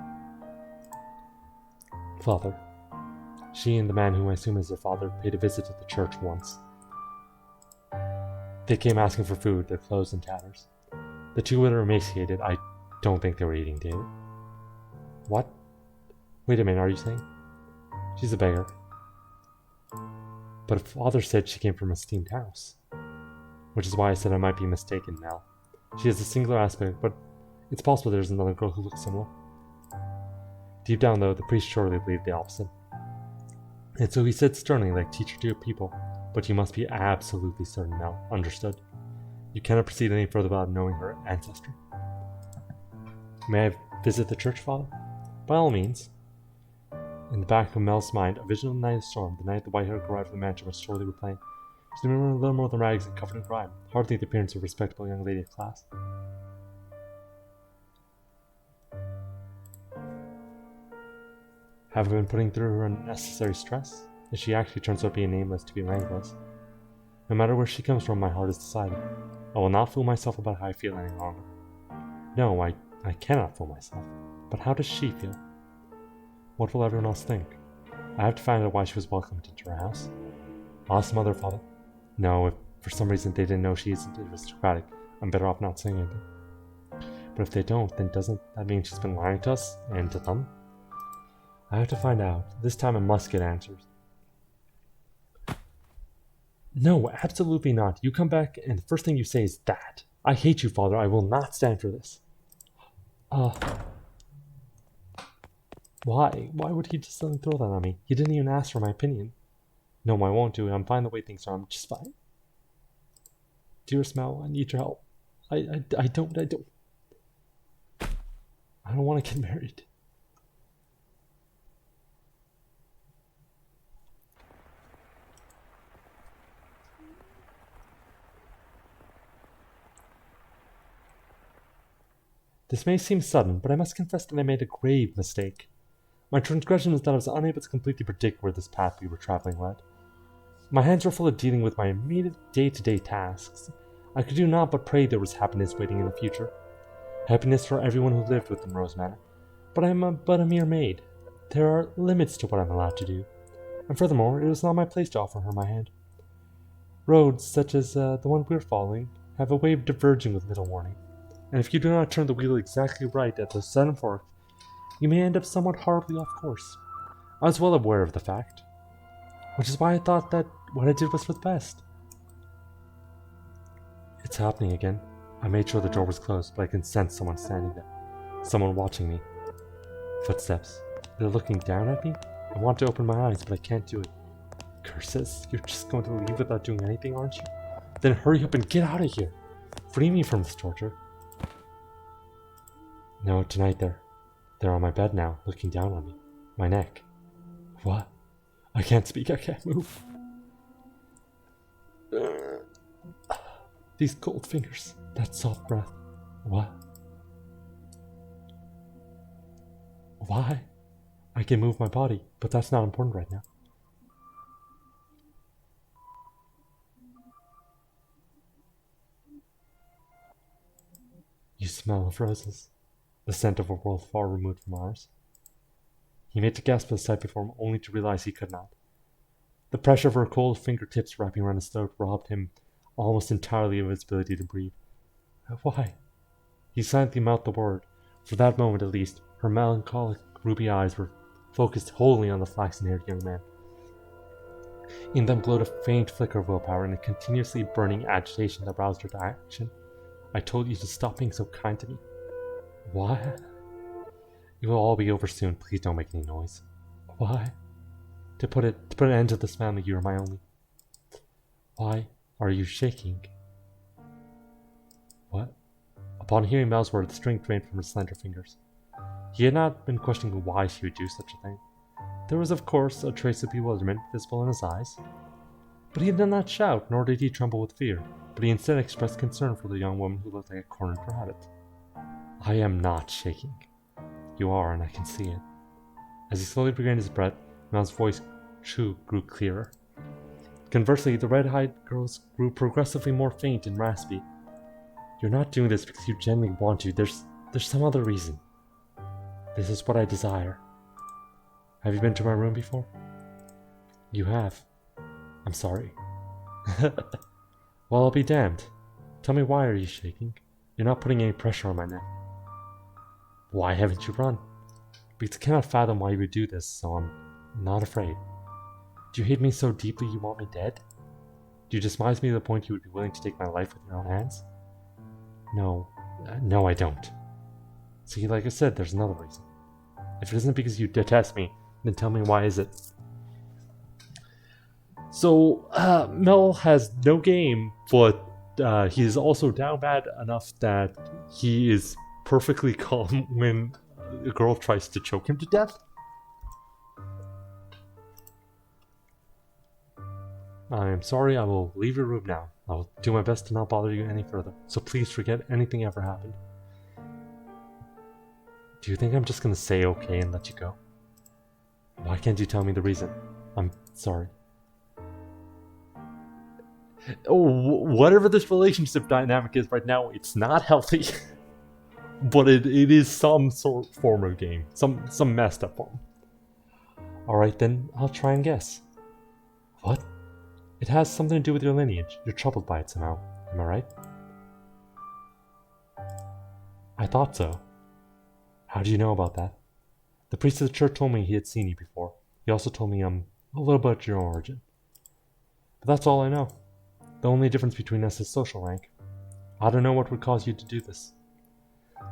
Father, she and the man whom I assume is their father paid a visit to the church once. They came asking for food, their clothes in tatters. The two were emaciated. I don't think they were eating, David. What? Wait a minute, are you saying? She's a beggar. But Father said she came from a steamed house. Which is why I said I might be mistaken now. She has a singular aspect, but it's possible there's another girl who looks similar. Deep down, though, the priest surely believed the opposite. And so he said sternly, like teacher to your people, but you must be absolutely certain now. Understood? You cannot proceed any further without knowing her ancestry. May I visit the church, Father? By all means. In the back of Mel's mind, a vision of the night of storm, the night the white-haired arrived from the mansion was sorely replaying. She was a little more than rags and covered in grime, hardly the appearance of a respectable young lady of class. Have I been putting through her unnecessary stress? If she actually turns out being nameless to be rankless? No matter where she comes from, my heart is decided. I will not fool myself about how I feel any longer. No, I cannot fool myself. But how does she feel? What will everyone else think? I have to find out why she was welcomed into her house. I'll ask mother or father. No, if for some reason they didn't know she isn't aristocratic, I'm better off not saying anything. But if they don't, then doesn't that mean she's been lying to us and to them? I have to find out. This time I must get answers. No, absolutely not. You come back and the first thing you say is that. I hate you, father. I will not stand for this. Why? Why would he just suddenly throw that on me? He didn't even ask for my opinion. No, I won't do it. I'm fine the way things are. I'm just fine. Dearest Mal, I need your help. I don't want to get married. This may seem sudden, but I must confess that I made a grave mistake. My transgression is that I was unable to completely predict where this path we were traveling led. My hands were full of dealing with my immediate day-to-day tasks. I could do naught but pray there was happiness waiting in the future. Happiness for everyone who lived within Rose Manor. But I am but a mere maid. There are limits to what I'm allowed to do. And furthermore, it was not my place to offer her my hand. Roads, such as the one we're following, have a way of diverging with little warning. And if you do not turn the wheel exactly right at the sudden fork, you may end up somewhat horribly off course. I was well aware of the fact, which is why I thought that what I did was for the best. It's happening again. I made sure the door was closed, but I can sense someone standing there. Someone watching me. Footsteps. They're looking down at me? I want to open my eyes, but I can't do it. Curses, you're just going to leave without doing anything, aren't you? Then hurry up and get out of here. Free me from this torture. No, tonight they're on my bed now, looking down on me. My neck. What? I can't speak, I can't move. These cold fingers, that soft breath. What? Why? I can move my body, but that's not important right now. You smell of roses. The scent of a world far removed from ours. He made to gasp at the sight before him, only to realize he could not. The pressure of her cold fingertips wrapping around his throat robbed him almost entirely of his ability to breathe. Why? He silently mouthed the word. For that moment, at least, her melancholic ruby eyes were focused wholly on the flaxen-haired young man. In them glowed a faint flicker of willpower and a continuously burning agitation that roused her to action. I told you to stop being so kind to me. Why? It will all be over soon. Please don't make any noise. Why? To put an end to this family, you are my only. Why are you shaking? What? Upon hearing Mel's word, the strength drained from her slender fingers. He had not been questioning why she would do such a thing. There was, of course, a trace of bewilderment visible in his eyes. But he did not shout, nor did he tremble with fear, but he instead expressed concern for the young woman who looked like a cornered rabbit. I am not shaking. You are, and I can see it. As he slowly regained his breath, Mel's voice too grew clearer. Conversely, the red-eyed girl's grew progressively more faint and raspy. You're not doing this because you genuinely want to. There's some other reason. This is what I desire. Have you been to my room before? You have. I'm sorry. Well, I'll be damned. Tell me, why are you shaking? You're not putting any pressure on my neck. Why haven't you run? Because I cannot fathom why you would do this, so I'm not afraid. Do you hate me so deeply you want me dead? Do you despise me to the point you would be willing to take my life with your own hands? No, I don't. See, like I said, there's another reason. If it isn't because you detest me, then tell me, why is it? So, Mel has no game, but he is also down bad enough that he is perfectly calm when a girl tries to choke him to death. I am sorry, I will leave your room now. I will do my best to not bother you any further, so please forget anything ever happened. Do you think I'm just gonna say okay and let you go? Why can't you tell me the reason? I'm sorry. Whatever this relationship dynamic is right now, it's not healthy. But it is some sort of form of game. Some messed up form. Alright then, I'll try and guess. What? It has something to do with your lineage. You're troubled by it somehow. Am I right? I thought so. How do you know about that? The priest of the church told me he had seen you before. He also told me, a little about your origin. But that's all I know. The only difference between us is social rank. I don't know what would cause you to do this.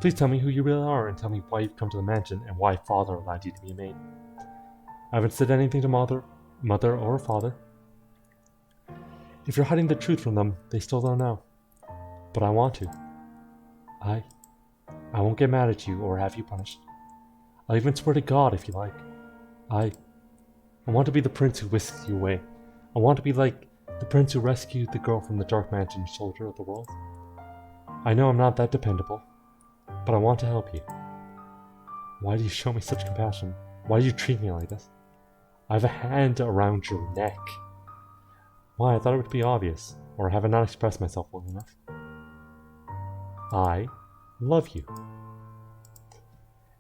Please tell me who you really are and tell me why you've come to the mansion and why father allowed you to be a maid. I haven't said anything to mother or father. If you're hiding the truth from them, they still don't know. But I want to. I won't get mad at you or have you punished. I'll even swear to God if you like. I want to be the prince who whisks you away. I want to be like the prince who rescued the girl from the dark mansion soldier of the world. I know I'm not that dependable, but I want to help you. Why do you show me such compassion? Why do you treat me like this? I have a hand around your neck. Why, I thought it would be obvious, or have I not expressed myself well enough? I love you.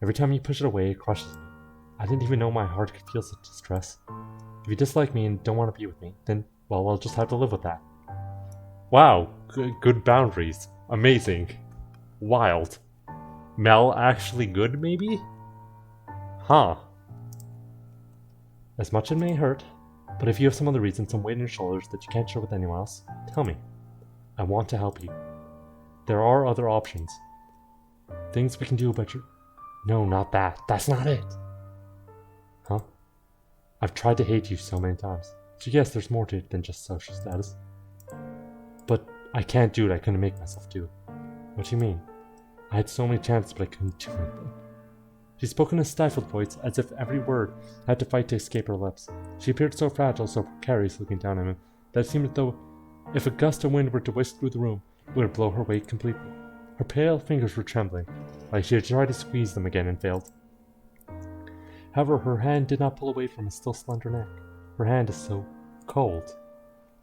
Every time you push it away, it crushes me. I didn't even know my heart could feel such distress. If you dislike me and don't want to be with me, then, well, I'll just have to live with that. Wow, good boundaries. Amazing. Wild. Mel actually good, maybe? Huh. As much it may hurt, but if you have some other reason, some weight on your shoulders that you can't share with anyone else, tell me. I want to help you. There are other options. Things we can do about your... No, not that. That's not it. Huh? I've tried to hate you so many times. So yes, there's more to it than just social status. But I can't do it. I couldn't make myself do it. What do you mean? I had so many chances, but I couldn't do anything. She spoke in a stifled voice, as if every word had to fight to escape her lips. She appeared so fragile, so precarious looking down at him, that it seemed as though if a gust of wind were to whisk through the room, it would blow her away completely. Her pale fingers were trembling, like she had tried to squeeze them again and failed. However, her hand did not pull away from his still slender neck. Her hand is so cold.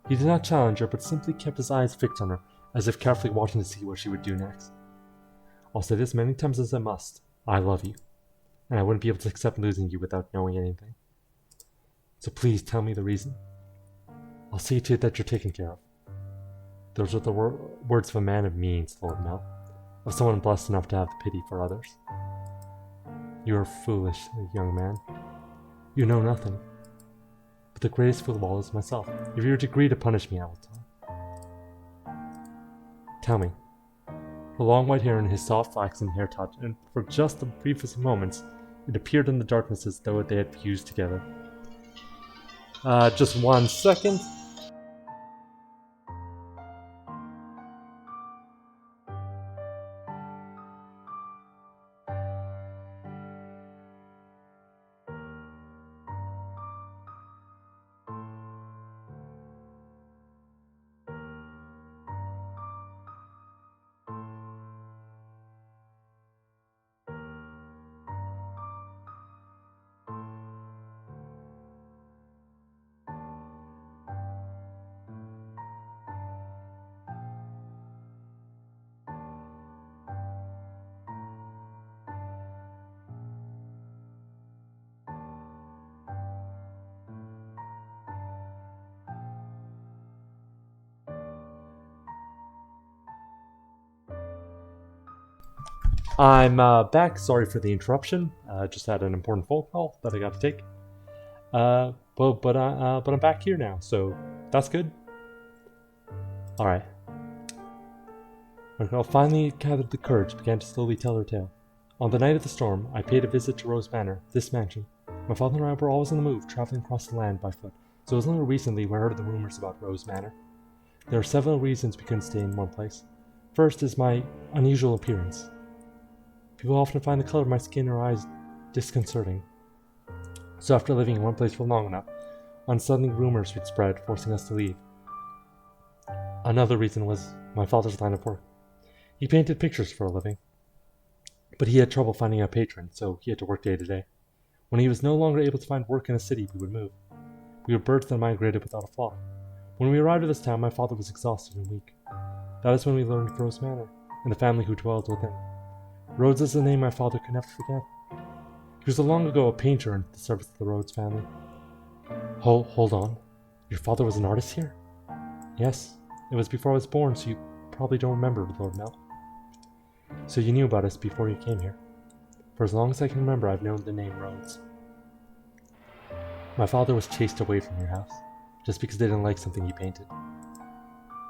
He did not challenge her, but simply kept his eyes fixed on her, as if carefully watching to see what she would do next. I'll say this many times as I must. I love you. And I wouldn't be able to accept losing you without knowing anything. So please tell me the reason. I'll see to it that you're taken care of. Those are the words of a man of means, Lord Mel. Of someone blessed enough to have pity for others. You are foolish, young man. You know nothing. But the greatest fool of all is myself. If you were to agree to punish me, I will tell. Tell me. Her long white hair and his soft flaxen hair touched, and for just the briefest moments, it appeared in the darkness as though they had fused together. Just 1 second. I'm back. Sorry for the interruption. Just had an important phone call that I got to take. But I'm back here now, so that's good. All right. Raquel finally gathered the courage, began to slowly tell her tale. On the night of the storm, I paid a visit to Rose Manor, this mansion. My father and I were always on the move, traveling across the land by foot, so it was only recently we heard of the rumors about Rose Manor. There are several reasons we couldn't stay in one place. First is my unusual appearance. People often find the color of my skin or eyes disconcerting. So after living in one place for long enough, unsettling rumors would spread, forcing us to leave. Another reason was my father's line of work. He painted pictures for a living, but he had trouble finding a patron, so he had to work day to day. When he was no longer able to find work in a city, we would move. We were birds that migrated without a flock. When we arrived at this town, my father was exhausted and weak. That is when we learned of Rose Manor, and the family who dwelled within. Rhodes is a name my father could never forget. He was long ago a painter in the service of the Rhodes family. Hold on. Your father was an artist here? Yes, it was before I was born, so you probably don't remember, Lord Mel. So you knew about us before you came here. For as long as I can remember, I've known the name Rhodes. My father was chased away from your house, just because they didn't like something he painted.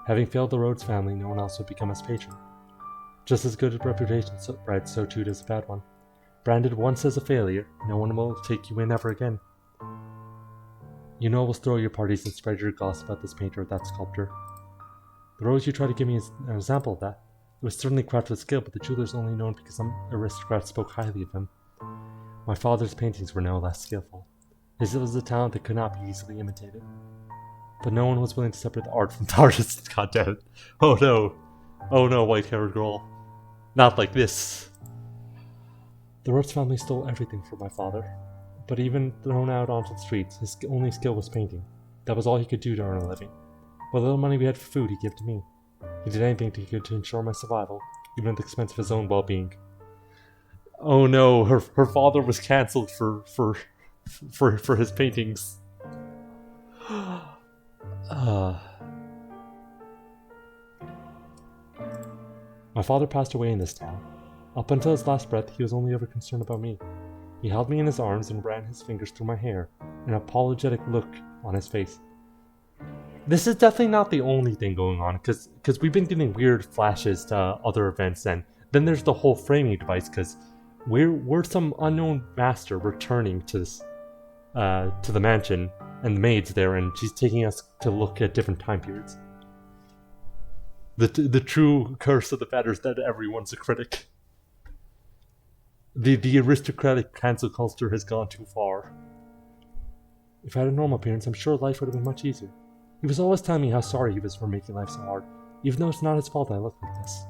Having failed the Rhodes family, no one else would become his patron. Just as good a reputation spreads, so too does a bad one. Branded once as a failure, no one will take you in ever again. You nobles throw your parties and spread your gossip about this painter or that sculptor. The rose you tried to give me is an example of that. It was certainly crafted with skill, but the jeweler's only known because some aristocrats spoke highly of him. My father's paintings were no less skillful. His was a talent that could not be easily imitated. But no one was willing to separate the art from the artist. God damn it. Oh no. Oh no, white-haired girl. Not like this. The Rhodes family stole everything from my father. But even thrown out onto the streets, his only skill was painting. That was all he could do to earn a living. What little money we had for food, he gave to me. He did anything he could to ensure my survival, even at the expense of his own well-being. Oh no, her father was cancelled for his paintings. My father passed away in this town. Up until his last breath, he was only ever concerned about me. He held me in his arms and ran his fingers through my hair, an apologetic look on his face. This is definitely not the only thing going on, because we've been getting weird flashes to other events, and then there's the whole framing device, because we're some unknown master returning to this, to the mansion, and the maid's there, and she's taking us to look at different time periods. The true curse of the Fat is that everyone's a critic. The aristocratic cancel culture has gone too far. If I had a normal appearance, I'm sure life would have been much easier. He was always telling me how sorry he was for making life so hard, even though it's not his fault I look like this.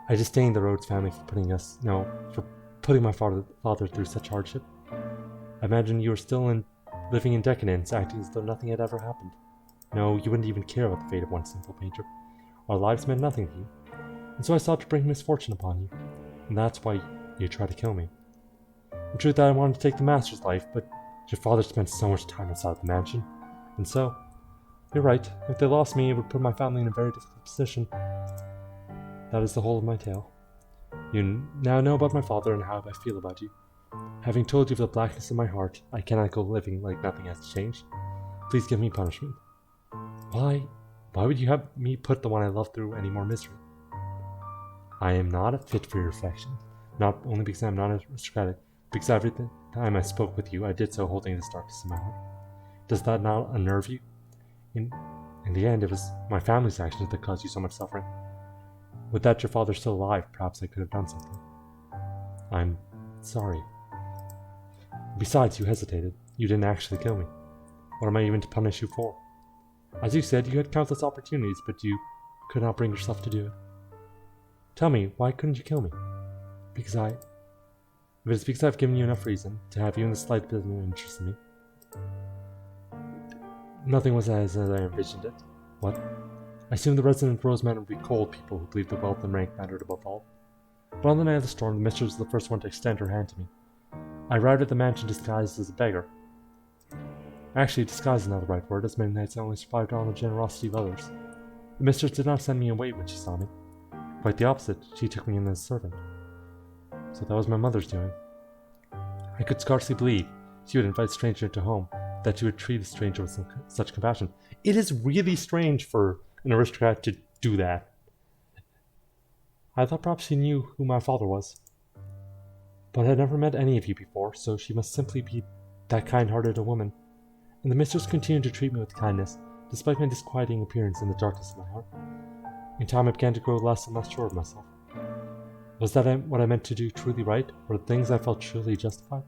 I disdained the Rhodes family for putting my father through such hardship. I imagine you were still living in decadence, acting as though nothing had ever happened. No, you wouldn't even care about the fate of one simple painter. Our lives meant nothing to you, and so I sought to bring misfortune upon you, and that's why you tried to kill me. The truth that I wanted to take the master's life, but your father spent so much time inside the mansion, and so, you're right, if they lost me, it would put my family in a very difficult position. That is the whole of my tale. You now know about my father and how I feel about you. Having told you of the blackness in my heart, I cannot go living like nothing has changed. Please give me punishment. Why would you have me put the one I love through any more misery? I am not a fit for your affection, not only because I am not aristocratic, because every time I spoke with you, I did so holding this darkness in my heart. Does that not unnerve you? In the end, it was my family's actions that caused you so much suffering. With that your father still alive, perhaps I could have done something. I'm sorry. Besides, you hesitated. You didn't actually kill me. What am I even to punish you for? As you said, you had countless opportunities, but you could not bring yourself to do it. Tell me, why couldn't you kill me? If it is because I've given you enough reason to have even the slightest bit of interest in me. Nothing was as I envisioned it. What? I assumed the resident Rose Manor would be cold people who believed the wealth and rank mattered above all. But on the night of the storm, the mistress was the first one to extend her hand to me. I arrived at the mansion disguised as a beggar. Actually, disguise is not the right word, as many nights I only survived on the generosity of others. The mistress did not send me away when she saw me. Quite the opposite, she took me in as a servant. So that was my mother's doing. I could scarcely believe she would invite a stranger into home, that she would treat a stranger with such compassion. It is really strange for an aristocrat to do that. I thought perhaps she knew who my father was. But I had never met any of you before, so she must simply be that kind-hearted a woman. And the mistress continued to treat me with kindness, despite my disquieting appearance in the darkness of my heart. In time I began to grow less and less sure of myself. Was that what I meant to do truly right, or the things I felt truly justified?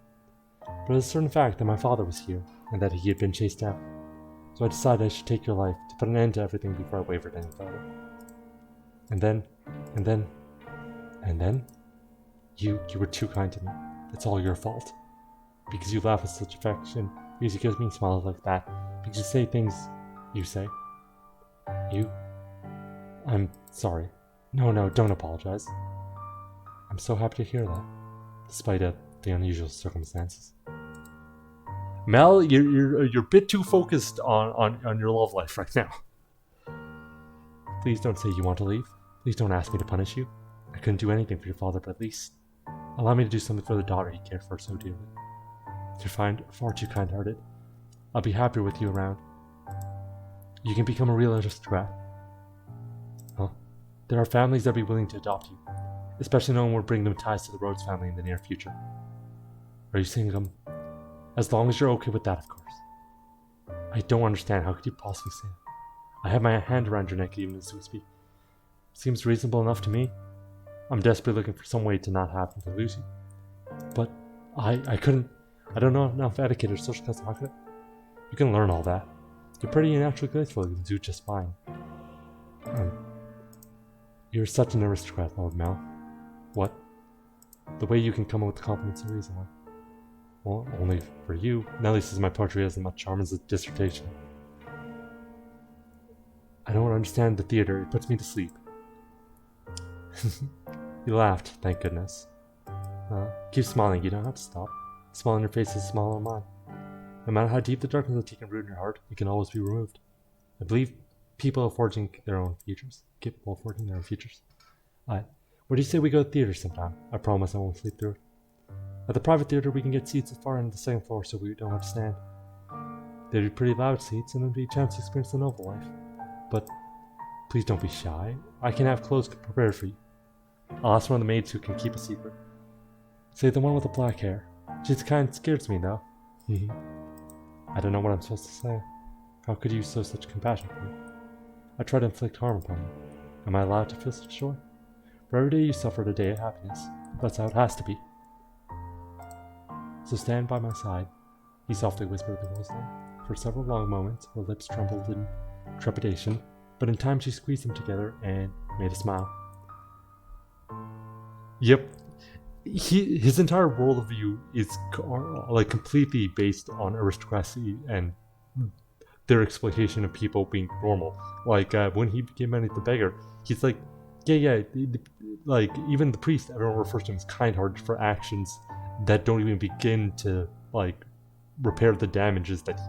But it was a certain fact that my father was here, and that he had been chased out. So I decided I should take your life, to put an end to everything before I wavered any further. And then... You were too kind to me. It's all your fault. Because you laugh with such affection, because you give me smiles like that, because you say things You say? You? I'm sorry. No, don't apologize. I'm so happy to hear that, despite the unusual circumstances. Mel, you're a bit too focused on your love life right now. Please don't say you want to leave. Please don't ask me to punish you. I couldn't do anything for your father, but at least allow me to do something for the daughter he cared for so dearly. You're far too kind-hearted. I'll be happier with you around. You can become a real aristocrat. Huh? There are families that would be willing to adopt you, especially knowing we're bringing them ties to the Rhodes family in the near future. Are you saying as long as you're okay with that, of course. I don't understand. How could you possibly say that? I have my hand around your neck even as we speak. Seems reasonable enough to me. I'm desperately looking for some way to not happen to lose you. But I couldn't. I don't know enough etiquette or social custom. How could I? You can learn all that. You're pretty and naturally graceful. You can do just fine. You're such an aristocrat, Lord Mel. What? The way you can come up with compliments so easily. Well, only for you. Nellie says my poetry has as much charm as a dissertation. I don't understand the theater. It puts me to sleep. You laughed, thank goodness. Keep smiling. You don't have to stop. The smile on your face is a smile on mine. No matter how deep the darkness has taken root in your heart, it can always be removed. I believe people are forging their own futures. Capable of forging their own futures. What do you say we go to theater sometime? I promise I won't sleep through it. At the private theater, we can get seats as far into the second floor so we don't have to stand. They'd be pretty loud seats, and there'd be a chance to experience the noble life. But please don't be shy. I can have clothes prepared for you. I'll ask one of the maids who can keep a secret. Say the one with the black hair. She's kind of scares me, though. I don't know what I'm supposed to say. How could you show such compassion for me? I try to inflict harm upon you. Am I allowed to feel such joy? For every day you suffered a day of happiness. That's how it has to be. So stand by my side, he softly whispered the girl's name. For several long moments, her lips trembled in trepidation, but in time she squeezed them together and made a smile. Yep. His entire worldview is like completely based on aristocracy and their exploitation of people being normal. Like when he became Manny the Beggar, he's like, like even the priest, everyone refers to him as kind-hearted for actions that don't even begin to like repair the damages that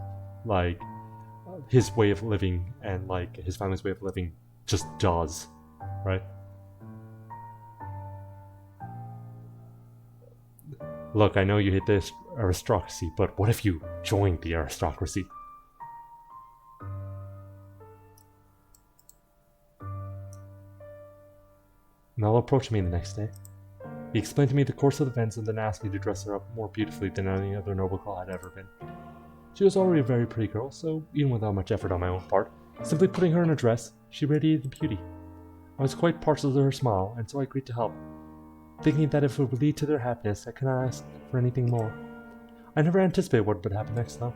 like his way of living and like his family's way of living just does, right? Look, I know you hate the aristocracy, but what if you joined the aristocracy? Mel approached me the next day. He explained to me the course of events and then asked me to dress her up more beautifully than any other noble girl had ever been. She was already a very pretty girl, so even without much effort on my own part, simply putting her in a dress, she radiated beauty. I was quite partial to her smile, and so I agreed to help, thinking that if it would lead to their happiness, I could not ask for anything more. I never anticipated what would happen next, though.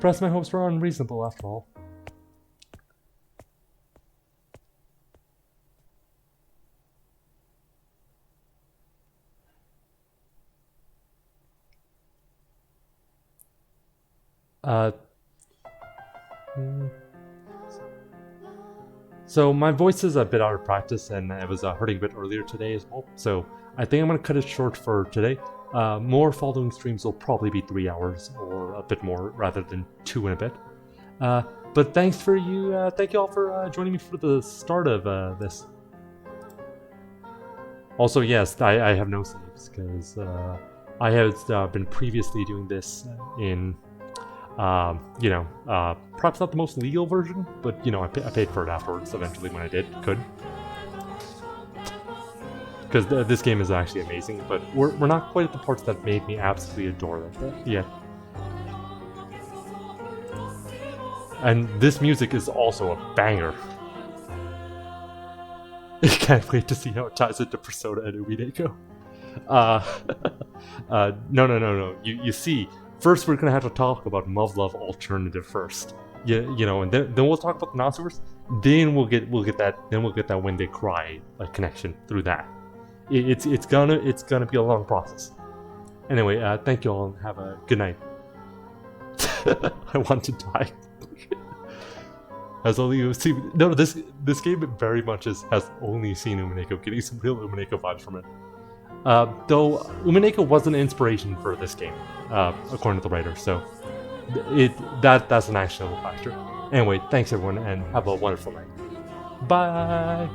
Perhaps my hopes were unreasonable after all. So my voice is a bit out of practice and it was hurting a bit earlier today as well. So I think I'm going to cut it short for today. More following streams will probably be 3 hours or a bit more rather than 2 and a bit. But thank you all for joining me for the start of this. Also, yes, I have no saves because I have been previously doing this in, perhaps not the most legal version, but I paid for it afterwards. Eventually, when I could, because this game is actually amazing. But we're not quite at the parts that made me absolutely adore that yet. And this music is also a banger. I can't wait to see how it ties into Persona and Umideko. No. You see, first we're gonna have to talk about Muv-Luv Alternative first. And then we'll talk about the non-supers. Then we'll get that. Then we'll get that When They Cry connection through that. It's gonna be a long process. Anyway, thank you all and have a good night. I want to die. has only seen no. This game very much has only seen Umineko, getting some real Umineko vibes from it. Though Umineko was an inspiration for this game, according to the writer. So that's an actionable factor. Anyway, thanks everyone, and have a wonderful night. Bye.